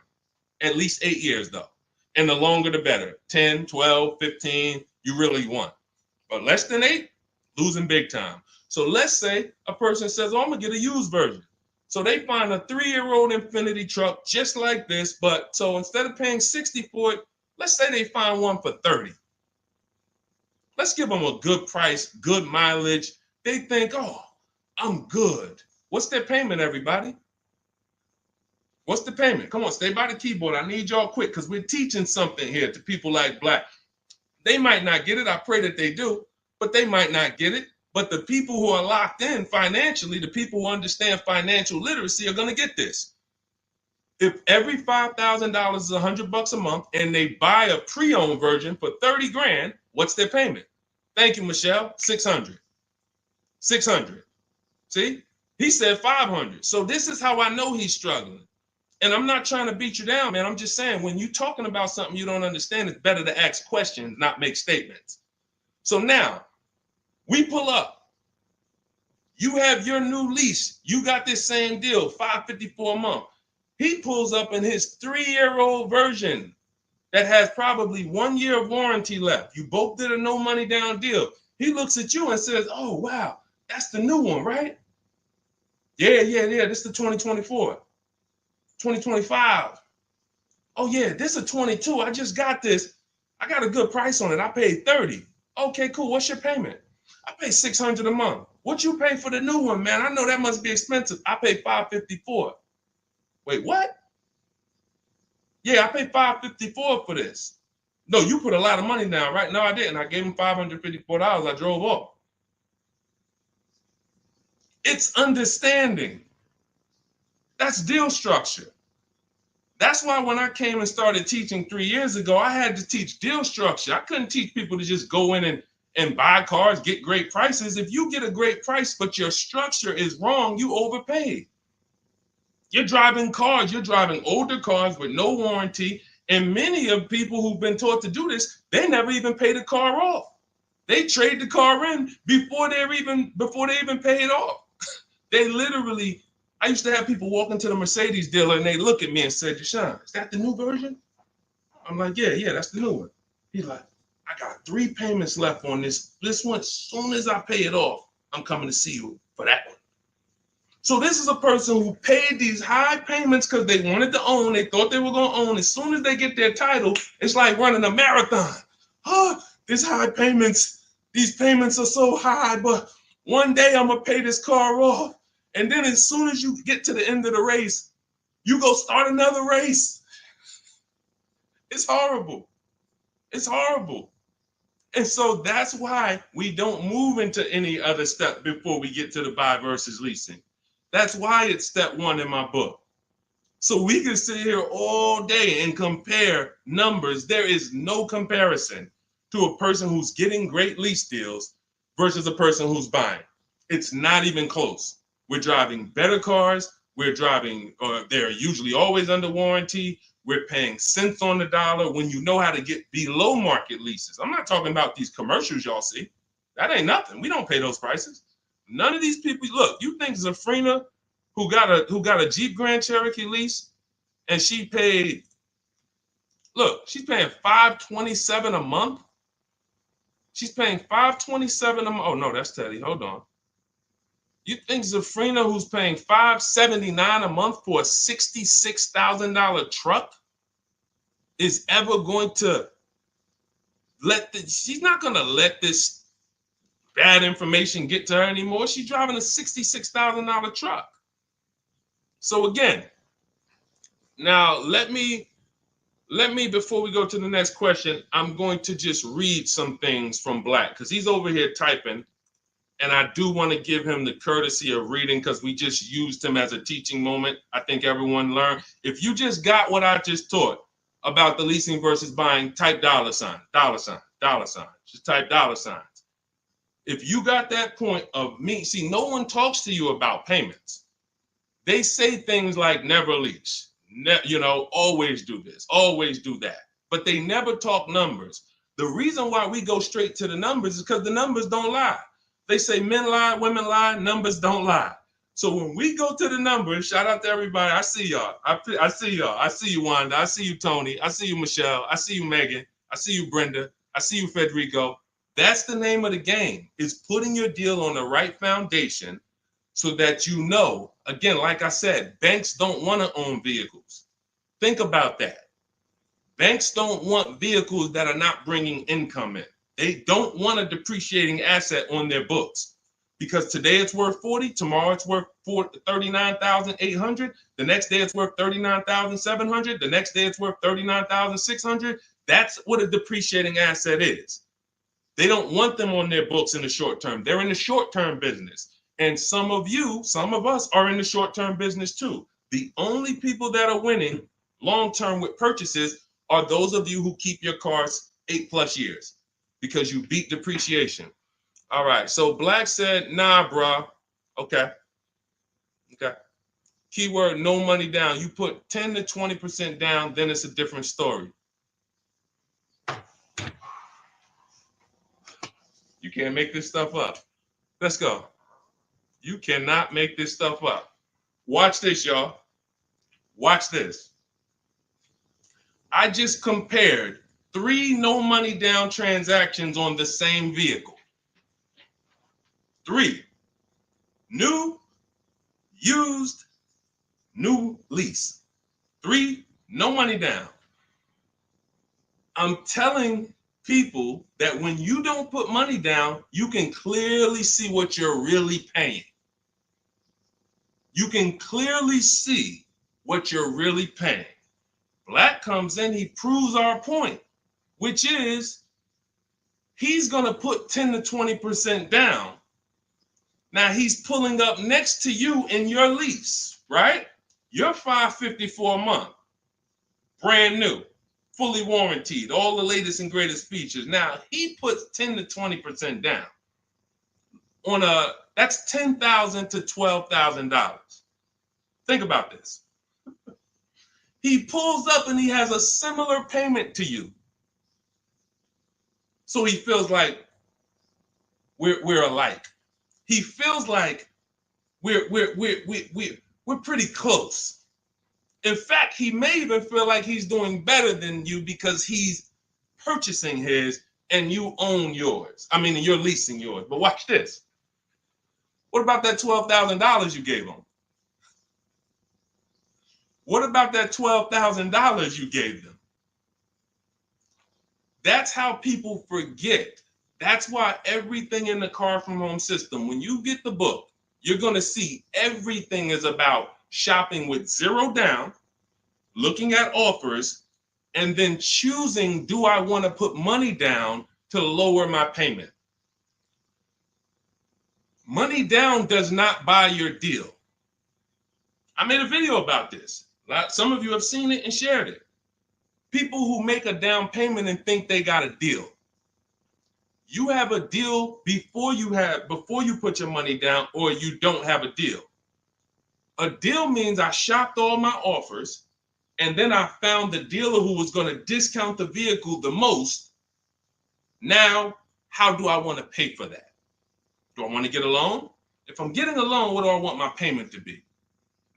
At least 8 years though. And the longer the better. 10, 12, 15, you really want. But less than 8, losing big time. So let's say a person says, oh, I'm going to get a used version. So they find a 3-year-old Infiniti truck just like this, but so instead of paying $60 for it, let's say they find one for $30. Let's give them a good price, good mileage. They think, oh, I'm good. What's their payment, everybody? What's the payment? Come on, stay by the keyboard. I need y'all quick because we're teaching something here to people like Black. They might not get it. I pray that they do, but they might not get it. But the people who are locked in financially, the people who understand financial literacy are going to get this. If every $5,000 is $100 a month and they buy a pre-owned version for 30 grand, what's their payment? Thank you, Michelle. 600. 600. See, he said 500. So this is how I know he's struggling. And I'm not trying to beat you down, man. I'm just saying when you're talking about something you don't understand, it's better to ask questions, not make statements. So now, we pull up. You have your new lease. You got this same deal, $554 a month. He pulls up in his 3-year-old version that has probably 1 year of warranty left. You both did a no money down deal. He looks at you and says, oh, wow, that's the new one, right? Yeah. This is the 2024. 2025. Oh, yeah, this is a 22. I just got this. I got a good price on it. I paid 30. Okay, cool. What's your payment? I pay 600 a month. What you pay for the new one, man? I know that must be expensive. I pay 554. Wait, what? Yeah, I paid 554 for this. No, you put a lot of money down, right? No, I didn't. I gave him $554. I drove off. It's understanding. That's deal structure. That's why when I came and started teaching 3 years ago, I had to teach deal structure. I couldn't teach people to just go in and buy cars, get great prices. If you get a great price, but your structure is wrong, you overpaid. You're driving cars, you're driving older cars with no warranty. And many of people who've been taught to do this, they never even pay the car off. They trade the car in before they even pay it off. They literally, I used to have people walk into the Mercedes dealer and they look at me and say, Deshone, is that the new version? I'm like, yeah, that's the new one. He's like, I got 3 payments left on this. This one, as soon as I pay it off, I'm coming to see you for that one. So this is a person who paid these high payments because they wanted to own. They thought they were going to own. As soon as they get their title, it's like running a marathon. Oh, these high payments, these payments are so high, but one day I'm going to pay this car off. And then as soon as you get to the end of the race, you go start another race. It's horrible. It's horrible. And so that's why we don't move into any other step before we get to the buy versus leasing. That's why it's step 1 in my book. So we can sit here all day and compare numbers. There is no comparison to a person who's getting great lease deals versus a person who's buying. It's not even close. We're driving better cars. We're driving, they're usually always under warranty. We're paying cents on the dollar when you know how to get below market leases. I'm not talking about these commercials y'all see. That ain't nothing. We don't pay those prices. None of these people, look, you think Zafrina, who got a Jeep Grand Cherokee lease, and she paid Look, she's paying $527 a month. She's paying $527 a month. Oh no, that's Teddy. Hold on. You think Zafrina, who's paying $579 a month for a $66,000 truck, is ever going to she's not going to let this bad information get to her anymore. She's driving a $66,000 truck. So again, now let me, before we go to the next question, I'm going to just read some things from Black because he's over here typing. And I do want to give him the courtesy of reading because we just used him as a teaching moment. I think everyone learned. If you just got what I just taught about the leasing versus buying, type $sign. Just type $signs. If you got that point of me, see, no one talks to you about payments. They say things like never lease, always do this, always do that. But they never talk numbers. The reason why we go straight to the numbers is because the numbers don't lie. They say men lie, women lie, numbers don't lie. So when we go to the numbers, shout out to everybody. I see y'all. I see y'all. I see you, Wanda. I see you, Tony. I see you, Michelle. I see you, Megan. I see you, Brenda. I see you, Federico. That's the name of the game, is putting your deal on the right foundation so that you know, again, like I said, banks don't want to own vehicles. Think about that. Banks don't want vehicles that are not bringing income in. They don't want a depreciating asset on their books because today it's worth 40, tomorrow it's worth 39,800, the next day it's worth 39,700, the next day it's worth 39,600. That's what a depreciating asset is. They don't want them on their books in the short term. They're in the short-term business. And some of us are in the short-term business too. The only people that are winning long-term with purchases are those of you who keep your cars 8+ years. Because you beat depreciation. All right, so Black said, nah, bro. Okay. Keyword, no money down. You put 10 to 20% down, then it's a different story. You can't make this stuff up. Let's go. You cannot make this stuff up. Watch this, y'all. Watch this. I just compared 3 no money down transactions on the same vehicle. 3. New, used, new lease. 3, no money down. I'm telling people that when you don't put money down, you can clearly see what you're really paying. You can clearly see what you're really paying. Black comes in, he proves our point, which is he's going to put 10 to 20% down. Now he's pulling up next to you in your lease, right? You're $554 a month, brand new, fully warranted, all the latest and greatest features. Now he puts 10 to 20% down on that's $10,000 to $12,000. Think about this. He pulls up and he has a similar payment to you. So he feels like we're alike. He feels like we're pretty close. In fact, he may even feel like he's doing better than you because he's purchasing his and you own yours. I mean, you're leasing yours. But watch this. What about that $12,000 you gave him? What about that $12,000 you gave them? That's how people forget. That's why everything in the Car From Home system, when you get the book, you're going to see everything is about shopping with zero down, looking at offers, and then choosing, do I want to put money down to lower my payment? Money down does not buy your deal. I made a video about this. Some of you have seen it and shared it. People who make a down payment and think they got a deal. You have a deal before you put your money down, or you don't have a deal. A deal means I shopped all my offers, and then I found the dealer who was going to discount the vehicle the most. Now, how do I want to pay for that? Do I want to get a loan? If I'm getting a loan, what do I want my payment to be?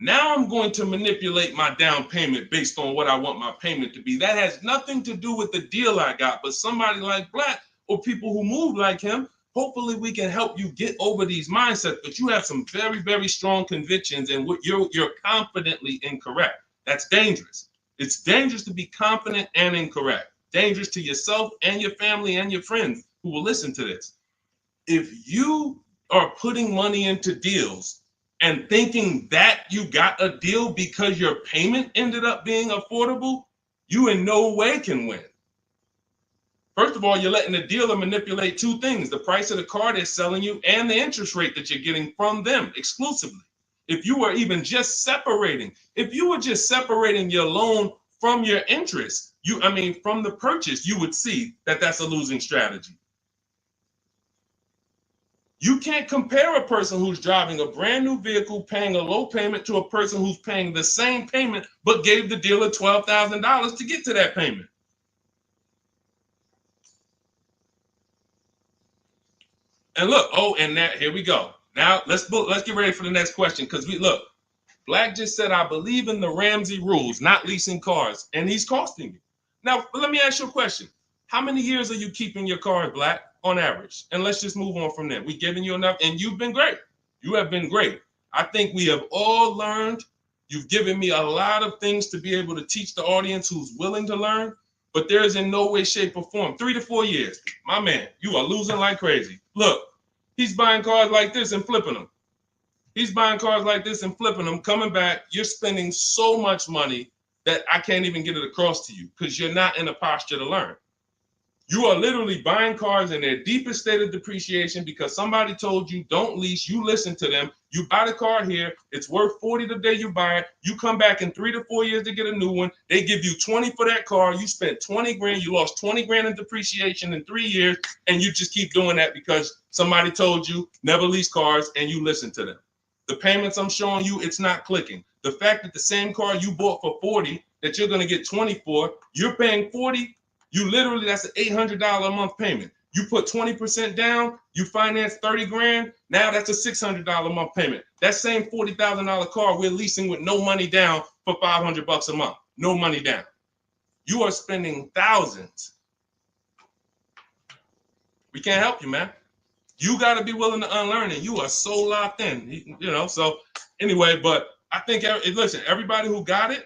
Now I'm going to manipulate my down payment based on what I want my payment to be. That has nothing to do with the deal I got, but somebody like Black or people who move like him, hopefully we can help you get over these mindsets. But you have some very, very strong convictions, and you're confidently incorrect. That's dangerous. It's dangerous to be confident and incorrect. Dangerous to yourself and your family and your friends who will listen to this. If you are putting money into deals and thinking that you got a deal because your payment ended up being affordable, you in no way can win. First of all, you're letting the dealer manipulate two things: the price of the car they're selling you and the interest rate that you're getting from them exclusively. If you were just separating your loan from your interest, from the purchase, you would see that that's a losing strategy. You can't compare a person who's driving a brand new vehicle paying a low payment to a person who's paying the same payment but gave the dealer $12,000 to get to that payment. And look, here we go. Now let's get ready for the next question, because Black just said, I believe in the Ramsey rules, not leasing cars, and he's costing you. Now, let me ask you a question. How many years are you keeping your car, Black, on average? And let's just move on from there. We've given you enough, and you've been great. You have been great. I think we have all learned. You've given me a lot of things to be able to teach the audience who's willing to learn, but there is in no way, shape, or form. 3 to 4 years. My man, you are losing like crazy. Look, he's buying cars like this and flipping them. He's buying cars like this and flipping them, coming back. You're spending so much money that I can't even get it across to you because you're not in a posture to learn. You are literally buying cars in their deepest state of depreciation because somebody told you don't lease. You listen to them. You buy the car here. It's worth $40 the day you buy it. You come back in 3 to 4 years to get a new one. They give you $20 for that car. You spent $20 grand. You lost $20 grand in depreciation in 3 years. And you just keep doing that because somebody told you never lease cars and you listen to them. The payments I'm showing you, it's not clicking. The fact that the same car you bought for $40 that you're going to get $20 for, you're paying $40. That's an $800 a month payment. You put 20% down, you finance 30 grand. Now that's a $600 a month payment. That same $40,000 car we're leasing with no money down for $500 a month. No money down. You are spending thousands. We can't help you, man. You got to be willing to unlearn it. You are so locked in, So anyway, but I think, listen, everybody who got it,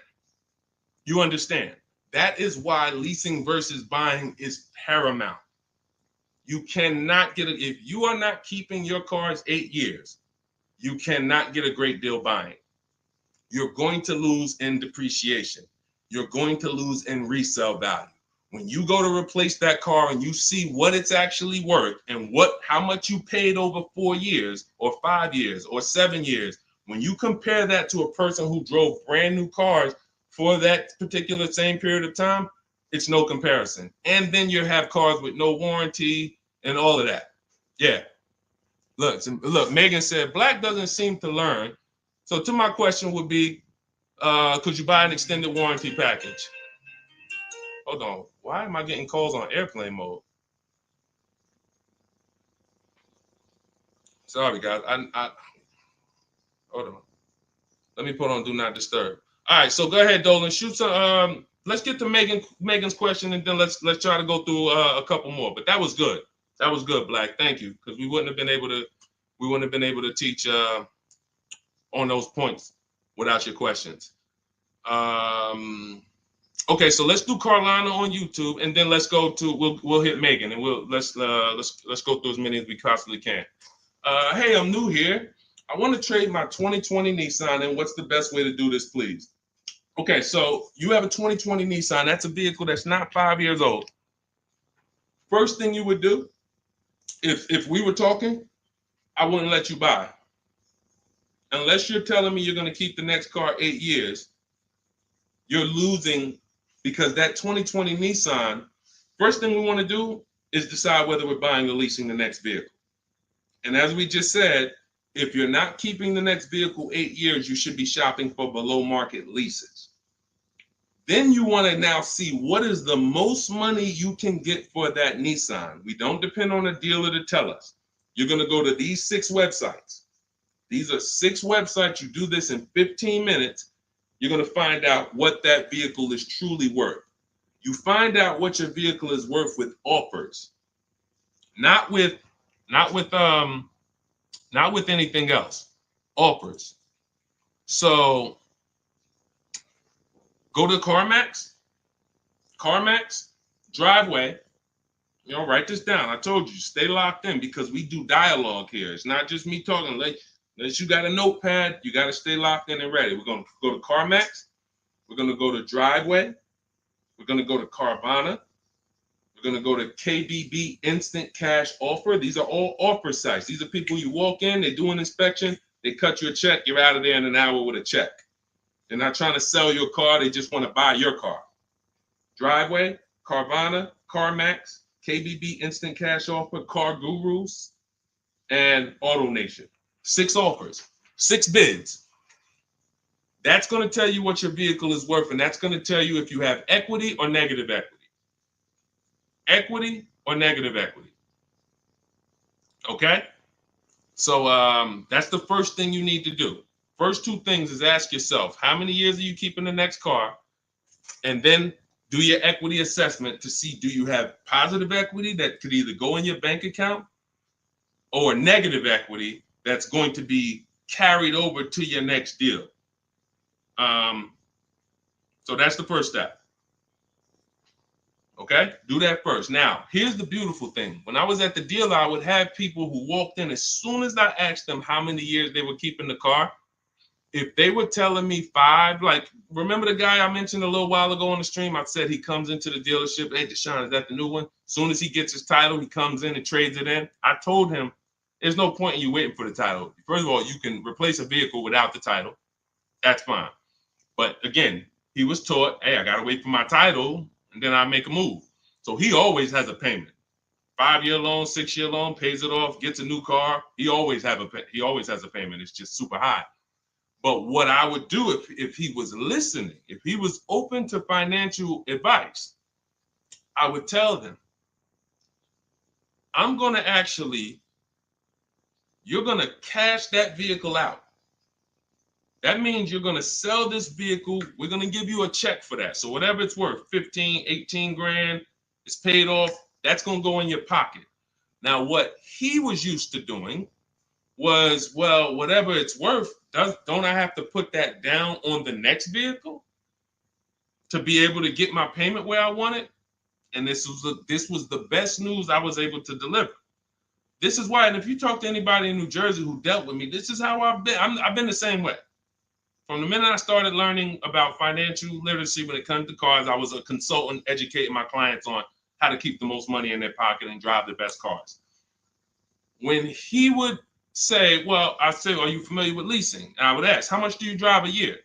you understand. That is why leasing versus buying is paramount. You cannot get it. If you are not keeping your cars 8 years, you cannot get a great deal buying. You're going to lose in depreciation. You're going to lose in resale value. When you go to replace that car and you see what it's actually worth and how much you paid over 4 years or 5 years or 7 years, when you compare that to a person who drove brand new cars for that particular same period of time, it's no comparison. And then you have cars with no warranty and all of that. Yeah. Look, Megan said, Black doesn't seem to learn. So to my question would be, could you buy an extended warranty package? Hold on. Why am I getting calls on airplane mode? Sorry, guys. I hold on. Let me put on Do Not Disturb. All right, so go ahead, Dolan. Shoot some. Let's get to Megan's question, and then let's try to go through a couple more. But that was good. That was good, Black. Thank you, because we wouldn't have been able to teach on those points without your questions. Okay, so let's do Carolina on YouTube, and then let's go to we'll hit Megan, and let's go through as many as we possibly can. Hey, I'm new here. I want to trade my 2020 Nissan, and what's the best way to do this, please? Okay, so you have a 2020 Nissan. That's a vehicle that's not 5 years old. First thing you would do, if we were talking, I wouldn't let you buy. Unless you're telling me you're going to keep the next car 8 years, you're losing, because that 2020 Nissan, first thing we want to do is decide whether we're buying or leasing the next vehicle. And as we just said, if you're not keeping the next vehicle 8 years, you should be shopping for below market leases. Then you want to now see what is the most money you can get for that Nissan. We don't depend on a dealer to tell us. You're going to go to these 6 websites. These are 6 websites. You do this in 15 minutes. You're going to find out what that vehicle is truly worth. You find out what your vehicle is worth with offers, not with anything else. Offers. So go to CarMax, Driveway. Write this down. I told you, stay locked in because we do dialogue here. It's not just me talking. Unless you got a notepad, you got to stay locked in and ready. We're going to go to CarMax. We're going to go to Driveway. We're going to go to Carvana. We're going to go to KBB Instant Cash Offer. These are all offer sites. These are people you walk in, they do an inspection, they cut you a check, you're out of there in an hour with a check. They're not trying to sell your car, they just want to buy your car. Driveway, Carvana, CarMax, KBB Instant Cash Offer, Car Gurus, and Auto Nation. 6 offers, 6 bids. That's going to tell you what your vehicle is worth, and that's going to tell you if you have equity or negative equity. Equity or negative equity. Okay? So that's the first thing you need to do. First 2 things is ask yourself, how many years are you keeping the next car? And then do your equity assessment to see, do you have positive equity that could either go in your bank account or negative equity that's going to be carried over to your next deal. So that's the first step. Okay, do that first. Now, here's the beautiful thing. When I was at the dealer, I would have people who walked in as soon as I asked them how many years they were keeping the car. If they were telling me 5, like, remember the guy I mentioned a little while ago on the stream? I said he comes into the dealership. Hey, Deshone, is that the new one? As soon as he gets his title, he comes in and trades it in. I told him, there's no point in you waiting for the title. First of all, you can replace a vehicle without the title. That's fine. But again, he was taught, hey, I got to wait for my title, and then I make a move. So he always has a payment. 5-year loan, 6-year loan, pays it off, gets a new car. He always has a payment. It's just super high. But what I would do if he was listening, if he was open to financial advice, I would tell them, you're going to cash that vehicle out. That means you're going to sell this vehicle. We're going to give you a check for that. So whatever it's worth, 15, 18 grand, it's paid off. That's going to go in your pocket. Now, what he was used to doing was, well, whatever it's worth, don't I have to put that down on the next vehicle to be able to get my payment where I want it? And this was the best news I was able to deliver. This is why, and if you talk to anybody in New Jersey who dealt with me, this is how I've been. I've been the same way. From the minute I started learning about financial literacy when it comes to cars, I was a consultant educating my clients on how to keep the most money in their pocket and drive the best cars. When he would say, well, I say, are you familiar with leasing? And I would ask, how much do you drive a year?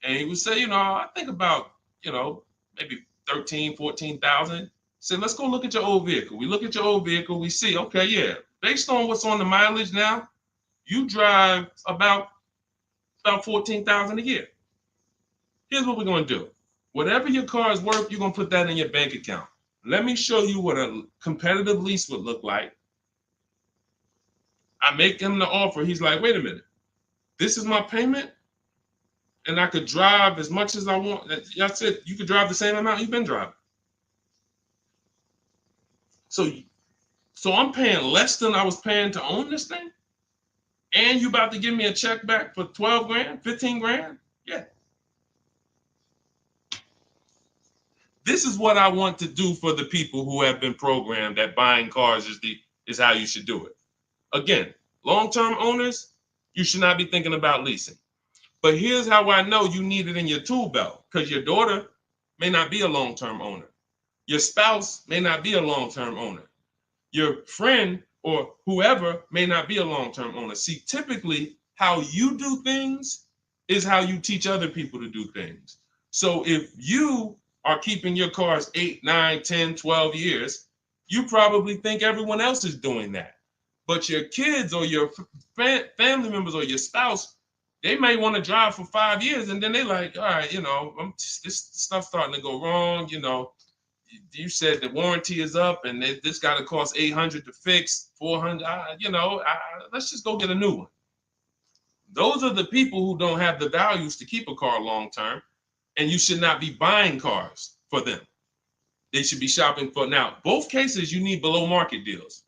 And he would say, I think about, maybe 13, 14,000. Say, let's go look at your old vehicle. We look at your old vehicle. We see, okay, yeah, based on what's on the mileage now, you drive about 14,000 a year. Here's what we're going to do. Whatever your car is worth, you're going to put that in your bank account. Let me show you what a competitive lease would look like. I make him the offer. He's like, wait a minute. This is my payment, and I could drive as much as I want. That's it. You could drive the same amount you've been driving. So I'm paying less than I was paying to own this thing? And you about to give me a check back for 12 grand, 15 grand? Yeah. This is what I want to do for the people who have been programmed that buying cars is how you should do it. Again, long-term owners, you should not be thinking about leasing. But here's how I know you need it in your tool belt, because your daughter may not be a long-term owner. Your spouse may not be a long-term owner. Your friend or whoever may not be a long-term owner. See, typically how you do things is how you teach other people to do things. So if you are keeping your cars 8, 9, 10, 12 years, you probably think everyone else is doing that. But your kids or your family members or your spouse, they may want to drive for 5 years and then they're like, all right, this stuff's starting to go wrong. You said the warranty is up and this got to cost $800 to fix, $400. Let's just go get a new one. Those are the people who don't have the values to keep a car long term, and you should not be buying cars for them. They should be shopping for. Now, both cases, you need below market deals,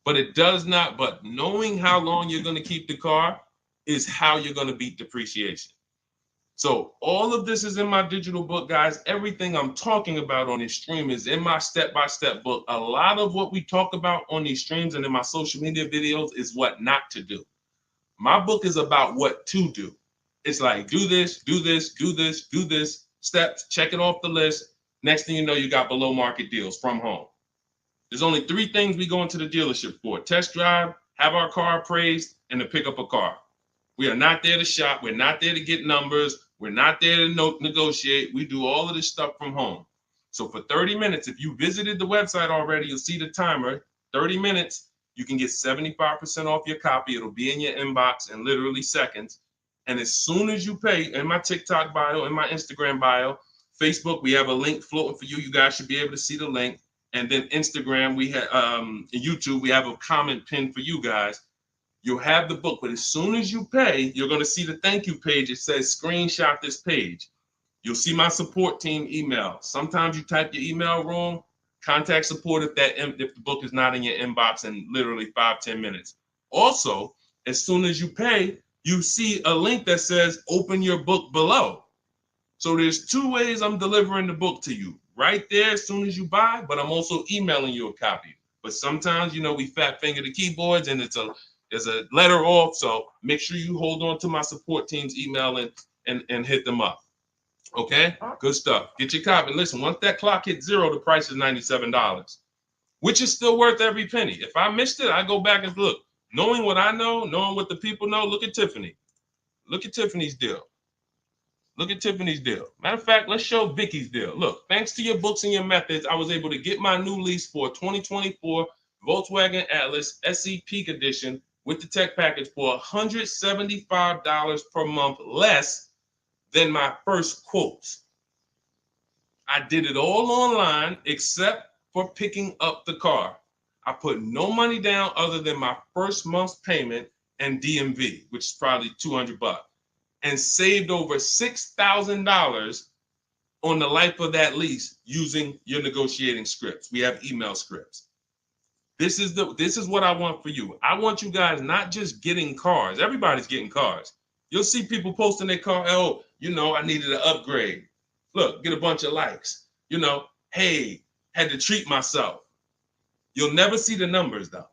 but it does not. But knowing how long you're going to keep the car is how you're going to beat depreciation. So all of this is in my digital book, guys. Everything I'm talking about on this stream is in my step-by-step book. A lot of what we talk about on these streams and in my social media videos is what not to do. My book is about what to do. It's like, do this, do this, do this, do this, steps, check it off the list. Next thing you know, you got below market deals from home. There's only 3 things we go into the dealership for: test drive, have our car appraised, and to pick up a car. We are not there to shop. We're not there to get numbers. We're not there to negotiate. We do all of this stuff from home. So for 30 minutes, if you visited the website already, you'll see the timer, 30 minutes, you can get 75% off your copy. It'll be in your inbox in literally seconds. And as soon as you pay, in my TikTok bio, in my Instagram bio, Facebook, we have a link floating for you. You guys should be able to see the link. And then Instagram, we have YouTube, we have a comment pinned for you guys. You'll have the book, but as soon as you pay, you're going to see the thank you page. It says screenshot this page. You'll see my support team email. Sometimes you type your email wrong. Contact support if the book is not in your inbox in literally 5-10 minutes. Also, as soon as you pay, you see a link that says open your book below. So there's 2 ways I'm delivering the book to you. Right there as soon as you buy, but I'm also emailing you a copy. But sometimes, we fat finger the keyboards and there's a letter off. So make sure you hold on to my support team's email and hit them up. Okay, good stuff. Get your copy. Listen, once that clock hits 0, the price is $97, which is still worth every penny. If I missed it, I go back and look. Knowing what I know, knowing what the people know, look at Tiffany. Look at Tiffany's deal. Look at Tiffany's deal. Matter of fact, let's show Vicky's deal. Look, thanks to your books and your methods, I was able to get my new lease for a 2024 Volkswagen Atlas SE Peak Edition with the tech package for $175 per month less than my first quotes. I did it all online except for picking up the car. I put no money down other than my first month's payment and DMV, which is probably $200, and saved over $6,000 on the life of that lease using your negotiating scripts. We have email scripts. This is what I want for you. I want you guys not just getting cars. Everybody's getting cars. You'll see people posting their car. Oh, I needed an upgrade. Look, get a bunch of likes. Hey, had to treat myself. You'll never see the numbers though.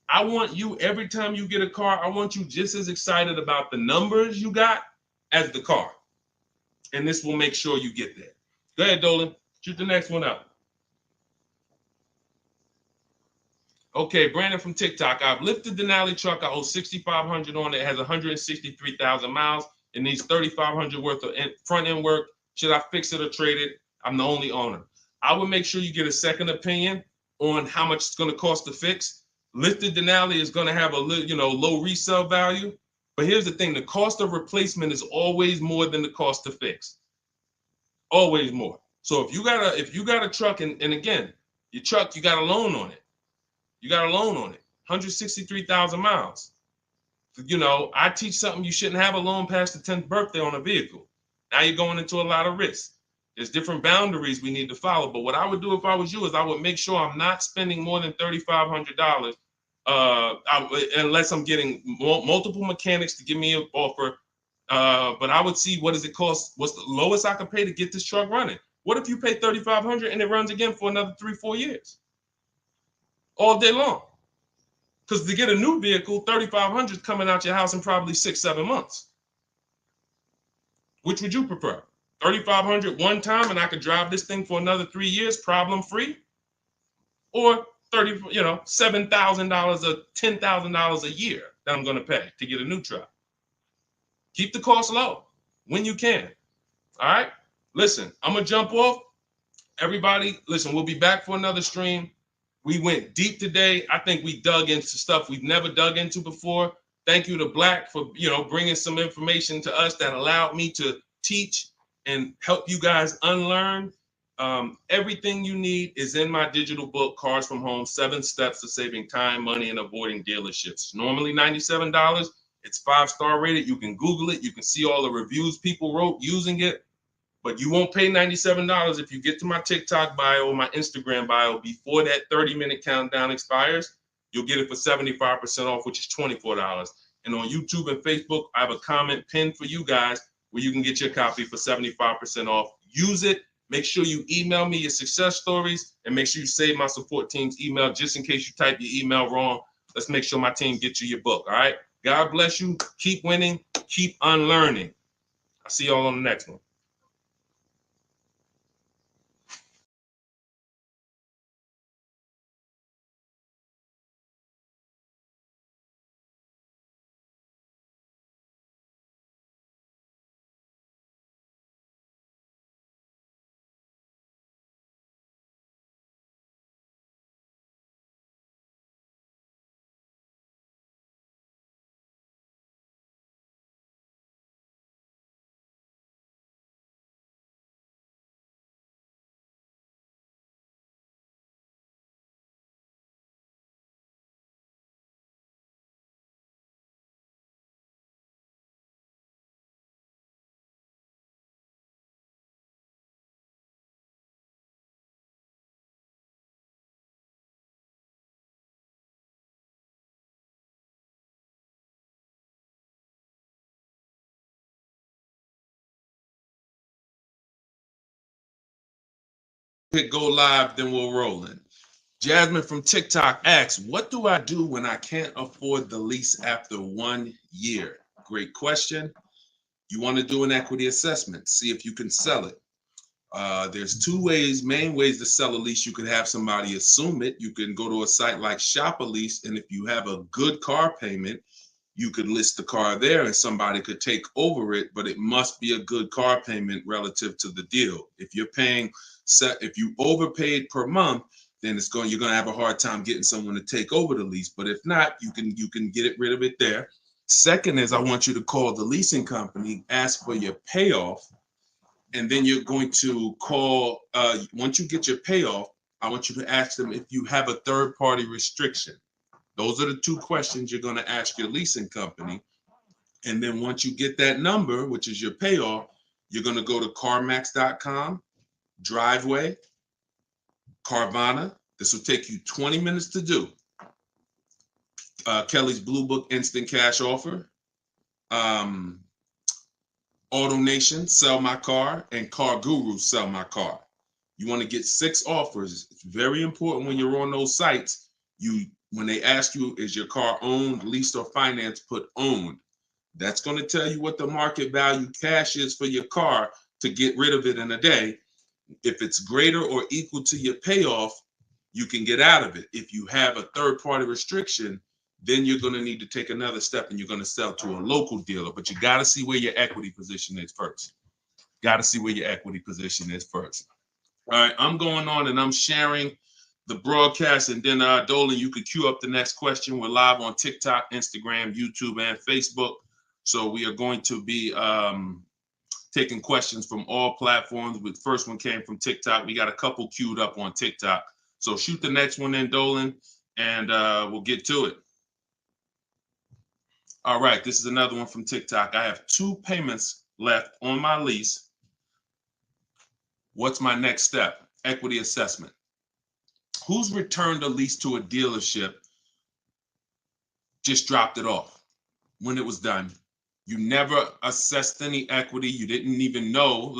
I want you, every time you get a car, I want you just as excited about the numbers you got as the car. And this will make sure you get there. Go ahead, Dolan. Shoot the next one up. Okay, Brandon from TikTok. I've lifted the Denali truck. I owe $6,500 on it. It has 163,000 miles. It needs $3,500 worth of front end work. Should I fix it or trade it? I'm the only owner. I would make sure you get a second opinion on how much it's going to cost to fix. Lifted Denali is going to have a low resale value. But here's the thing: the cost of replacement is always more than the cost to fix. Always more. So if you got a truck, and again, your truck, you got a loan on it. You got a loan on it, 163,000 miles. I teach something: you shouldn't have a loan past the 10th birthday on a vehicle. Now you're going into a lot of risk. There's different boundaries we need to follow. But what I would do if I was you is I would make sure I'm not spending more than $3,500 unless I'm getting multiple mechanics to give me an offer. But I would see, what does it cost? What's the lowest I can pay to get this truck running? What if you pay $3,500 and it runs again for another 3-4 years? All day long. Because to get a new vehicle, $3,500 is coming out your house in probably 6-7 months. Which would you prefer? $3,500 one time and I could drive this thing for another 3 years problem free? Or $7,000 or $10,000 a year that I'm going to pay to get a new truck? Keep the cost low when you can. All right. Listen, I'm going to jump off. Everybody, listen, we'll be back for another stream. We went deep today. I think we dug into stuff we've never dug into before. Thank you to Black for, bringing some information to us that allowed me to teach and help you guys unlearn. Everything you need is in my digital book, Cars from Home, 7 Steps to Saving Time, Money, and Avoiding Dealerships. Normally $97. It's 5-star rated. You can Google it. You can see all the reviews people wrote using it. But you won't pay $97 if you get to my TikTok bio or my Instagram bio before that 30-minute countdown expires. You'll get it for 75% off, which is $24. And on YouTube and Facebook, I have a comment pinned for you guys where you can get your copy for 75% off. Use it. Make sure you email me your success stories, and make sure you save my support team's email just in case you type your email wrong. Let's make sure my team gets you your book. All right. God bless you. Keep winning. Keep unlearning. I'll see y'all on the next one. Hit go live, then we'll roll in. Jasmine from TikTok asks, what do I do when I can't afford the lease after 1 year? Great question. You want to do an equity assessment, see if you can sell it. There's two main ways to sell a lease. You could have somebody assume it. You can go to a site like Shop a Lease, and if you have a good car payment, you could list the car there and somebody could take over it, but it must be a good car payment relative to the deal. If you're paying, if you overpaid per month, then you're going to have a hard time getting someone to take over the lease. But if not, you can get rid of it there. Second is, I want you to call the leasing company, ask for your payoff, and then you're going to call, once you get your payoff, I want you to ask them if you have a third-party restriction. Those are the two questions you're going to ask your leasing company. And then once you get that number, which is your payoff, you're going to go to CarMax.com, Driveway, Carvana. This will take you 20 minutes to do. Kelly's Blue Book Instant Cash Offer, Auto Nation, Sell My Car, and Car Guru, Sell My Car. You want to get 6 offers. It's very important when you're on those sites. When they ask you, is your car owned, leased, or financed, put owned. That's going to tell you what the market value cash is for your car to get rid of it in a day. If it's greater or equal to your payoff, you can get out of it. If you have a third-party restriction, then you're going to need to take another step and you're going to sell to a local dealer. But you got to see where your equity position is first. Got to see where your equity position is first. All right, I'm going on and I'm sharing the broadcast, and then Dolan, you could queue up the next question. We're live on TikTok, Instagram, YouTube, and Facebook. So we are going to be taking questions from all platforms. The first one came from TikTok. We got a couple queued up on TikTok. So shoot the next one in, Dolan, and we'll get to it. All right, this is another one from TikTok. I have 2 payments left on my lease. What's my next step? Equity assessment. Who's returned a lease to a dealership, just dropped it off when it was done? You never assessed any equity. You didn't even know.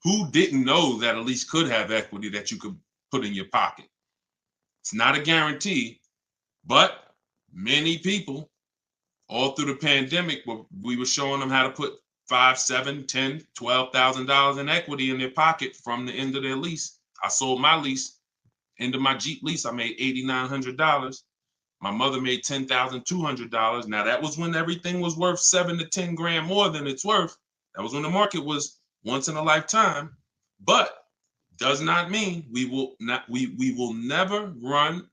Who didn't know that a lease could have equity that you could put in your pocket? It's not a guarantee, but many people all through the pandemic, we were showing them how to put $5,000, $10,000, $12,000 in equity in their pocket from the end of their lease. I sold my lease. End of my Jeep lease, I made $8,900. My mother made $10,200. Now that was when everything was worth 7 to 10 grand more than it's worth. That was when the market was once in a lifetime. But does not mean we will never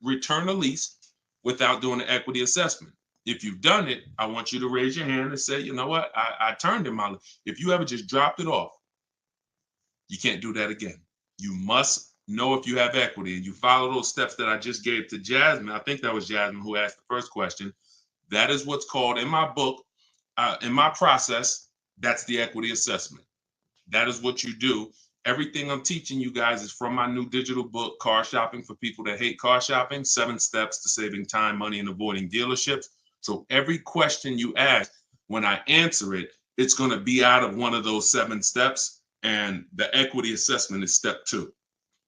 return a lease without doing an equity assessment. If you've done it, I want you to raise your hand and say, you know what, I turned in my lease. If you ever just dropped it off, you can't do that again. You must know if you have equity, and you follow those steps that I just gave to Jasmine. I think that was Jasmine who asked the first question. That is what's called in my book, In my process, that's the equity assessment. That is what you do. Everything I'm teaching you guys is from my new digital book, Car Shopping for People That Hate Car Shopping, 7 Steps to Saving Time, Money, and Avoiding Dealerships. So every question you ask, when I answer it, it's going to be out of one of those 7 steps. And the equity assessment is step 2.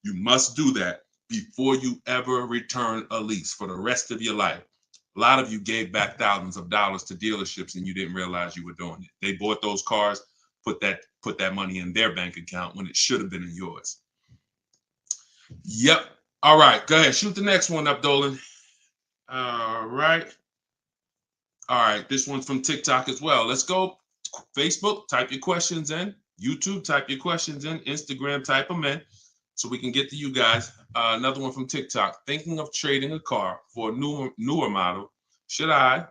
You must do that before you ever return a lease for the rest of your life. A lot of you gave back thousands of dollars to dealerships and you didn't realize you were doing it. They bought those cars, put that money in their bank account when it should have been in yours. Yep. All right. Go ahead. Shoot the next one up, Dolan. All right. All right. This one's from TikTok as well. Let's go. Facebook, type your questions in. YouTube, type your questions in. Instagram, type them in so we can get to you guys. Another one from TikTok. Thinking of trading a car for a newer model. Should I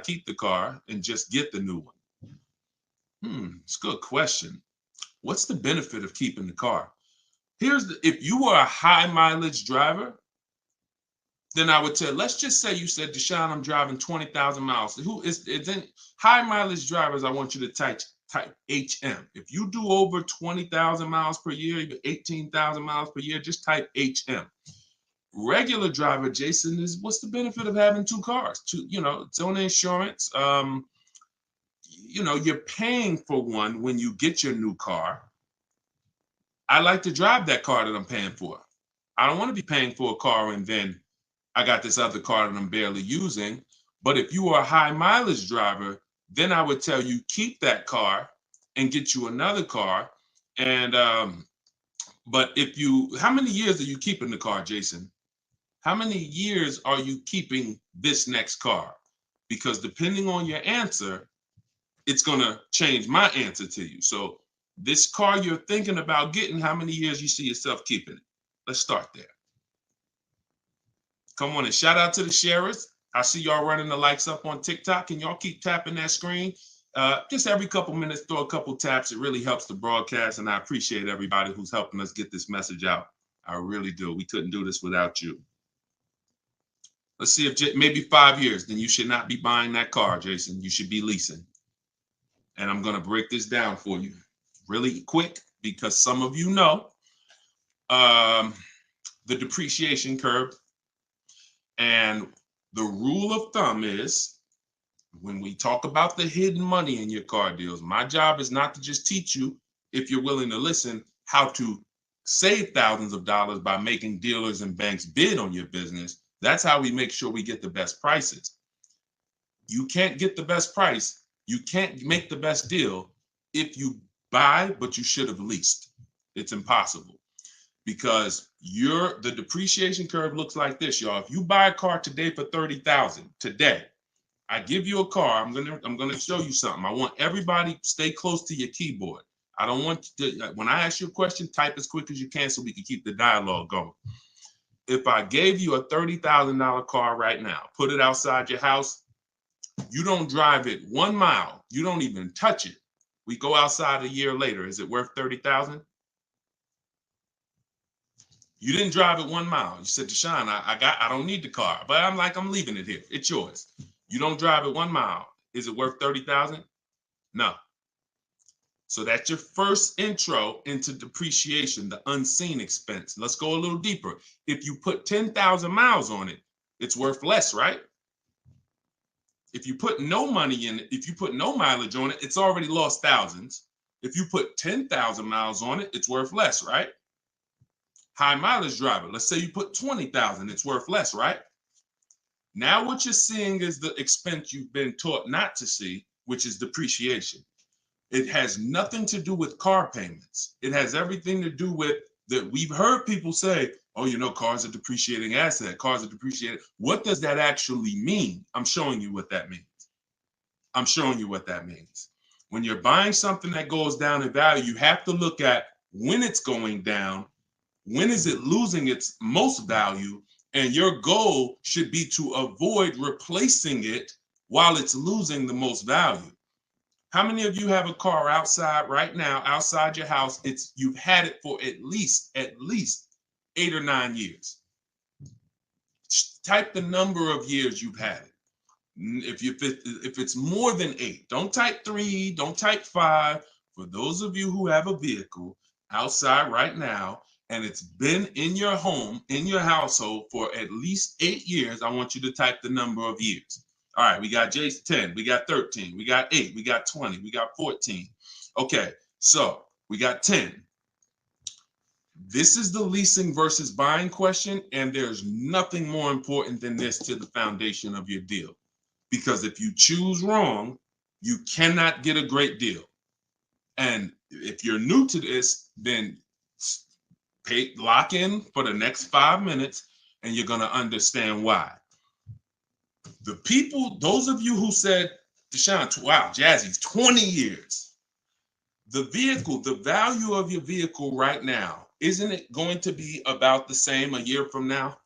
keep the car and just get the new one? It's a good question. What's the benefit of keeping the car? If you were a high mileage driver, then I would tell, let's just say you said, Deshone, I'm driving 20,000 miles. Then high mileage drivers, I want you to type HM. If you do over 20,000 miles per year, even 18,000 miles per year, just type HM. Regular driver, Jason, what's the benefit of having 2 cars? It's own insurance. You're paying for one when you get your new car. I like to drive that car that I'm paying for. I don't want to be paying for a car and then I got this other car that I'm barely using. But if you are a high mileage driver, then I would tell you keep that car and get you another car. And but how many years are you keeping the car, Jason? How many years are you keeping this next car? Because depending on your answer, it's going to change my answer to you. So this car you're thinking about getting, how many years you see yourself keeping it? Let's start there. Come on and shout out to the sharers. I see y'all running the likes up on TikTok and y'all keep tapping that screen. Just every couple minutes, throw a couple taps. It really helps the broadcast. And I appreciate everybody who's helping us get this message out. I really do. We couldn't do this without you. Let's see if maybe 5 years, then you should not be buying that car, Jason. You should be leasing. And I'm going to break this down for you really quick because some of you know the depreciation curve. And the rule of thumb is when we talk about the hidden money in your car deals, my job is not to just teach you, if you're willing to listen, how to save thousands of dollars by making dealers and banks bid on your business. That's how we make sure we get the best prices. You can't get the best price. You can't make the best deal if you buy, but you should have leased. It's impossible. Because the depreciation curve looks like this, y'all. If you buy a car today for $30,000 today, I give you a car. I'm gonna show you something. I want everybody stay close to your keyboard. I don't want you to, when I ask you a question, type as quick as you can so we can keep the dialogue going. If I gave you a $30,000 car right now, put it outside your house, you don't drive it 1 mile, you don't even touch it. We go outside a year later. Is it worth $30,000? You didn't drive it 1 mile. You said, Deshone, I don't need the car, but I'm leaving it here. It's yours. You don't drive it 1 mile. Is it worth $30,000? No. So that's your first intro into depreciation, the unseen expense. Let's go a little deeper. If you put 10,000 miles on it, it's worth less, right? If you put no money in it, if you put no mileage on it, it's already lost thousands. If you put 10,000 miles on it, it's worth less, right? High mileage driver, let's say you put 20,000, it's worth less, right? Now what you're seeing is the expense you've been taught not to see, which is depreciation. It has nothing to do with car payments. It has everything to do with that. We've heard people say, oh, cars are depreciating asset, cars are depreciating. What does that actually mean? I'm showing you what that means. I'm showing you what that means. When you're buying something that goes down in value, you have to look at when it's going down, when is it losing its most value, and your goal should be to avoid replacing it while it's losing the most value. How many of you have a car outside right now, outside your house? You've had it for at least 8 or 9 years. Type the number of years you've had it. If it's more than 8, don't type 3, don't type 5. For those of you who have a vehicle outside right now and it's been in your home, in your household for at least 8 years, I want you to type the number of years. All right, we got Jason 10, we got 13, we got 8, we got 20, we got 14. Okay, so we got 10. This is the leasing versus buying question, and there's nothing more important than this to the foundation of your deal. Because if you choose wrong, you cannot get a great deal. And if you're new to this, then lock in for the next 5 minutes, and you're going to understand why. The people, those of you who said, Deshone, wow, Jazzy's 20 years. The vehicle, the value of your vehicle right now, isn't it going to be about the same a year from now?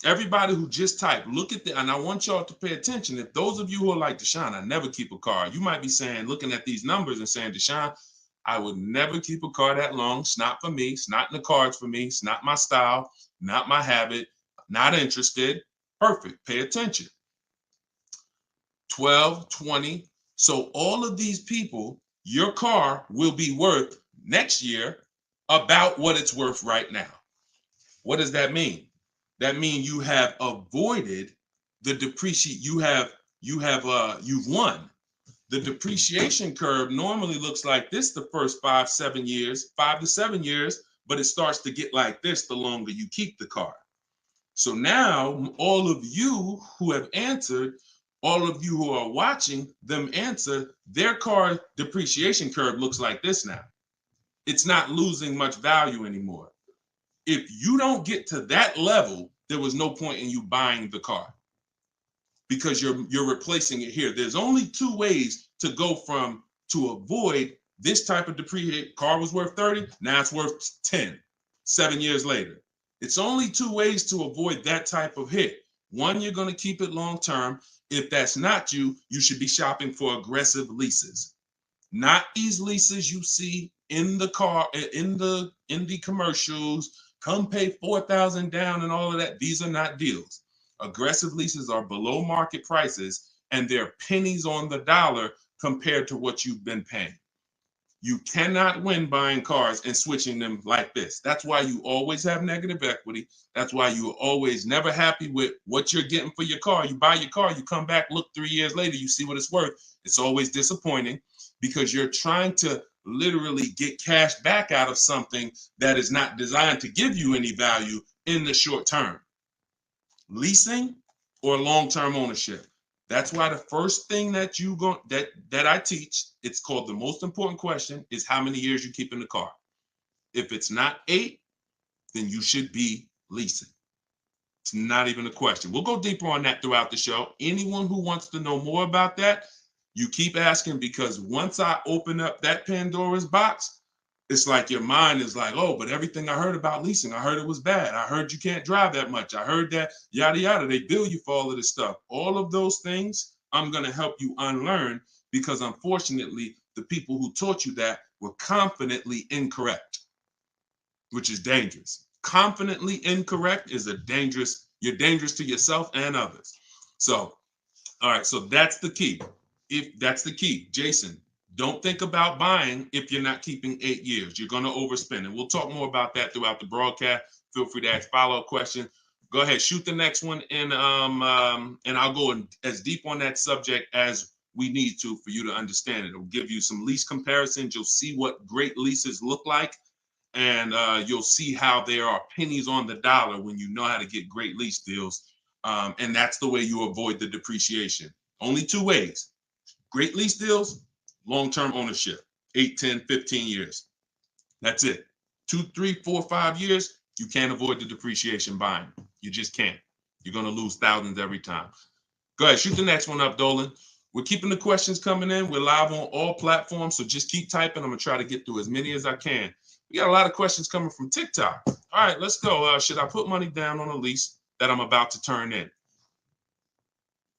Everybody who just typed, look at the, and I want y'all to pay attention. If those of you who are like, Deshone, I never keep a car, you might be saying, looking at these numbers and saying, Deshone, I would never keep a car that long. It's not for me. It's not in the cards for me. It's not my style, not my habit, not interested. Perfect. Pay attention. 12, 20. So all of these people, your car will be worth next year about what it's worth right now. What does that mean? That means you have avoided the depreciation. You've won. The depreciation curve normally looks like this the first 5 to 7 years, but it starts to get like this the longer you keep the car. So now all of you who have answered, all of you who are watching them answer, their car depreciation curve looks like this now. It's not losing much value anymore. If you don't get to that level, there was no point in you buying the car because you're replacing it here. There's only 2 ways to go from to avoid this type of depreciation. Car was worth 30, now it's worth 10, 7 years later. It's only 2 ways to avoid that type of hit. One, you're going to keep it long term. If that's not you, you should be shopping for aggressive leases. Not these leases you see in the car, in the commercials, come pay $4,000 down and all of that. These are not deals. Aggressive leases are below market prices and they're pennies on the dollar compared to what you've been paying. You cannot win buying cars and switching them like this. That's why you always have negative equity. That's why you're always never happy with what you're getting for your car. You buy your car, you come back, look 3 years later, you see what it's worth. It's always disappointing because you're trying to literally get cash back out of something that is not designed to give you any value in the short term. Leasing or long-term ownership. That's why the first thing that I teach, it's called the most important question, is how many years you keep in the car. If it's not 8, then you should be leasing. It's not even a question. We'll go deeper on that throughout the show. Anyone who wants to know more about that, you keep asking, because once I open up that Pandora's box, it's like your mind is like, oh, but everything I heard about leasing, I heard it was bad. I heard you can't drive that much. I heard that yada, yada. They bill you for all of this stuff. All of those things, I'm going to help you unlearn because unfortunately, the people who taught you that were confidently incorrect, which is dangerous. Confidently incorrect is you're dangerous to yourself and others. So, all right, so that's the key. If that's the key, Jason, don't think about buying if you're not keeping 8 years. You're going to overspend. And we'll talk more about that throughout the broadcast. Feel free to ask follow-up questions. Go ahead, shoot the next one, and I'll go as deep on that subject as we need to for you to understand it. It'll give you some lease comparisons. You'll see what great leases look like, and you'll see how there are pennies on the dollar when you know how to get great lease deals. And that's the way you avoid the depreciation. Only 2 ways. Great lease deals, long-term ownership, 8, 10, 15 years. That's it. 2, 3, 4, 5 years, you can't avoid the depreciation buying. You just can't. You're going to lose thousands every time. Go ahead, shoot the next one up, Dolan. We're keeping the questions coming in. We're live on all platforms, so just keep typing. I'm going to try to get through as many as I can. We got a lot of questions coming from TikTok. All right, let's go. Should I put money down on a lease that I'm about to turn in?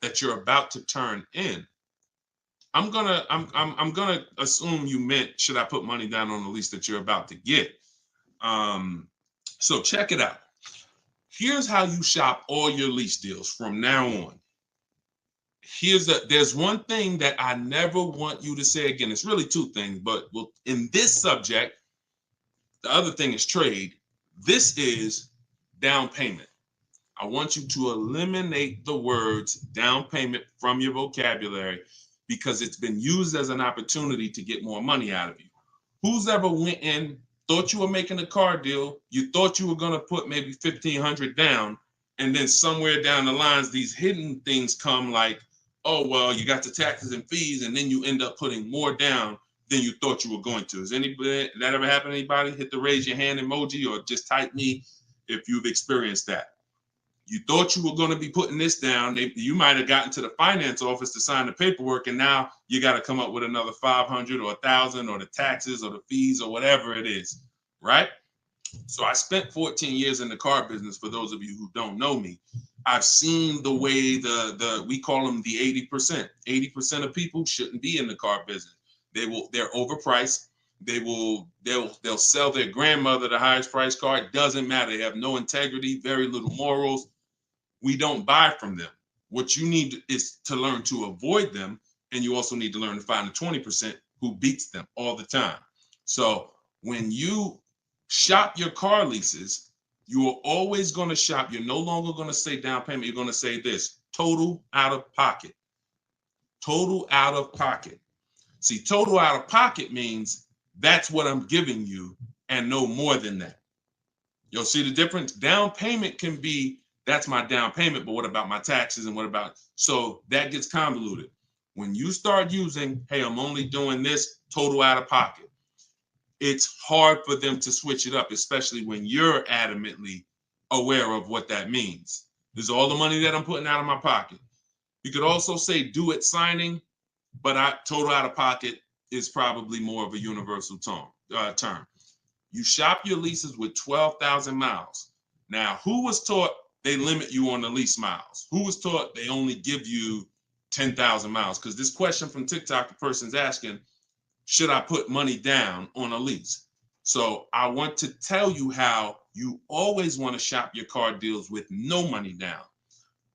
That you're about to turn in. I'm gonna assume you meant, should I put money down on the lease that you're about to get? So check it out. Here's how you shop all your lease deals from now on. there's one thing that I never want you to say again. It's really two things, but in this subject, the other thing is trade. This is down payment. I want you to eliminate the words down payment from your vocabulary because it's been used as an opportunity to get more money out of you. Who's ever went in, thought you were making a car deal, you thought you were going to put maybe $1,500 down, and then somewhere down the lines, these hidden things come like, oh, well, you got the taxes and fees, and then you end up putting more down than you thought you were going to. Has anybody, that ever happened to anybody? Hit the raise your hand emoji or just type me if you've experienced that. You thought you were going to be putting this down. You might have gotten to the finance office to sign the paperwork, and now you got to come up with another 500 or 1,000 or the taxes or the fees or whatever it is, right? So I spent 14 years in the car business. For those of you who don't know me, I've seen the way we call them the 80%. 80% of people shouldn't be in the car business. They're overpriced. They'll sell their grandmother the highest price car. It doesn't matter. They have no integrity, very little morals. We don't buy from them. What you need is to learn to avoid them, and you also need to learn to find the 20% who beats them all the time. So when you shop your car leases, you are always going to shop. You're no longer going to say down payment. You're going to say this: total out of pocket. Total out of pocket. See, total out of pocket means that's what I'm giving you and no more than that. You'll see the difference. Down payment can be, that's my down payment, but what about my taxes and what about, so that gets convoluted. When you start using, hey, I'm only doing this total out of pocket, it's hard for them to switch it up, especially when you're adamantly aware of what that means. This is all the money that I'm putting out of my pocket. You could also say do it signing, but total out of pocket is probably more of a universal term. You shop your leases with 12,000 miles. Now, who was taught they limit you on the lease miles? Who was taught they only give you 10,000 miles? Because this question from TikTok, the person's asking, should I put money down on a lease? So I want to tell you how you always want to shop your car deals with no money down.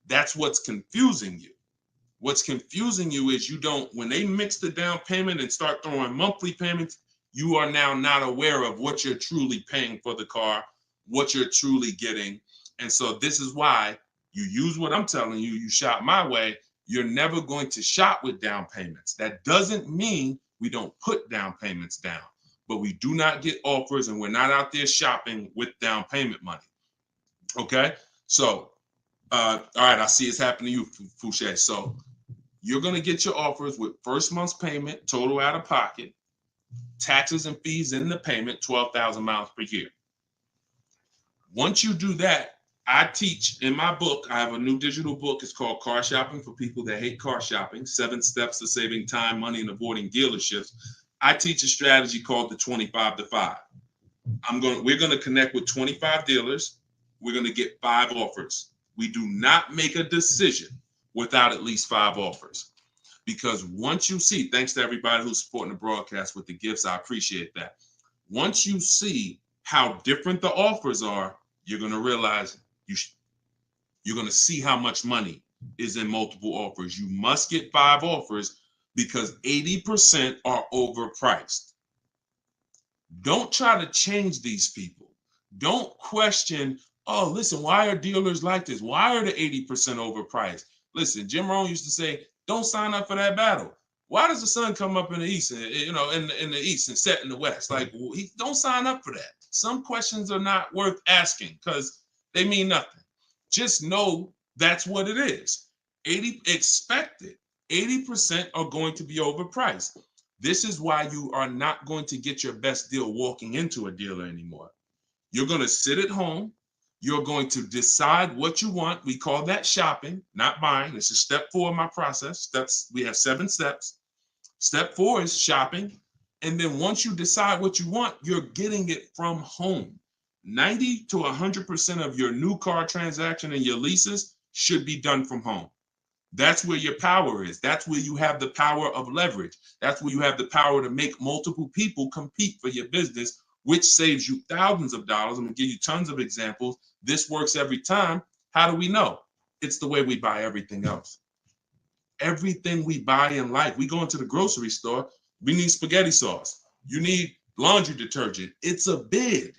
That's what's confusing you. What's confusing you is when they mix the down payment and start throwing monthly payments, you are now not aware of what you're truly paying for the car, what you're truly getting. And so this is why you use what I'm telling you, you shop my way. You're never going to shop with down payments. That doesn't mean we don't put down payments down, but we do not get offers and we're not out there shopping with down payment money. Okay? So, all right, I see it's happening to you, Fouché. So you're going to get your offers with first month's payment, total out of pocket, taxes and fees in the payment, 12,000 miles per year. Once you do that, I teach in my book, I have a new digital book. It's called Car Shopping for People That Hate Car Shopping, 7 Steps to Saving Time, Money, and Avoiding Dealerships. I teach a strategy called the 25 to 5. We're going to connect with 25 dealers. We're going to get 5 offers. We do not make a decision without at least 5 offers. Because once you see, thanks to everybody who's supporting the broadcast with the gifts, I appreciate that. Once you see how different the offers are, you're going to realize you're going to see how much money is in multiple offers. You must get 5 offers because 80% are overpriced. Don't try to change these people. Don't question, oh, listen, why are dealers like this? Why are the 80% overpriced? Listen, Jim Rohn used to say, don't sign up for that battle. Why does the sun come up in the east, and, in the east and set in the west? Like, don't sign up for that. Some questions are not worth asking because they mean nothing. Just know that's what it is. 80% are going to be overpriced. This is why you are not going to get your best deal walking into a dealer anymore. You're going to sit at home. You're going to decide what you want. We call that shopping, not buying. This is step 4 of my process. We have 7 steps. Step 4 is shopping. And then once you decide what you want, you're getting it from home. 90 to 100% of your new car transaction and your leases should be done from home. That's where your power is. That's where you have the power of leverage. That's where you have the power to make multiple people compete for your business, which saves you thousands of dollars. I'm going to give you tons of examples. This works every time. How do we know? It's the way we buy everything else. Everything we buy in life, we go into the grocery store, we need spaghetti sauce. You need laundry detergent. It's a bid.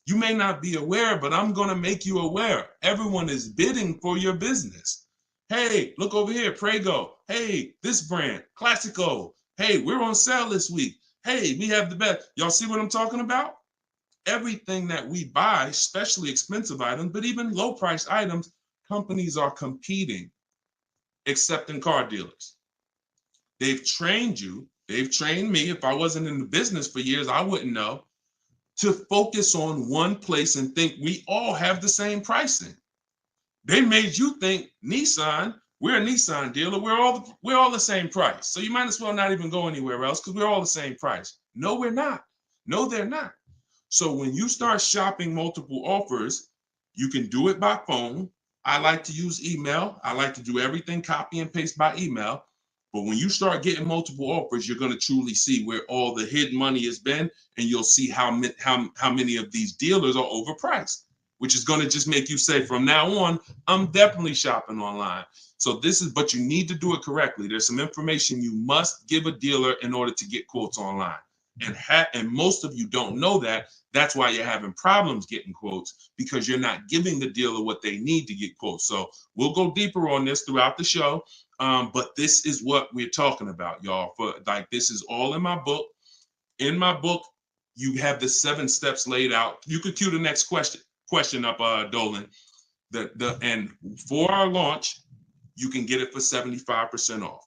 You may not be aware, but I'm going to make you aware. Everyone is bidding for your business. Hey, look over here, Prego. Hey, this brand, Classico. Hey, we're on sale this week. Hey, we have the best. Y'all see what I'm talking about? Everything that we buy, especially expensive items, but even low price items, companies are competing, except in car dealers. They've trained you. They've trained me. If I wasn't in the business for years, I wouldn't know, to focus on one place and think we all have the same pricing. They made you think Nissan, we're a Nissan dealer, we're all the same price. So you might as well not even go anywhere else because we're all the same price. No, we're not. No, they're not. So when you start shopping multiple offers, you can do it by phone. I like to use email. I like to do everything copy and paste by email. But when you start getting multiple offers, you're going to truly see where all the hidden money has been, and you'll see how many of these dealers are overpriced, which is going to just make you say, from now on, I'm definitely shopping online. So but you need to do it correctly. There's some information you must give a dealer in order to get quotes online. And most of you don't know that. That's why you're having problems getting quotes, because you're not giving the dealer what they need to get quotes. So we'll go deeper on this throughout the show. But this is what we're talking about, y'all. This is all in my book. In my book, you have the 7 steps laid out. You could cue the next question up, Dolan. And for our launch, you can get it for 75% off.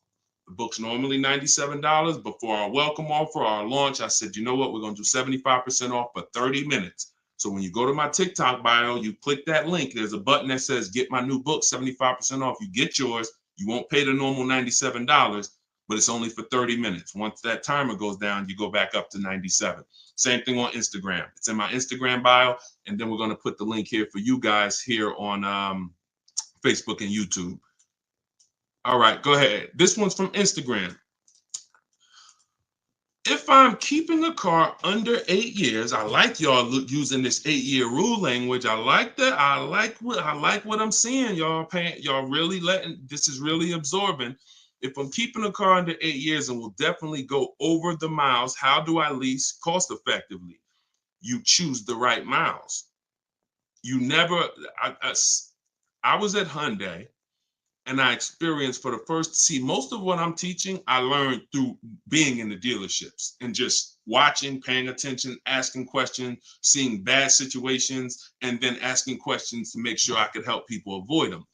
The book's normally $97, but for our welcome offer, our launch, I said, you know what? We're going to do 75% off for 30 minutes. So when you go to my TikTok bio, you click that link. There's a button that says, get my new book, 75% off. You get yours. You won't pay the normal $97, but it's only for 30 minutes. Once that timer goes down, you go back up to 97. Same thing on Instagram. It's in my Instagram bio. And then we're going to put the link here for you guys here on Facebook and YouTube. All right, go ahead. This one's from Instagram. If I'm keeping a car under 8 years, I like y'all using this 8-year rule language. I like that. I like what I'm seeing, y'all. Y'all really this is really absorbing. If I'm keeping a car under 8 years and will definitely go over the miles, how do I lease cost effectively? You choose the right miles. You never. I was at Hyundai. And I experienced most of what I'm teaching, I learned through being in the dealerships and just watching, paying attention, asking questions, seeing bad situations, and then asking questions to make sure I could help people avoid them.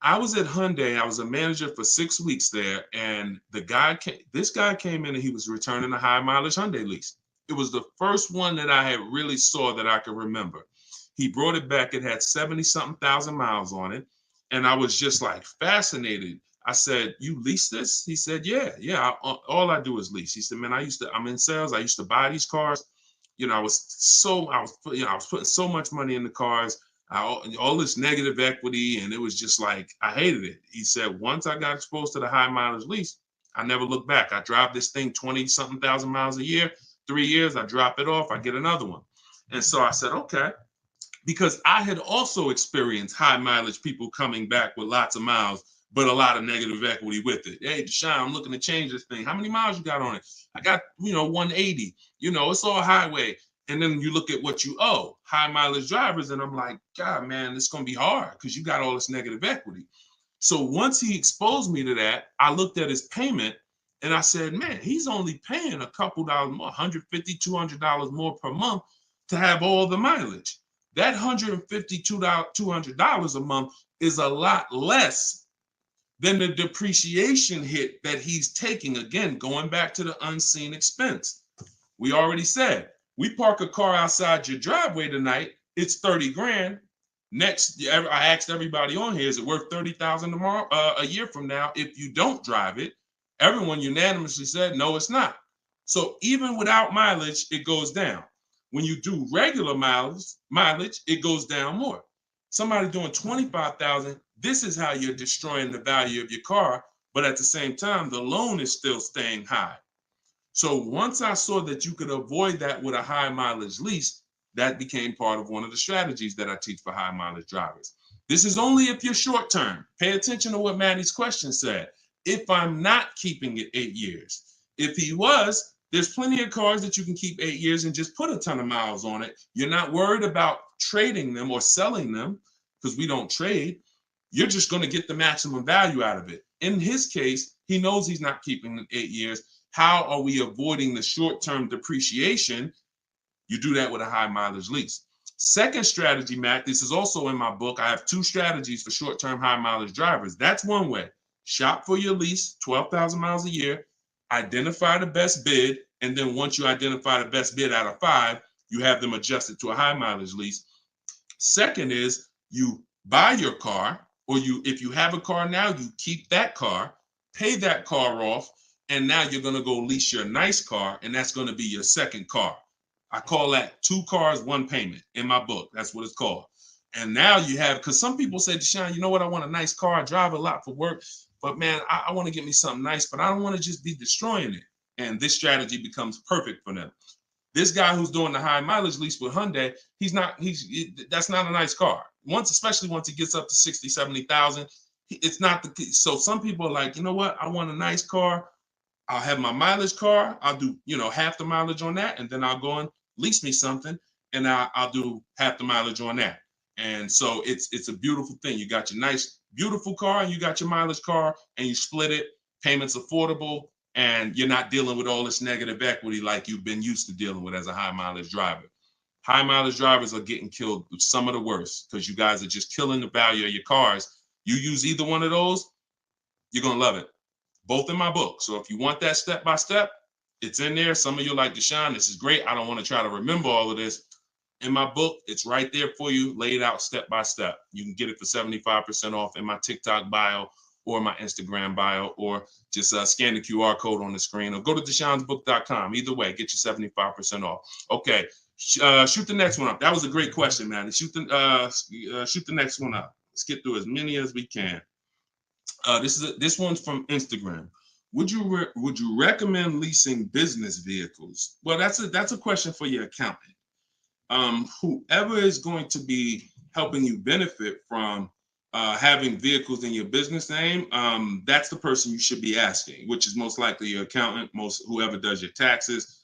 I was at Hyundai. I was a manager for 6 weeks there. And this guy came in and he was returning a high mileage Hyundai lease. It was the first one that I had really saw that I could remember. He brought it back. It had 70-something thousand miles on it. And I was just like fascinated. I said, you lease this? He said, yeah. All I do is lease. He said, man, I'm in sales. I used to buy these cars. You know, I was putting so much money in the cars, all this negative equity. And it was just like, I hated it. He said, once I got exposed to the high mileage lease, I never looked back. I drive this thing 20-something thousand miles a year, 3 years, I drop it off, I get another one. And so I said, okay. Because I had also experienced high mileage people coming back with lots of miles, but a lot of negative equity with it. Hey, Deshone, I'm looking to change this thing. How many miles you got on it? I got, 180. It's all highway. And then you look at what you owe, high mileage drivers. And I'm like, God, man, it's going to be hard because you got all this negative equity. So once he exposed me to that, I looked at his payment and I said, man, he's only paying a couple dollars more, $150, $200 more per month to have all the mileage. That $150, $200 a month is a lot less than the depreciation hit that he's taking. Again, going back to the unseen expense. We already said, we park a car outside your driveway tonight, it's 30 grand. Next, I asked everybody on here, is it worth 30,000 tomorrow, a year from now? If you don't drive it, everyone unanimously said, no, it's not. So even without mileage, it goes down. When you do regular mileage, it goes down more. Somebody doing 25,000, this is how you're destroying the value of your car. But at the same time, the loan is still staying high. So once I saw that you could avoid that with a high mileage lease, that became part of one of the strategies that I teach for high mileage drivers. This is only if you're short term. Pay attention to what Maddie's question said. If I'm not keeping it 8 years. If he was, there's plenty of cars that you can keep 8 years and just put a ton of miles on it. You're not worried about trading them or selling them because we don't trade. You're just going to get the maximum value out of it. In his case, he knows he's not keeping it 8 years. How are we avoiding the short-term depreciation? You do that with a high mileage lease. Second strategy, Matt, this is also in my book. I have 2 strategies for short-term high mileage drivers. That's one way. Shop for your lease, 12,000 miles a year, identify the best bid, and then once you identify the best bid out of 5, you have them adjusted to a high mileage lease. Second is you buy your car, or if you have a car now, you keep that car, pay that car off, and now you're going to go lease your nice car, and that's going to be your second car. I call that 2 cars, 1 payment in my book. That's what it's called. And now you have, because some people say, Deshone, you know what? I want a nice car. I drive a lot for work, but man, I want to get me something nice, but I don't want to just be destroying it. And this strategy becomes perfect for them. This guy who's doing the high mileage lease with Hyundai, that's not a nice car. Especially once it gets up to 60, 70,000, it's not so some people are like, you know what? I want a nice car. I'll have my mileage car. I'll do, half the mileage on that. And then I'll go and lease me something and I'll do half the mileage on that. And so it's a beautiful thing. You got your nice, beautiful car and you got your mileage car and you split it, payments affordable, and you're not dealing with all this negative equity like you've been used to dealing with as a high mileage driver. High mileage drivers are getting killed with some of the worst because you guys are just killing the value of your cars. You use either one of those, you're going to love it. Both in my book. So if you want that step by step, it's in there. Some of you are like, Deshone, this is great. I don't want to try to remember all of this. In my book, it's right there for you, laid out step by step. You can get it for 75% off in my TikTok bio or my Instagram bio, or just scan the QR code on the screen, or go to deshonesbook.com. Either way, get you 75% off. Okay, shoot the next one up. That was a great question, man. Shoot the next one up. Let's get through as many as we can. This one's from Instagram. Would you recommend leasing business vehicles? Well, that's a question for your accountant. Whoever is going to be helping you benefit from having vehicles in your business name, that's the person you should be asking, which is most likely your accountant, whoever does your taxes.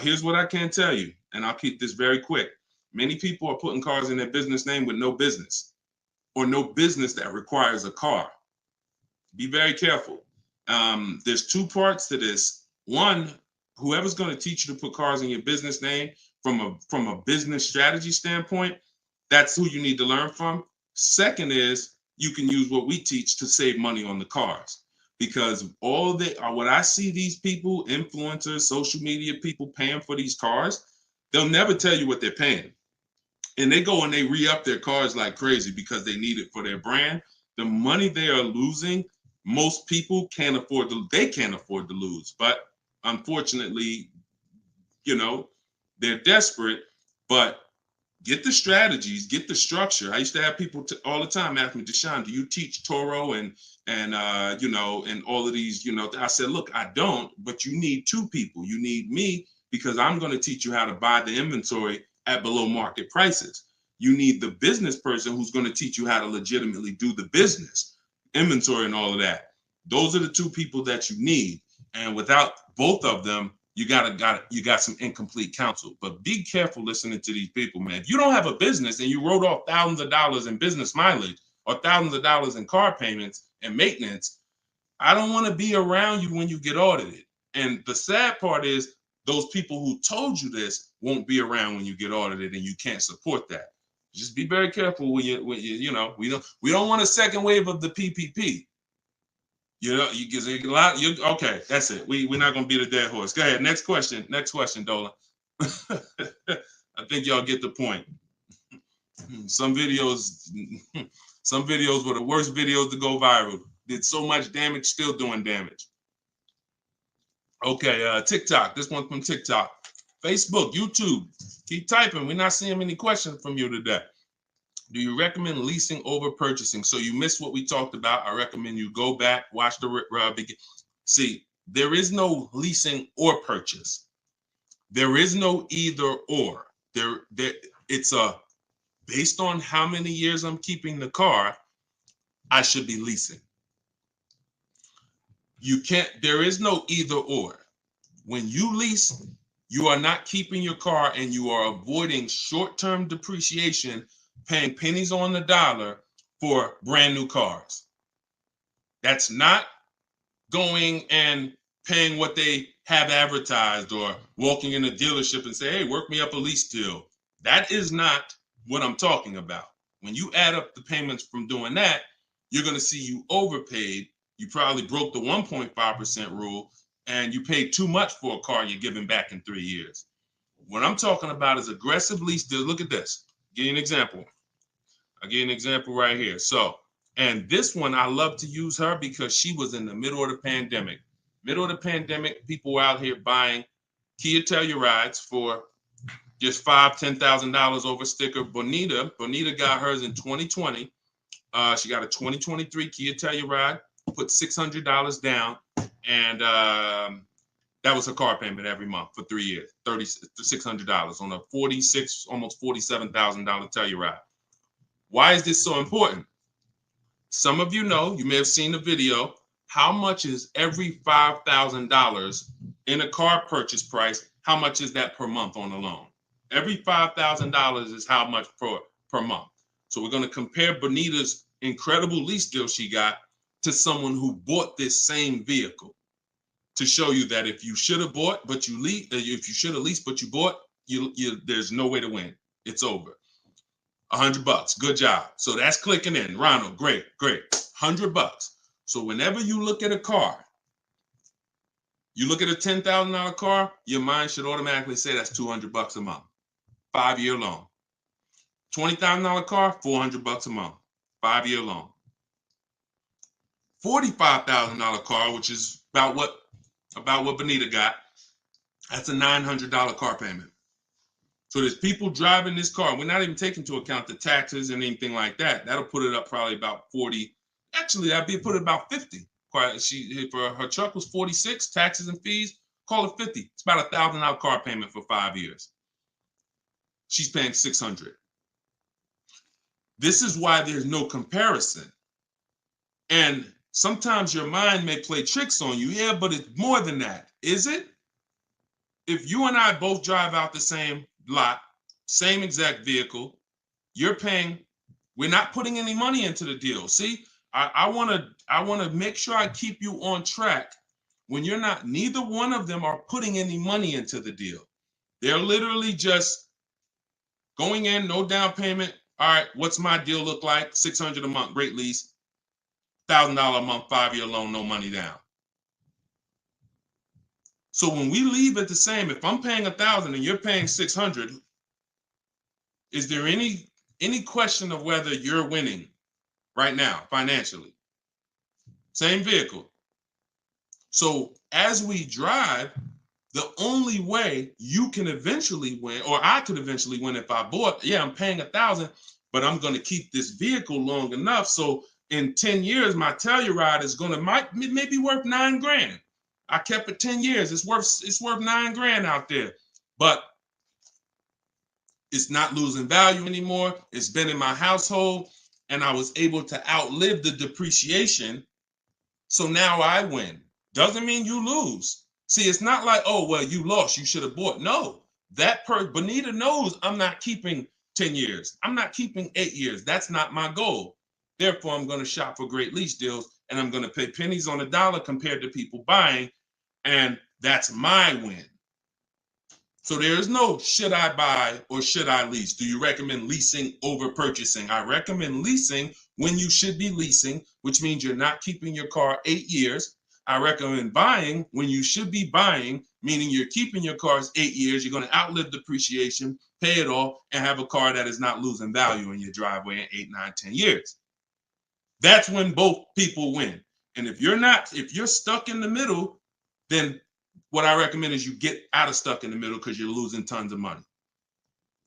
Here's what I can tell you, and I'll keep this very quick. Many people are putting cars in their business name with no business, or no business that requires a car. Be very careful. There's 2 parts to this. One, whoever's going to teach you to put cars in your business name from a business strategy standpoint, that's who you need to learn from. Second is you can use what we teach to save money on the cars, because what I see these people, influencers, social media people paying for these cars, they'll never tell you what they're paying. And they go and they re-up their cars like crazy because they need it for their brand. The money they are losing, most people can't afford to lose. But unfortunately, they're desperate. But get the strategies, get the structure. I used to have people all the time ask me, Deshone, do you teach Toro and all of these, I said, look, I don't, but you need 2 people. You need me, because I'm going to teach you how to buy the inventory at below market prices. You need the business person who's going to teach you how to legitimately do the business, inventory and all of that. Those are the 2 people that you need. And without both of them, you got some incomplete counsel. But be careful listening to these people, man. If you don't have a business and you wrote off thousands of dollars in business mileage or thousands of dollars in car payments and maintenance, I don't want to be around you when you get audited. And the sad part is those people who told you this won't be around when you get audited, and you can't support that. Just be very careful we don't want a second wave of the PPP. You get a lot. Okay, that's it. We're not gonna beat a dead horse. Go ahead. Next question, Dolan. I think y'all get the point. Some videos were the worst videos to go viral. Did so much damage, still doing damage. Okay, TikTok. This one's from TikTok. Facebook, YouTube. Keep typing. We're not seeing many questions from you today. Do you recommend leasing over purchasing? So you missed what we talked about. I recommend you go back, watch the begin. See, there is no leasing or purchase. There is no either or. It's a based on how many years I'm keeping the car, I should be leasing. You can't, there is no either or. When you lease, you are not keeping your car and you are avoiding short-term depreciation, paying pennies on the dollar for brand new cars. That's not going and paying what they have advertised or walking in a dealership and say, hey, work me up a lease deal. That is not what I'm talking about. When you add up the payments from doing that, you're going to see you overpaid. You probably broke the 1.5% rule and you paid too much for a car you're giving back in 3 years. What I'm talking about is aggressive lease deal. Look at this. Give you an example. I'll give you an example right here. So, and this one, I love to use her because she was in the middle of the pandemic. Middle of the pandemic, people were out here buying Kia Tellurides for just $5,000, $10,000 over sticker. Bonita got hers in 2020. She got a 2023 Kia Telluride, put $600 down, and that was her car payment every month for 3 years, $600 on a $46,000, almost $47,000 Telluride. Why is this so important? Some of you know, you may have seen the video, how much is every $5,000 in a car purchase price? How much is that per month on a loan? Every $5,000 is how much per month. So we're going to compare Bonita's incredible lease deal she got to someone who bought this same vehicle to show you that if you should have bought, but you lease, if you should have leased, but you bought, there's no way to win. It's over. $100. Good job. So that's clicking in. Ronald, great. $100. So whenever you look at a car, you look at a $10,000 car, your mind should automatically say that's $200 a month. 5-year loan. $20,000 car, $400 a month. 5-year loan. $45,000 car, which is about what Bonita got, that's a $900 car payment. So there's people driving this car. We're not even taking into account the taxes and anything like that. That'll put it up probably about 40. Actually, that'd be put it about 50. For her truck was 46, taxes and fees, call it 50. It's about $1,000 car payment for 5 years. She's paying $600. This is why there's no comparison. And sometimes your mind may play tricks on you. Yeah, but it's more than that. Is it? If you and I both drive out the same lot, same exact vehicle, you're paying, we're not putting any money into the deal. See, I want to make sure I keep you on track when you're not, neither one of them are putting any money into the deal. They're literally just going in, no down payment. All right, what's my deal look like? $600 a month, great lease. $1,000 a month, 5-year loan, no money down. So when we leave it the same, if I'm paying $1,000 and you're paying $600, is there any question of whether you're winning right now financially? Same vehicle. So as we drive, the only way you can eventually win, or I could eventually win if I bought, yeah, I'm paying $1,000, but I'm going to keep this vehicle long enough so in 10 years my Telluride is going to maybe worth $9,000. I kept it 10 years. It's worth $9,000 out there, but it's not losing value anymore. It's been in my household and I was able to outlive the depreciation. So now I win. Doesn't mean you lose. See, it's not like, oh, well, you lost, you should have bought. No, Bonita knows I'm not keeping 10 years. I'm not keeping 8 years. That's not my goal. Therefore, I'm going to shop for great lease deals and I'm going to pay pennies on the dollar compared to people buying. And that's my win. So there is no should I buy or should I lease? Do you recommend leasing over purchasing? I recommend leasing when you should be leasing, which means you're not keeping your car 8 years. I recommend buying when you should be buying, meaning you're keeping your cars 8 years. You're going to outlive depreciation, pay it off, and have a car that is not losing value in your driveway in 8, 9, 10 years. That's when both people win. And if you're stuck in the middle, then what I recommend is you get out of stuck in the middle because you're losing tons of money.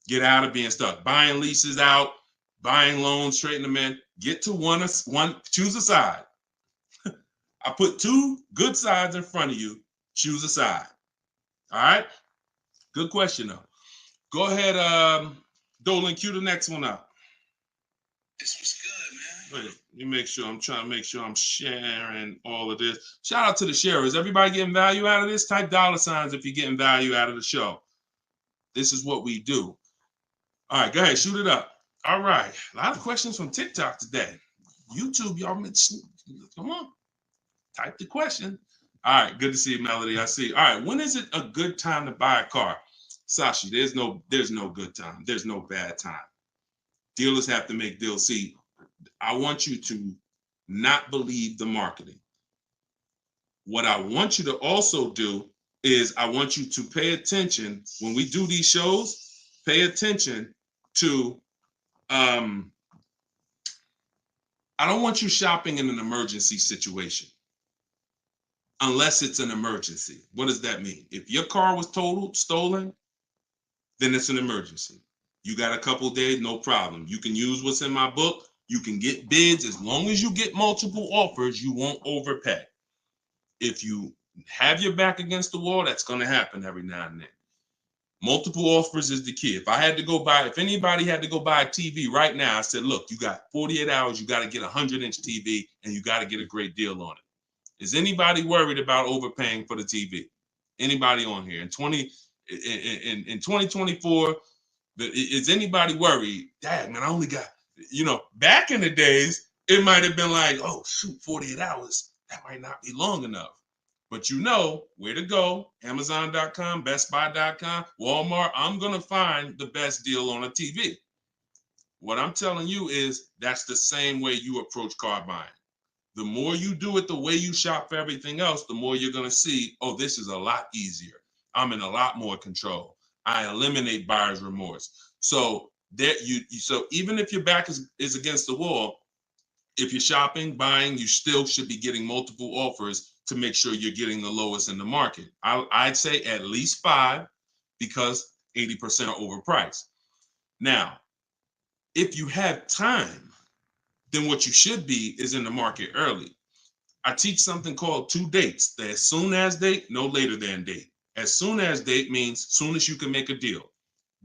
Get out of being stuck. Buying leases out, buying loans, straighten them in. Get to one, choose a side. I put 2 good sides in front of you. Choose a side. All right? Good question, though. Go ahead, Dolan, cue the next one up. This was good, man. Wait, let me make sure. I'm trying to make sure I'm sharing all of this. Shout out to the sharers. Everybody getting value out of this? Type $ if you're getting value out of the show. This is what we do. All right, go ahead, shoot it up. All right, a lot of questions from TikTok today. YouTube, y'all, come on, type the question. All right, good to see you, Melody. I see. All right, when is it a good time to buy a car? Sashi, there's no good time. There's no bad time. Dealers have to make deals. See, I want you to not believe the marketing. What I want you to also do is I want you to pay attention when we do these shows. Pay attention to I don't want you shopping in an emergency situation unless it's an emergency. What does that mean? If your car was totaled, stolen, then it's an emergency. You got a couple days, no problem. You can use what's in my book. You can get bids. As long as you get multiple offers, you won't overpay. If you have your back against the wall, that's going to happen every now and then. Multiple offers is the key. If anybody had to go buy a TV right now, I said, look, you got 48 hours, you got to get a 100-inch TV, and you got to get a great deal on it. Is anybody worried about overpaying for the TV? Anybody on here? In 2024, is anybody worried? Dad, man, I only got, back in the days, it might have been like, oh, shoot, 48 hours. That might not be long enough. But you know where to go. Amazon.com, BestBuy.com, Walmart. I'm going to find the best deal on a TV. What I'm telling you is that's the same way you approach car buying. The more you do it the way you shop for everything else, the more you're going to see, oh, this is a lot easier. I'm in a lot more control. I eliminate buyer's remorse. So so even if your back is against the wall, if you're shopping, buying, you still should be getting multiple offers to make sure you're getting the lowest in the market. I'd say at least 5 because 80% are overpriced. Now, if you have time, then what you should be is in the market early. I teach something called 2 dates. The as soon as date, no later than date. As soon as date means soon as you can make a deal.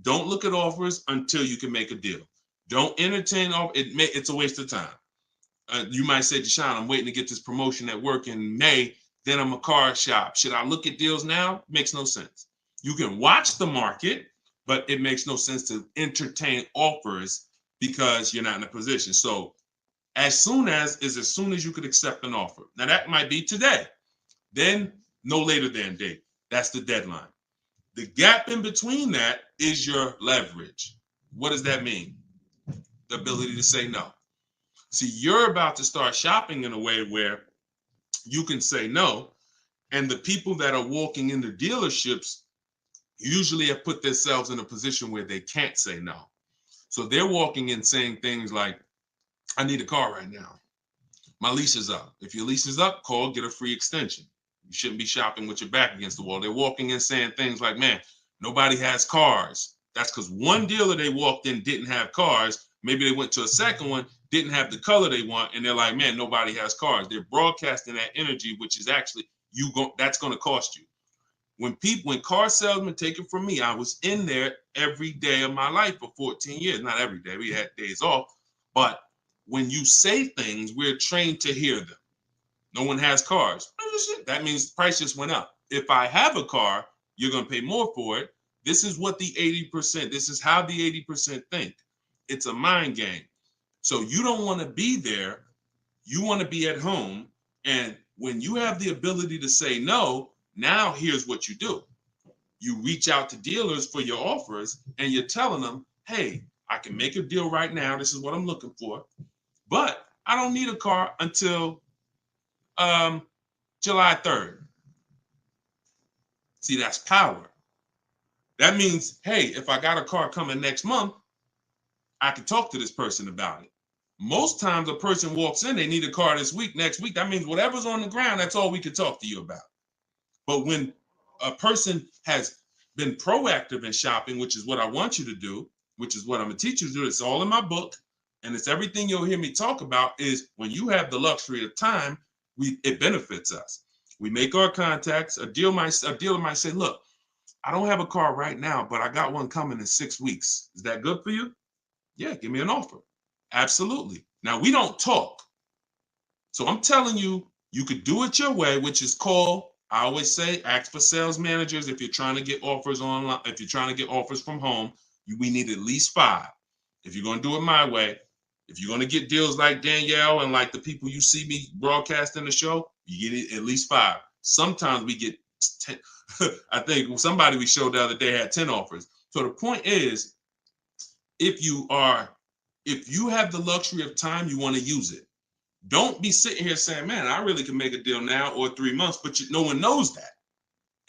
Don't look at offers until you can make a deal. Don't entertain it's a waste of time. You might say, Deshone, I'm waiting to get this promotion at work in May. Then I'm a car shop. Should I look at deals now? Makes no sense. You can watch the market, but it makes no sense to entertain offers because you're not in a position. So as soon as you could accept an offer. Now that might be today. Then no later than date. That's the deadline. The gap in between that is your leverage. What does that mean? The ability to say no. See, you're about to start shopping in a way where you can say no, and the people that are walking into dealerships usually have put themselves in a position where they can't say no. So they're walking in saying things like, I need a car right now. My lease is up. If your lease is up, call, get a free extension. You shouldn't be shopping with your back against the wall. They're walking in saying things like, man, nobody has cars. That's because one dealer they walked in didn't have cars. Maybe they went to a second one, didn't have the color they want, and they're like, man, nobody has cars. They're broadcasting that energy, which is actually that's going to cost you. When car salesmen take it from me, I was in there every day of my life for 14 years. Not every day, we had days off, but when you say things, we're trained to hear them. No one has cars. That means the price just went up. If I have a car, you're going to pay more for it. This is what the 80%, this is how the 80% think. It's a mind game. So you don't want to be there. You want to be at home. And when you have the ability to say no, now here's what you do. You reach out to dealers for your offers and you're telling them, hey, I can make a deal right now. This is what I'm looking for. But I don't need a car until July 3rd. See, that's power. That means, hey, if I got a car coming next month, I can talk to this person about it. Most times a person walks in, they need a car this week, next week. That means whatever's on the ground, that's all we can talk to you about. But when a person has been proactive in shopping, which is what I want you to do, which is what I'm going to teach you to do, it's all in my book, and it's everything you'll hear me talk about, is when you have the luxury of time, it benefits us. We make our contacts. A dealer might say, look, I don't have a car right now, but I got one coming in 6 weeks. Is that good for you? Yeah, give me an offer. Absolutely. Now, we don't talk. So I'm telling you, you could do it your way, which is call. I always say, ask for sales managers if you're trying to get offers online. If you're trying to get offers from home, we need at least 5. If you're going to do it my way, if you're going to get deals like Danielle and like the people you see me broadcasting the show, you get it at least 5. Sometimes we get 10. I think somebody we showed the other day had 10 offers. So the point is, if you have the luxury of time, you want to use it. Don't be sitting here saying, man, I really can make a deal now or 3 months, but no one knows that.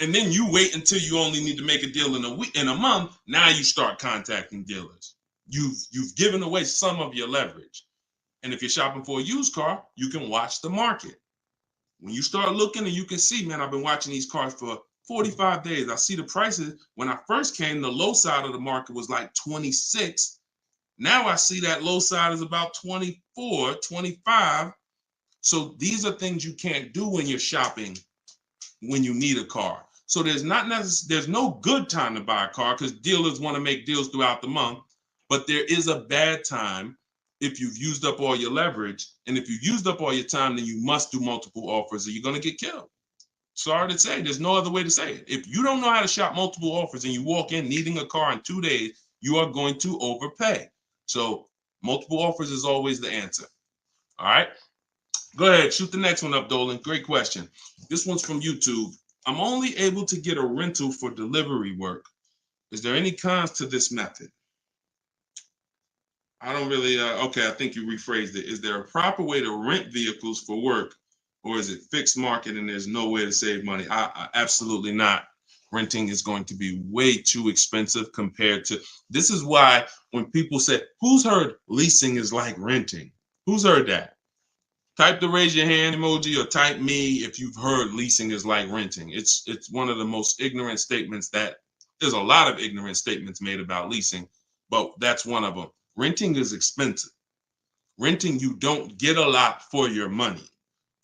And then you wait until you only need to make a deal in a month. Now you start contacting dealers. You've given away some of your leverage. And if you're shopping for a used car, you can watch the market. When you start looking and you can see, man, I've been watching these cars for 45 days. I see the prices. When I first came, the low side of the market was like 26. Now I see that low side is about 24, 25. So these are things you can't do when you're shopping when you need a car. So there's no good time to buy a car because dealers want to make deals throughout the month. But there is a bad time if you've used up all your leverage. And if you've used up all your time, then you must do multiple offers or you're going to get killed. Sorry to say, there's no other way to say it. If you don't know how to shop multiple offers and you walk in needing a car in 2 days, you are going to overpay. So multiple offers is always the answer. All right. Go ahead, shoot the next one up, Dolan. Great question. This one's from YouTube. I'm only able to get a rental for delivery work. Is there any cons to this method? I don't really, okay, I think you rephrased it. Is there a proper way to rent vehicles for work, or is it fixed market and there's no way to save money? Absolutely not. Renting is going to be way too expensive compared to, this is why when people say, who's heard leasing is like renting? Who's heard that? Type the raise your hand emoji or type me if you've heard leasing is like renting. It's one of the most ignorant statements that there's a lot of ignorant statements made about leasing, but that's one of them. Renting is expensive. Renting, you don't get a lot for your money.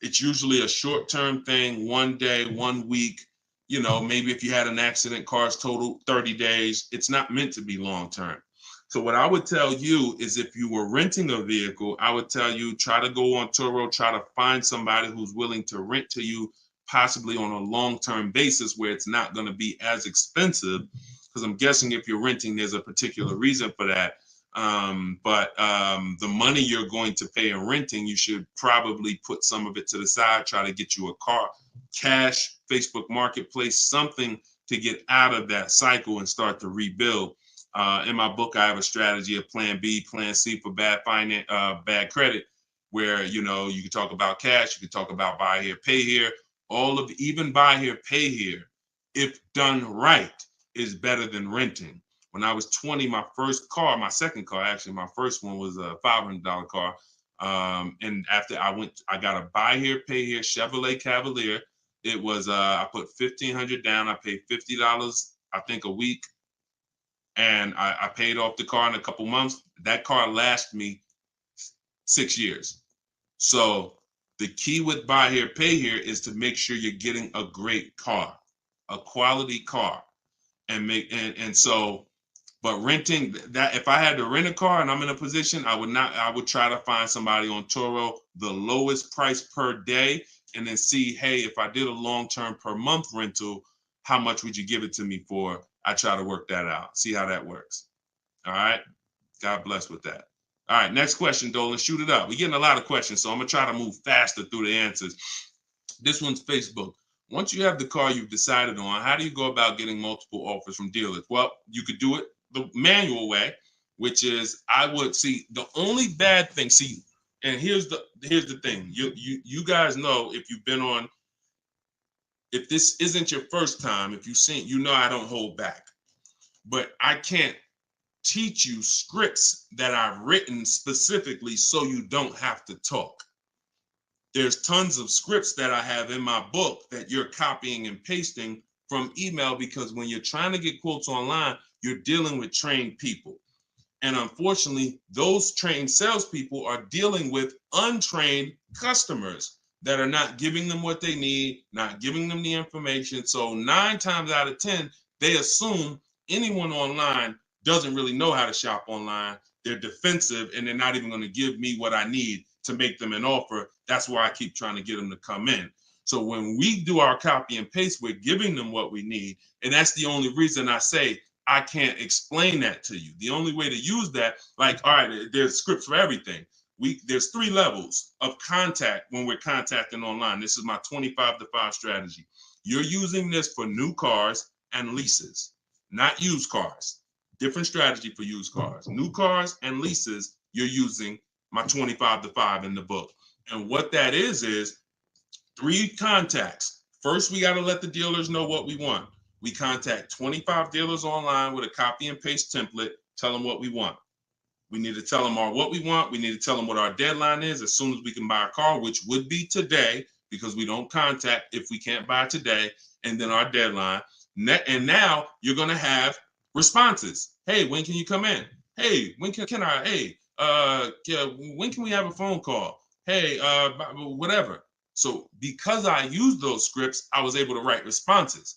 It's usually a short-term thing, 1 day, 1 week. You know, maybe if you had an accident, cars total 30 days. It's not meant to be long-term. So what I would tell you is if you were renting a vehicle, I would tell you try to go on Turo, try to find somebody who's willing to rent to you, possibly on a long-term basis where it's not going to be as expensive. Because I'm guessing if you're renting, there's a particular reason for that. But the money you're going to pay in renting, you should probably put some of it to the side, try to get you a car, cash, Facebook Marketplace, something to get out of that cycle and start to rebuild. In my book, I have a strategy of plan B, plan C for bad credit, where, you know, you can talk about cash, you can talk about buy here, pay here, even buy here, pay here, if done right, is better than renting. When I was 20, my second car, actually, my first one was a $500 car. And after I got a buy here, pay here Chevrolet Cavalier. It was, I put $1,500 down. I paid $50, I think, a week. And I paid off the car in a couple months. That car lasted me 6 years. So the key with buy here, pay here is to make sure you're getting a great car, a quality car, but renting, that if I had to rent a car and I'm in a position, I would try to find somebody on Turo, the lowest price per day, and then see, hey, if I did a long-term per month rental, how much would you give it to me for? I try to work that out, see how that works. All right. God bless with that. All right. Next question, Dolan. Shoot it up. We're getting a lot of questions, so I'm going to try to move faster through the answers. This one's Facebook. Once you have the car you've decided on, how do you go about getting multiple offers from dealers? Well, you could do it the manual way, which is I would see the only bad thing. See, and here's the thing. You guys know if you've been on, if this isn't your first time, if you've seen, you know I don't hold back. But I can't teach you scripts that I've written specifically so you don't have to talk. There's tons of scripts that I have in my book that you're copying and pasting from email, because when you're trying to get quotes online, you're dealing with trained people. And unfortunately, those trained salespeople are dealing with untrained customers that are not giving them what they need, not giving them the information. So 9 times out of 10, they assume anyone online doesn't really know how to shop online. they're defensive and they're not even going to give me what I need to make them an offer. That's why I keep trying to get them to come in. So when we do our copy and paste, we're giving them what we need. And that's the only reason I say I can't explain that to you. The only way to use that, like, all right, there's scripts for everything. There's 3 levels of contact when we're contacting online. This is my 25-to-5 strategy. You're using this for new cars and leases, not used cars. Different strategy for used cars. New cars and leases, you're using my 25-to-5 in the book. And what that is 3 contacts. First, we got to let the dealers know what we want. We contact 25 dealers online with a copy and paste template, tell them what we want. We need to tell them what we want. We need to tell them what our deadline is as soon as we can buy a car, which would be today, because we don't contact if we can't buy today, and then our deadline. And now you're going to have responses. Hey, when can you come in? Hey, when can I? Hey, when can we have a phone call? Hey, whatever. So because I used those scripts, I was able to write responses.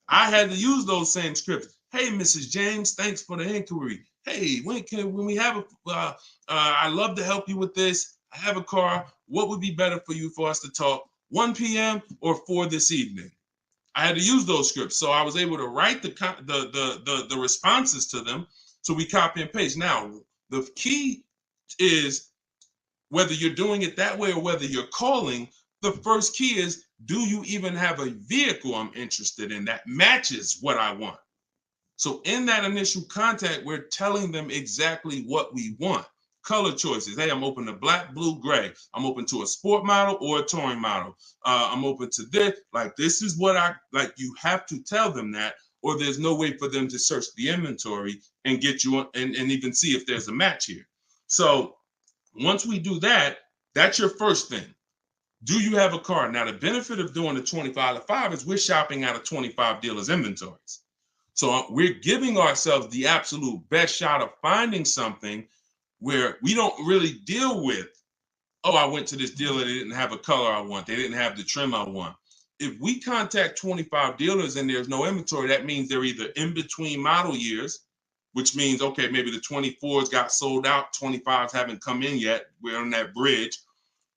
I had to use those same scripts. Hey, Mrs. James, thanks for the inquiry. Hey, when we have I'd love to help you with this. I have a car. What would be better for you for us to talk? 1 p.m. or 4 this evening? I had to use those scripts. So I was able to write the responses to them. So we copy and paste. Now, the key is whether you're doing it that way or whether you're calling, the first key is, do you even have a vehicle I'm interested in that matches what I want? So in that initial contact, we're telling them exactly what we want. Color choices. Hey, I'm open to black, blue, gray. I'm open to a sport model or a touring model. I'm open to this. Like, this is what I like. You have to tell them that, or there's no way for them to search the inventory and get you and even see if there's a match here. So once we do that, that's your first thing. Do you have a car? Now, the benefit of doing the 25-to-5 is we're shopping out of 25 dealers' inventories. So we're giving ourselves the absolute best shot of finding something where we don't really deal with, oh, I went to this dealer, they didn't have a color I want, they didn't have the trim I want. If we contact 25 dealers and there's no inventory, that means they're either in between model years, which means, okay, maybe the 24s got sold out, 25s haven't come in yet, we're on that bridge,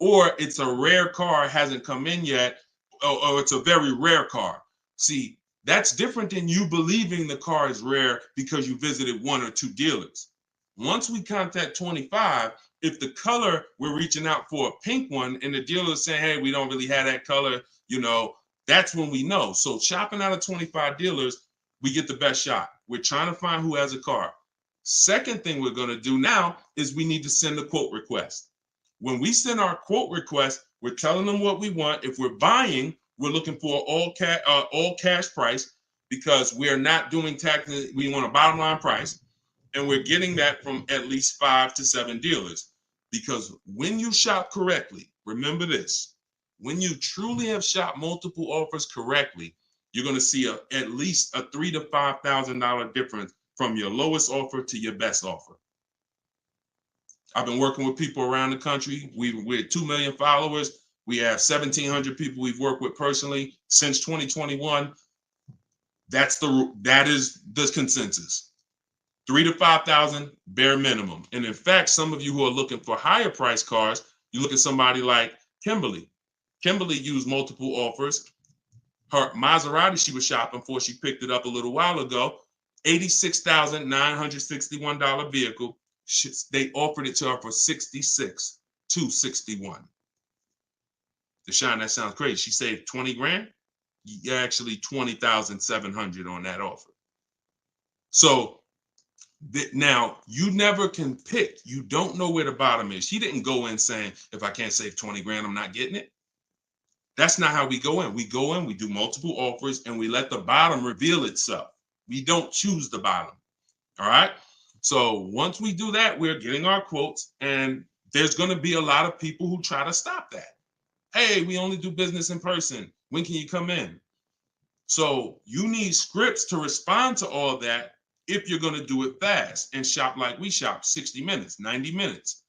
or it's a rare car, hasn't come in yet, or it's a very rare car. See, that's different than you believing the car is rare because you visited 1 or 2 dealers. Once we contact 25, if the color, we're reaching out for a pink one and the dealer is saying, hey, we don't really have that color, that's when we know. So shopping out of 25 dealers, we get the best shot. We're trying to find who has a car. Second thing we're going to do now is we need to send a quote request. When we send our quote request, we're telling them what we want. If we're buying, we're looking for all cash price because we're not doing taxes. We want a bottom line price. And we're getting that from at least 5 to 7 dealers. Because when you shop correctly, remember this, when you truly have shopped multiple offers correctly, you're going to see at least a $3,000 to $5,000 difference from your lowest offer to your best offer. I've been working with people around the country. We're 2 million followers. We have 1,700 people we've worked with personally since 2021. That is the consensus. 3,000 to 5,000 bare minimum. And in fact, some of you who are looking for higher price cars, you look at somebody like Kimberly. Kimberly used multiple offers. Her Maserati she was shopping for, she picked it up a little while ago, $86,961 vehicle. They offered it to her for $66,261. Deshone, that sounds crazy. She saved 20 grand. Actually, 20,700 on that offer. So now you never can pick. You don't know where the bottom is. She didn't go in saying, if I can't save 20 grand, I'm not getting it. That's not how we go in. We go in, we do multiple offers, and we let the bottom reveal itself. We don't choose the bottom. All right. So once we do that, we're getting our quotes, and there's going to be a lot of people who try to stop that. Hey, we only do business in person. When can you come in? So you need scripts to respond to all that if you're going to do it fast and shop like we shop, 60 minutes, 90 minutes.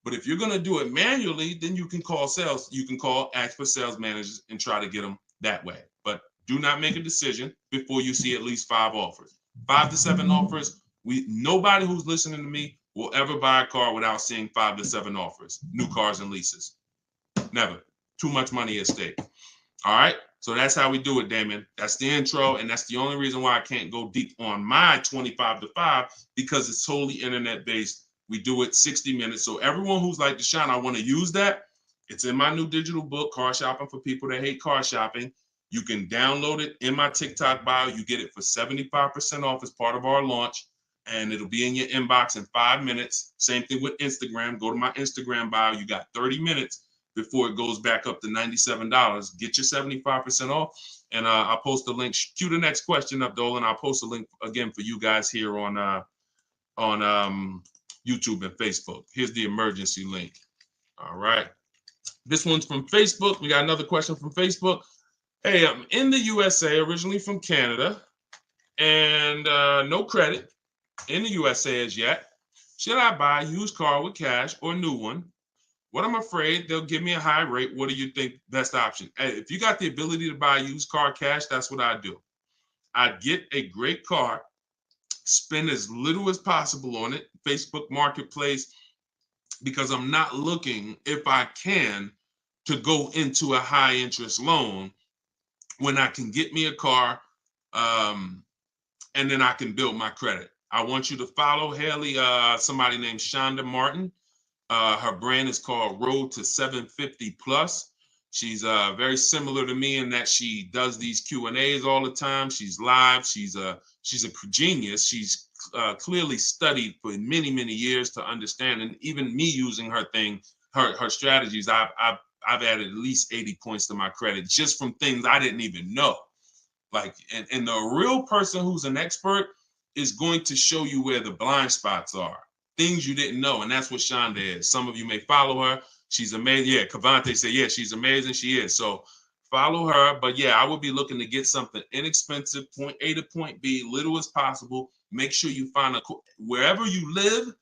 But if you're going to do it manually, then you can call sales. You can ask for sales managers and try to get them that way. But do not make a decision before you see at least 5 offers. 5 to 7 offers. Nobody who's listening to me will ever buy a car without seeing 5 to 7 offers, new cars and leases. Never. Too much money at stake. All right. So that's how we do it, Damon. That's the intro. And that's the only reason why I can't go deep on my 25 to 5, because it's totally internet based. We do it 60 minutes. So everyone who's like, Deshone, I want to use that. It's in my new digital book, Car Shopping for People That Hate Car Shopping. You can download it in my TikTok bio. You get it for 75% off as part of our launch. And it'll be in your inbox in 5 minutes. Same thing with Instagram. Go to my Instagram bio. You got 30 minutes before it goes back up to $97. Get your 75% off. And I'll post a link. Cue the next question up, Dolan. I'll post a link again for you guys here on YouTube and Facebook. Here's the emergency link. All right. This one's from Facebook. We got another question from Facebook. Hey, I'm in the USA, originally from Canada, and no credit in the USA as yet. Should I buy a used car with cash or a new one? What I'm afraid they'll give me a high rate. What do you think best option? Hey, if you got the ability to buy a used car cash, that's what I do. I'd get a great car, spend as little as possible on it, Facebook Marketplace, because I'm not looking, if I can, to go into a high interest loan when I can get me a car and then I can build my credit. I want you to follow Haley, somebody named Shonda Martin. Her brand is called Road to 750 Plus. She's very similar to me in that she does these Q&As all the time. She's live. She's a genius. She's clearly studied for many, many years to understand. And even me using her thing, her strategies, I've added at least 80 points to my credit just from things I didn't even know. Like, and the real person who's an expert is going to show you where the blind spots are, things you didn't know. And that's what Shonda is. Some of you may follow her. She's amazing. Yeah, Cavante said, yeah, she's amazing. She is. So follow her. But yeah, I would be looking to get something inexpensive, point A to point B, little as possible. Make sure you find wherever you live,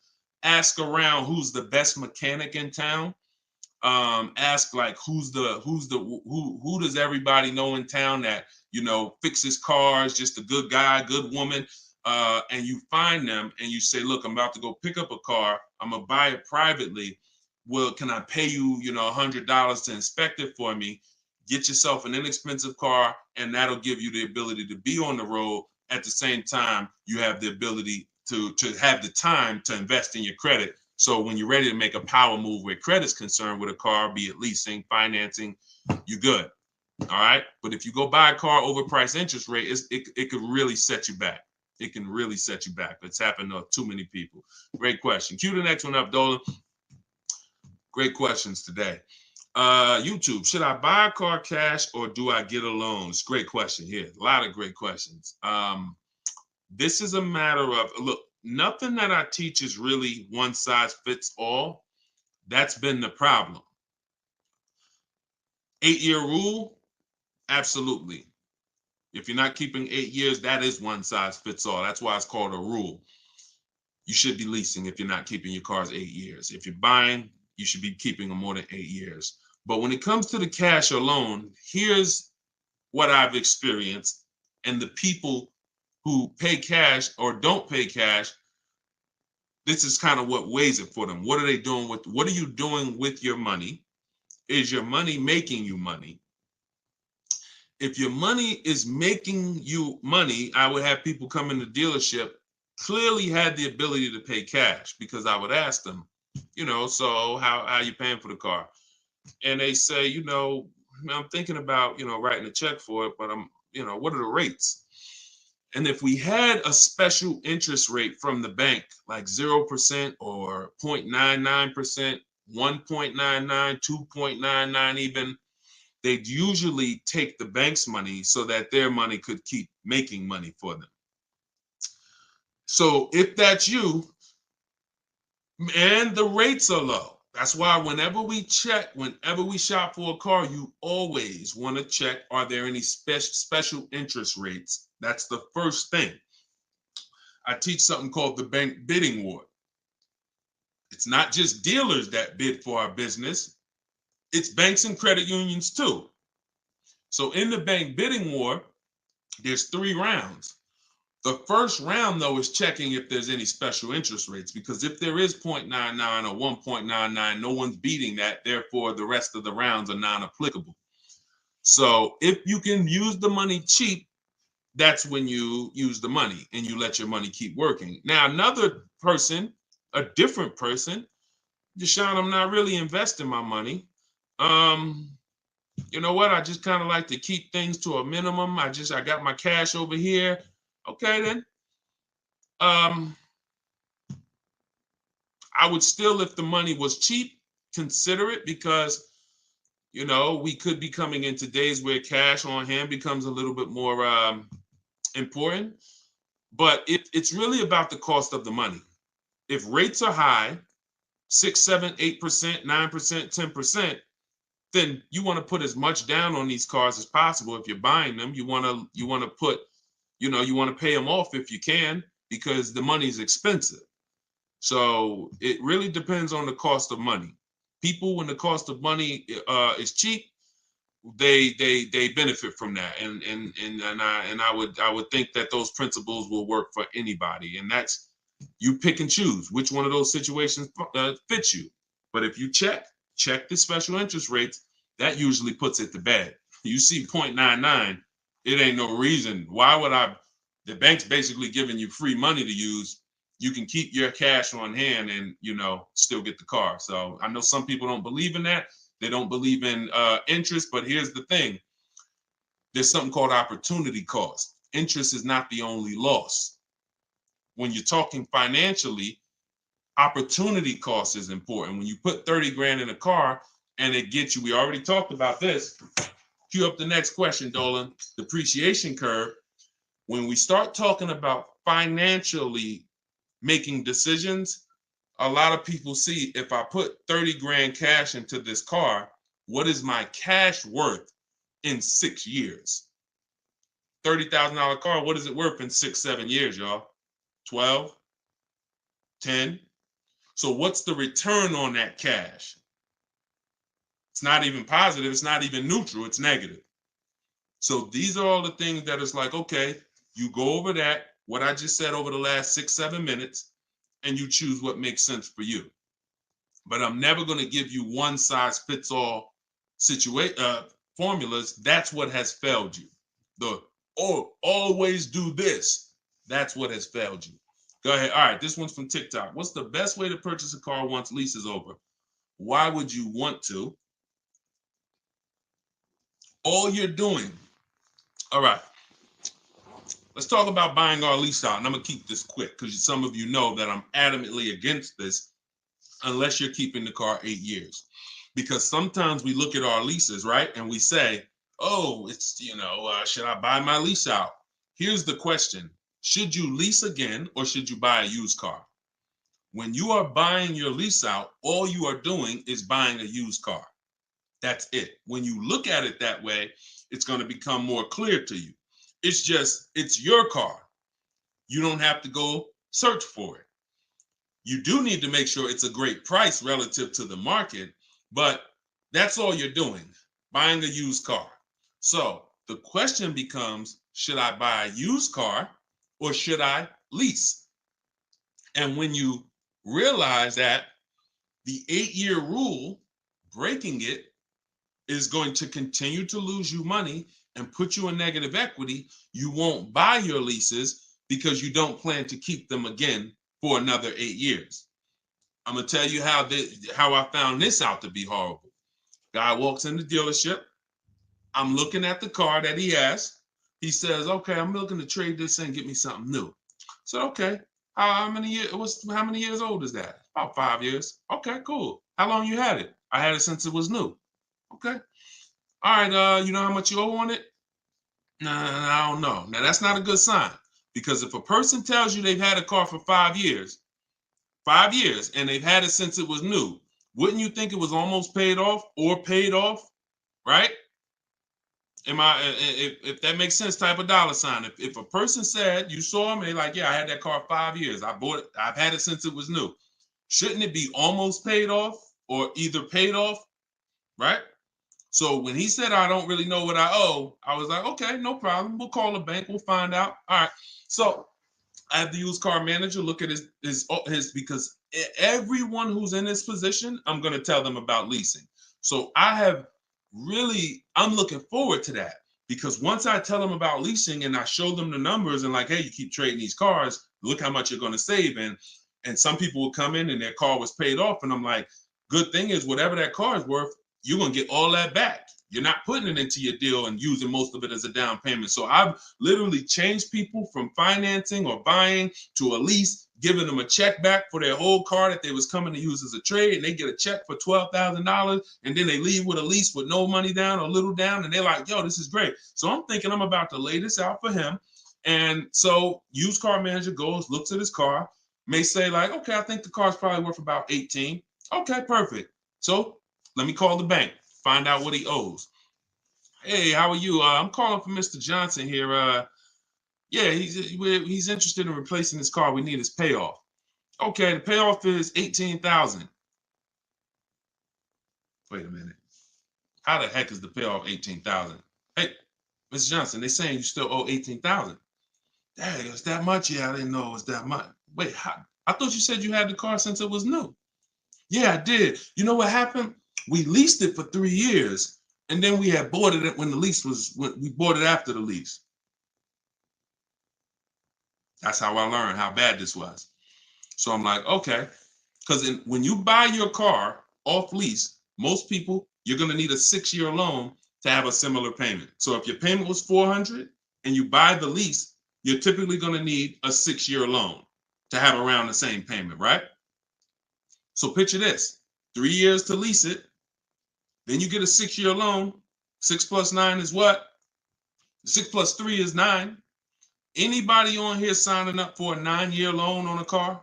ask around who's the best mechanic in town. Ask like who does everybody know in town that, you know, fixes cars, just a good guy, good woman. And you find them and you say, look, I'm about to go pick up a car. I'm gonna buy it privately. Well, can I pay you, you know, $100 to inspect it for me? Get yourself an inexpensive car, and that'll give you the ability to be on the road. At the same time, you have the ability to have the time to invest in your credit. So when you're ready to make a power move where credit's concerned with a car, be it leasing, financing, you're good. All right. But if you go buy a car overpriced interest rate, it could really set you back. It can really set you back. It's happened to too many people. Great question. Cue the next one up, Dolan. Great questions today. YouTube, should I buy a car cash or do I get a loan? It's a great question here. A lot of great questions. This is a matter of, look, nothing that I teach is really one size fits all. That's been the problem. 8-year rule, absolutely. If you're not keeping 8 years, that is one size fits all. That's why it's called a rule. You should be leasing if you're not keeping your cars 8 years. If you're buying, you should be keeping them more than 8 years. But when it comes to the cash or loan, here's what I've experienced. And the people who pay cash or don't pay cash, this is kind of what weighs it for them. What are they doing with, what are you doing with your money? Is your money making you money? If your money is making you money, I would have people come in the dealership, clearly had the ability to pay cash, because I would ask them, you know, so how are you paying for the car? And they say, you know, I'm thinking about, you know, writing a check for it, but I'm, you know, what are the rates? And if we had a special interest rate from the bank, like 0% or 0.99%, 1.99, 2.99 even, they'd usually take the bank's money so that their money could keep making money for them. So if that's you, and the rates are low, that's why whenever we shop for a car, you always want to check, are there any special interest rates? That's the first thing. I teach something called the bank bidding war. It's not just dealers that bid for our business. It's banks and credit unions too. So in the bank bidding war, there's 3 rounds. The first round, though, is checking if there's any special interest rates, because if there is 0.99 or 1.99, no one's beating that. Therefore, the rest of the rounds are non-applicable. So if you can use the money cheap, that's when you use the money and you let your money keep working. Now, another person, a different person, Deshone, I'm not really investing my money. You know what? I just kind of like to keep things to a minimum. I got my cash over here. Okay, then. I would still, if the money was cheap, consider it, because we could be coming into days where cash on hand becomes a little bit more important. But it's really about the cost of the money. If rates are high, 6, 7, 8%, 9%, 10%, then you want to put as much down on these cars as possible. If you're buying them, you want to put, you want to pay them off if you can, because the money is expensive. So it really depends on the cost of money. People, when the cost of money is cheap, they benefit from that, and I would think that those principles will work for anybody, and that's, you pick and choose which one of those situations fits you. But if you check the special interest rates, that usually puts it to bed. You see 0.99, it ain't no reason. Why would the bank's basically giving you free money to use. You can keep your cash on hand and still get the car. So I know some people don't believe in that. They don't believe in interest, but here's the thing. There's something called opportunity cost. Interest is not the only loss. When you're talking financially, opportunity cost is important. When you put 30 grand in a car and it gets you, we already talked about this. Cue up the next question, Dolan. Depreciation curve. When we start talking about financially making decisions, a lot of people see, if I put 30 grand cash into this car, what is my cash worth in 6 years? $30,000 car, what is it worth in 6, 7 years, y'all? 12, 10. So what's the return on that cash? It's not even positive. It's not even neutral. It's negative. So these are all the things that is like, okay, you go over that, what I just said over the last 6, 7 minutes, and you choose what makes sense for you. But I'm never going to give you one size fits all formulas. That's what has failed you. Always do this. That's what has failed you. Go ahead. All right, this one's from TikTok. What's the best way to purchase a car once lease is over? Why would you want to? All you're doing. All right. Let's talk about buying our lease out. And I'm going to keep this quick because some of you know that I'm adamantly against this unless you're keeping the car 8 years. Because sometimes we look at our leases, right? And we say, oh, it's, should I buy my lease out? Here's the question. Should you lease again or should you buy a used car? When you are buying your lease out, all you are doing is buying a used car. That's it. When you look at it that way, it's going to become more clear to you. It's your car. You don't have to go search for it. You do need to make sure it's a great price relative to the market, but that's all you're doing, buying a used car. So the question becomes, should I buy a used car or should I lease? And when you realize that the 8-year rule, breaking it, is going to continue to lose you money and put you in negative equity, you won't buy your leases because you don't plan to keep them again for another 8 years. I'm going to tell you how I found this out to be horrible. Guy walks in the dealership. I'm looking at the car that he has. He says, okay, I'm looking to trade this in and get me something new. So, okay, how many years old is that? About 5 years. Okay, cool. How long you had it? I had it since it was new. Okay. All right, you know how much you owe on it? Nah, I don't know. Now, that's not a good sign, because if a person tells you they've had a car for 5 years, and they've had it since it was new, wouldn't you think it was almost paid off or paid off, right? If that makes sense, type of dollar sign. If a person said, you saw me, like, yeah, I had that car 5 years. I bought it. I've had it since it was new. Shouldn't it be almost paid off or either paid off, right? So when he said, I don't really know what I owe, I was like, okay, no problem. We'll call the bank. We'll find out. All right. So I have the used car manager look at his because everyone who's in this position, I'm going to tell them about leasing. So I'm looking forward to that, because once I tell them about leasing and I show them the numbers and like, hey, you keep trading these cars, look how much you're going to save. And some people will come in and their car was paid off. And I'm like, good thing is whatever that car is worth, you're going to get all that back. You're not putting it into your deal and using most of it as a down payment. So I've literally changed people from financing or buying to a lease, giving them a check back for their whole car that they was coming to use as a trade, and they get a check for $12,000, and then they leave with a lease with no money down or little down, and they're like, yo, this is great. So I'm thinking I'm about to lay this out for him. And so used car manager goes, looks at his car, may say like, okay, I think the car's probably worth about 18. Okay, perfect. So let me call the bank, find out what he owes. Hey, how are you? I'm calling for Mr. Johnson here. Yeah, he's interested in replacing his car. We need his payoff. Okay, the payoff is 18,000. Wait a minute. How the heck is the payoff 18,000? Hey, Mr. Johnson, they're saying you still owe 18,000. Dang, it's that much? Yeah, I didn't know it was that much. Wait, I thought you said you had the car since it was new. Yeah, I did. You know what happened? We leased it for 3 years, and then we had bought it when we bought it after the lease. That's how I learned how bad this was. So I'm like, okay, because when you buy your car off lease, most people, you're going to need a 6-year loan to have a similar payment. So if your payment was $400 and you buy the lease, you're typically going to need a 6-year loan to have around the same payment, right? So picture this, 3 years to lease it, then you get a 6-year loan. 6 plus 9 is what? 6 plus 3 is 9. Anybody on here signing up for a 9-year loan on a car?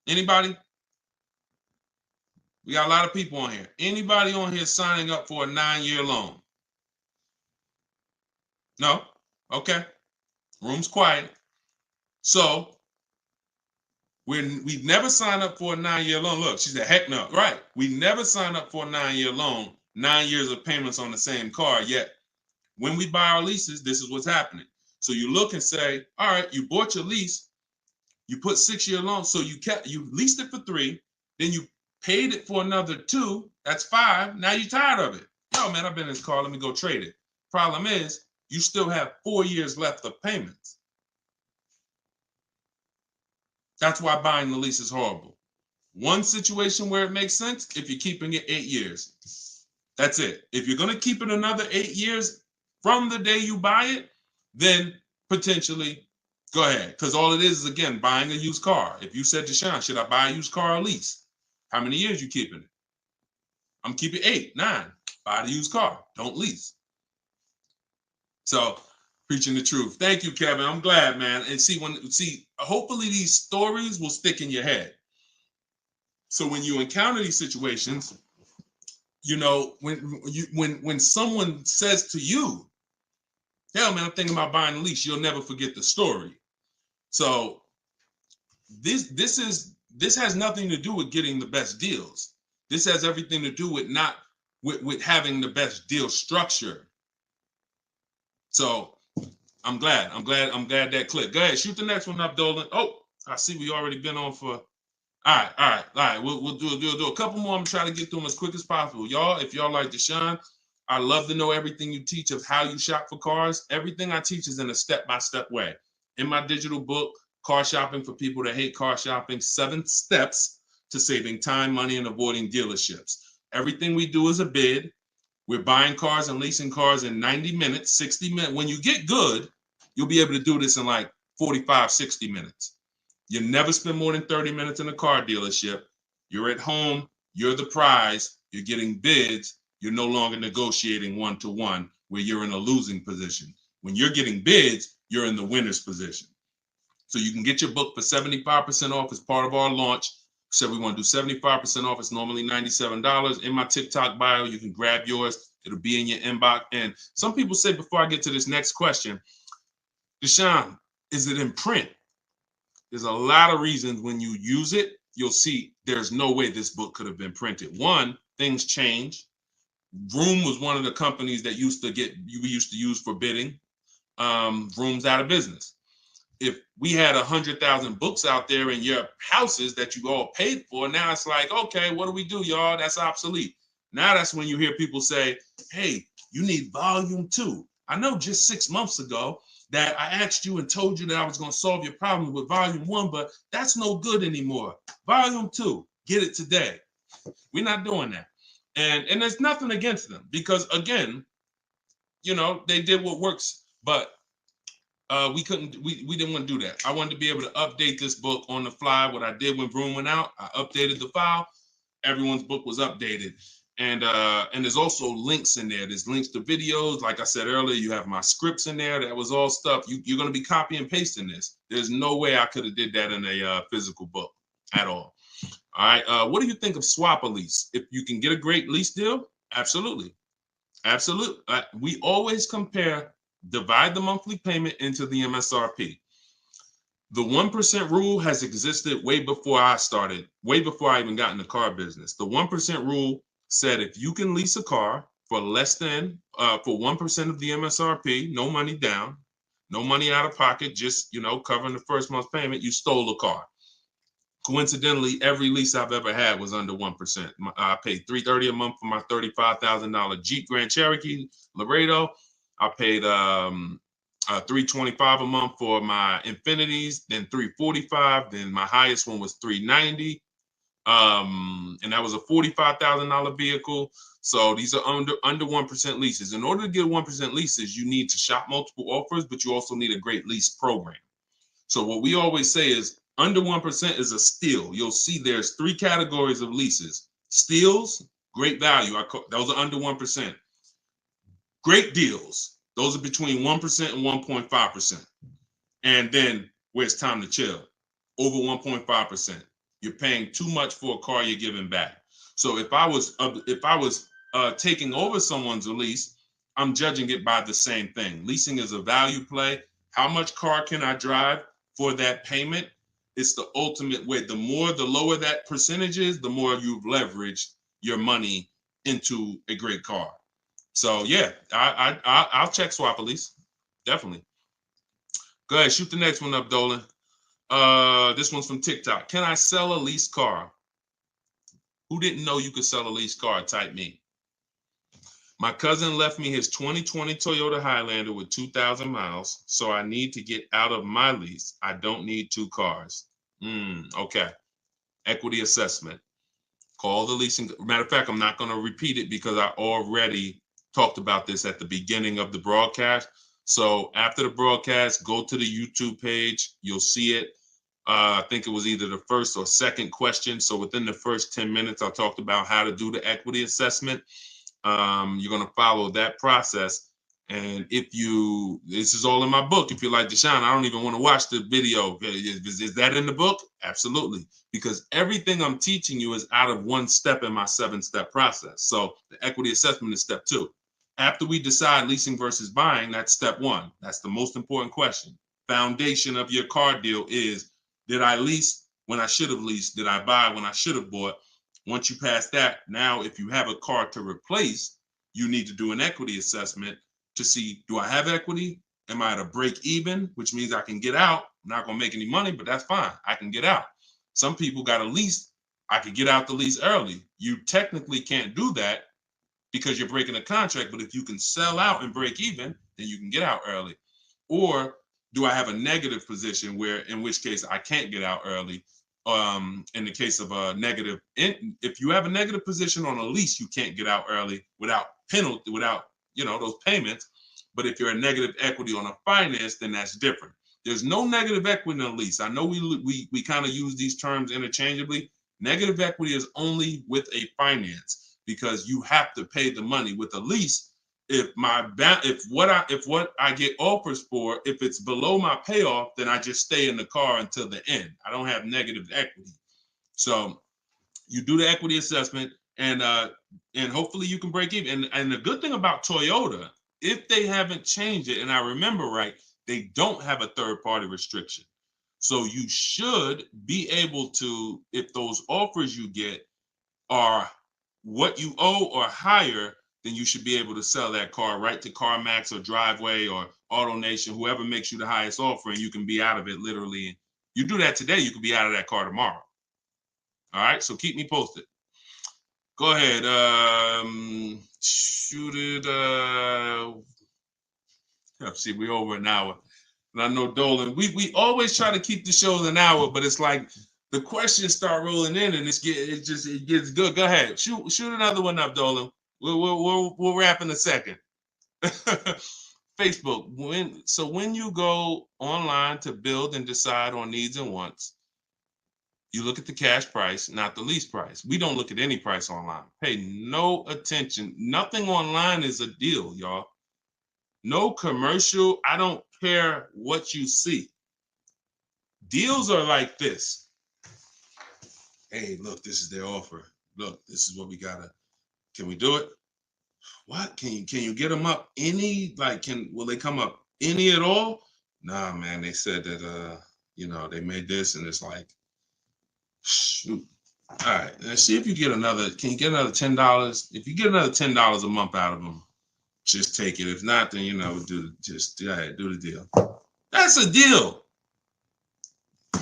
Anybody? We got a lot of people on here. Anybody on here signing up for a 9-year loan? No? Okay. Room's quiet. So we've never signed up for a 9-year loan. Look, she said, heck no. Right. We never signed up for a 9-year loan, 9 years of payments on the same car. Yet when we buy our leases, this is what's happening. So you look and say, all right, you bought your lease, you put 6-year loan, so you leased it for 3, then you paid it for another 2, that's 5. Now you're tired of it. Yo, man, I've been in this car, let me go trade it. Problem is, you still have 4 years left of payments. That's why buying the lease is horrible. One situation where it makes sense, if you're keeping it 8 years. That's it. If you're going to keep it another 8 years from the day you buy it, then potentially go ahead. Because all it is again, buying a used car. If you said to Sean, should I buy a used car or lease? How many years you keeping it? I'm keeping 8, 9. Buy the used car. Don't lease. So preaching the truth. Thank you, Kevin. I'm glad, man. And hopefully these stories will stick in your head. So when you encounter these situations, you know, when someone says to you, hell, man, I'm thinking about buying a lease, you'll never forget the story. So this has nothing to do with getting the best deals. This has everything to do with having the best deal structure. So I'm glad that clicked. Go ahead, shoot the next one up, Dolan. Oh, I see we already been on for. All right. We'll do a couple more. I'm trying to get through them as quick as possible. Y'all, if y'all like Deshone, I love to know everything you teach of how you shop for cars. Everything I teach is in a step-by-step way. In my digital book, Car Shopping for People That Hate Car Shopping, 7 Steps to Saving Time, Money, and Avoiding Dealerships. Everything we do is a bid. We're buying cars and leasing cars in 90 minutes, 60 minutes. When you get good, you'll be able to do this in like 45, 60 minutes. You never spend more than 30 minutes in a car dealership. You're at home. You're the prize. You're getting bids. You're no longer negotiating one-to-one where you're in a losing position. When you're getting bids, you're in the winner's position. So you can get your book for 75% off as part of our launch. So we want to do 75% off. It's normally $97. In my TikTok bio, you can grab yours. It'll be in your inbox. And some people say, before I get to this next question, Deshone, is it in print? There's a lot of reasons when you use it, you'll see there's no way this book could have been printed. One, things change. Vroom was one of the companies that we used to use for bidding. Vroom's out of business. if we had 100,000 books out there in your houses that you all paid for, now it's like, okay, what do we do, y'all? That's obsolete. Now that's when you hear people say, hey, you need volume 2. I know just 6 months ago that I asked you and told you that I was going to solve your problem with volume 1, but that's no good anymore. Volume 2, get it today. We're not doing that. And there's nothing against them because, again, they did what works, but we didn't want to do that. I wanted to be able to update this book on the fly. What I did when Broom went out, I updated the file. Everyone's book was updated. And there's also links in there. There's links to videos. Like I said earlier, you have my scripts in there. That was all stuff. You're going to be copy and pasting this. There's no way I could have did that in a physical book at all. All right. What do you think of swap a lease? If you can get a great lease deal, absolutely. Absolutely. We always compare, divide the monthly payment into the MSRP. The 1% rule has existed way before I started, way before I even got in the car business. The 1% rule said if you can lease a car for less than, for 1% of the MSRP, no money down, no money out of pocket, just, covering the first month's payment, you stole a car. Coincidentally, every lease I've ever had was under 1%. I paid $330 a month for my $35,000 Jeep Grand Cherokee Laredo. I paid $325 a month for my Infinities, then $345. Then my highest one was $390. And that was a $45,000 vehicle. So these are under 1% leases. In order to get 1% leases, you need to shop multiple offers, but you also need a great lease program. So what we always say is under 1% is a steal. You'll see there's 3 categories of leases. Steals, great value. Those are under 1%. Great deals. Those are between 1% and 1.5%. And then where it's time to chill, over 1.5%. You're paying too much for a car you're giving back. So if I was taking over someone's lease, I'm judging it by the same thing. Leasing is a value play. How much car can I drive for that payment? It's the ultimate way. The lower that percentage is, the more you've leveraged your money into a great car. So yeah, I'll check swap a lease, definitely. Go ahead, shoot the next one up, Dolan. This one's from TikTok. Can I sell a leased car? Who didn't know you could sell a leased car? Type me. My cousin left me his 2020 Toyota Highlander with 2,000 miles, so I need to get out of my lease. I don't need 2 cars. Okay. Equity assessment. Call the leasing. Matter of fact, I'm not going to repeat it because I already talked about this at the beginning of the broadcast. So after the broadcast, go to the YouTube page. You'll see it. I think it was either the first or second question. So within the first 10 minutes, I talked about how to do the equity assessment. You're going to follow that process. And this is all in my book. If you're like, Deshone, I don't even want to watch the video. Is that in the book? Absolutely. Because everything I'm teaching you is out of 1 step in my 7-step process. So the equity assessment is step 2. After we decide leasing versus buying, that's step 1. That's the most important question. Foundation of your car deal is, did I lease when I should have leased? Did I buy when I should have bought? Once you pass that, now if you have a car to replace, you need to do an equity assessment to see, do I have equity? Am I at a break even, which means I can get out? I'm not going to make any money, but that's fine. I can get out. Some people got a lease. I could get out the lease early. You technically can't do that because you're breaking a contract, but if you can sell out and break even, then you can get out early. Or do I have a negative position in which case I can't get out early? In the case of a negative, if you have a negative position on a lease, you can't get out early without penalty, without those payments. But if you're a negative equity on a finance, then that's different. There's no negative equity in a lease. I know we kind of use these terms interchangeably. Negative equity is only with a finance because you have to pay the money. With a lease, if what I get offers for, if it's below my payoff, then I just stay in the car until the end. I don't have negative equity. So you do the equity assessment, and hopefully you can break even. And the good thing about Toyota, if they haven't changed it, and I remember right, they don't have a third-party restriction. So you should be able to, if those offers you get are what you owe or higher, then you should be able to sell that car right to CarMax or Driveway or AutoNation, whoever makes you the highest offer, and you can be out of it literally. You do that today, you could be out of that car tomorrow. All right, so keep me posted. Go ahead. Shoot it. See, we're over an hour. And I know Dolan, we always try to keep the shows an hour, but it's like the questions start rolling in and it gets good. Go ahead. Shoot another one up, Dolan. We'll wrap in a second. Facebook. When you go online to build and decide on needs and wants, you look at the cash price, not the lease price. We don't look at any price online. Pay no attention. Nothing online is a deal, y'all. No commercial. I don't care what you see. Deals are like this. Hey, look, this is their offer. Look, this is what we gotta. Can we do it? What? Can you get them up any? Like, will they come up any at all? Nah, man. They said that they made this, and it's like, shoot. All right, let's see if you get another. Can you get another $10? If you get another $10 a month out of them, just take it. If not, then do the deal. That's a deal.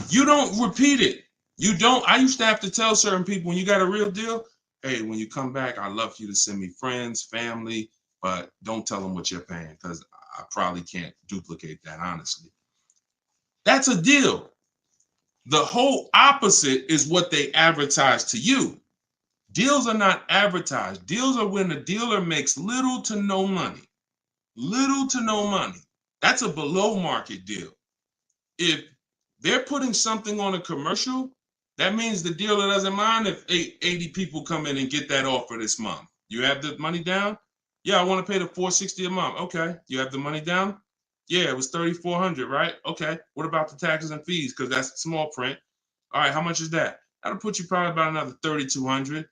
You don't repeat it. You don't. I used to have to tell certain people, when you got a real deal, hey, when you come back, I'd love for you to send me friends, family, but don't tell them what you're paying, because I probably can't duplicate that, honestly. That's a deal. The whole opposite is what they advertise to you. Deals are not advertised. Deals are when the dealer makes little to no money. Little to no money. That's a below market deal. If they're putting something on a commercial, that means the dealer doesn't mind if 80 people come in and get that offer this month. You have the money down? Yeah, I want to pay the $460 a month. Okay. You have the money down? Yeah, it was $3,400, right? Okay. What about the taxes and fees? Because that's small print. All right, how much is that? That'll put you probably about another $3,200.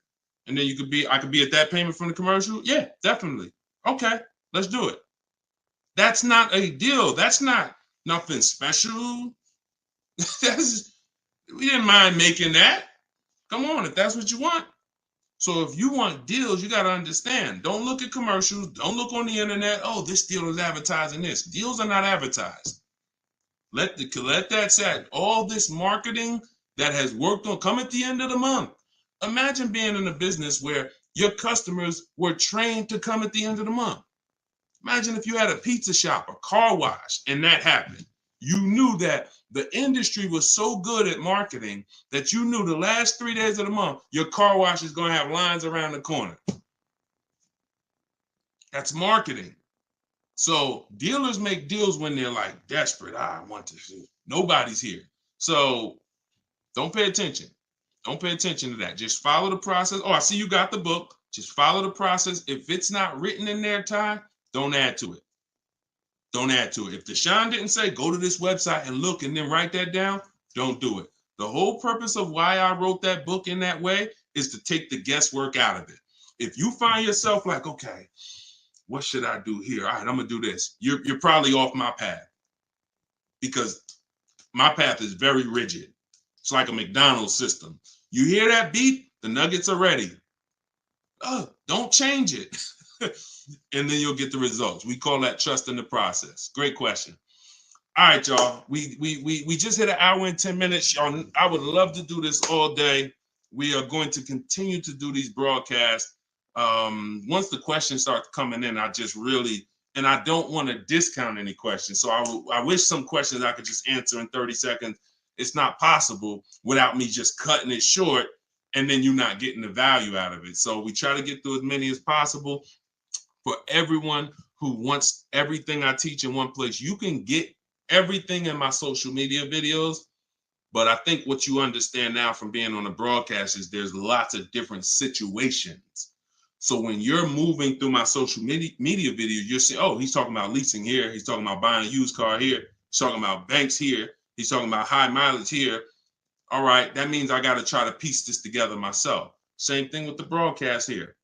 And then I could be at that payment from the commercial? Yeah, definitely. Okay, let's do it. That's not a deal. That's not nothing special. We didn't mind making that. Come on, if that's what you want. So if you want deals, you got to understand. Don't look at commercials. Don't look on the internet. Oh, this deal is advertising this. Deals are not advertised. Let that set. All this marketing that has worked on, come at the end of the month. Imagine being in a business where your customers were trained to come at the end of the month. Imagine if you had a pizza shop, a car wash, and that happened. You knew that the industry was so good at marketing that you knew the last 3 days of the month, your car wash is going to have lines around the corner. That's marketing. So dealers make deals when they're like desperate. I want to see. Nobody's here. So don't pay attention. Don't pay attention to that. Just follow the process. Oh, I see you got the book. Just follow the process. If it's not written in there, Ty, don't add to it. Don't add to it. If Deshone didn't say, go to this website and look and then write that down, don't do it. The whole purpose of why I wrote that book in that way is to take the guesswork out of it. If you find yourself like, okay, what should I do here? All right, I'm going to do this. You're probably off my path, because my path is very rigid. It's like a McDonald's system. You hear that beep, the nuggets are ready. Oh, don't change it. And then you'll get the results. We call that trust in the process. Great question. All right, y'all. We just hit an hour and 10 minutes. Y'all, I would love to do this all day. We are going to continue to do these broadcasts. Once the questions start coming in, I don't want to discount any questions. So I wish some questions I could just answer in 30 seconds. It's not possible without me just cutting it short and then you not getting the value out of it. So we try to get through as many as possible. For everyone who wants everything I teach in one place, you can get everything in my social media videos. But I think what you understand now from being on the broadcast is there's lots of different situations. So when you're moving through my social media video, you're saying, oh, he's talking about leasing here. He's talking about buying a used car here. He's talking about banks here. He's talking about high mileage here. All right, that means I got to try to piece this together myself. Same thing with the broadcast here.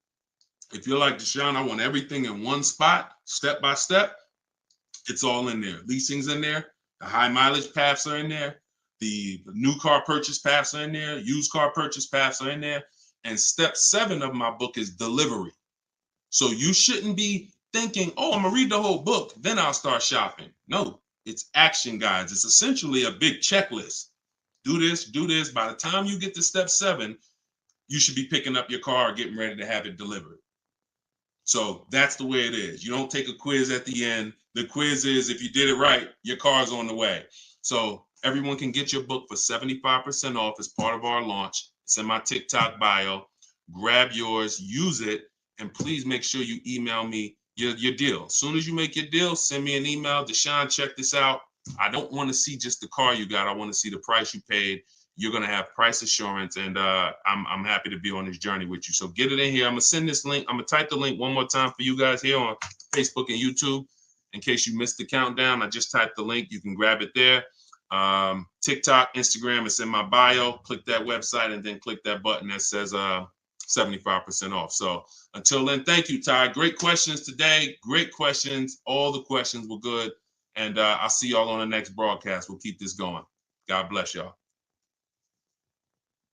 If you're like Deshone, I want everything in one spot, step by step. It's all in there. Leasing's in there. The high mileage paths are in there. The new car purchase paths are in there. Used car purchase paths are in there. And step 7 of my book is delivery. So you shouldn't be thinking, oh, I'm gonna read the whole book, then I'll start shopping. No, it's action guides. It's essentially a big checklist. Do this, do this. By the time you get to step 7, you should be picking up your car, getting ready to have it delivered. So that's the way it is. You don't take a quiz at the end. The quiz is, if you did it right, your car's on the way. So everyone can get your book for 75% off as part of our launch. It's in my TikTok bio. Grab yours, use it, and please make sure you email me your deal. As soon as you make your deal, send me an email. Deshone, check this out. I don't want to see just the car you got. I want to see the price you paid. You're going to have price assurance, and I'm happy to be on this journey with you. So get it in here. I'm going to send this link. I'm going to type the link one more time for you guys here on Facebook and YouTube. In case you missed the countdown, I just typed the link. You can grab it there. TikTok, Instagram, it's in my bio. Click that website and then click that button that says 75% off. So until then, thank you, Ty. Great questions today. Great questions. All the questions were good. And I'll see y'all on the next broadcast. We'll keep this going. God bless y'all.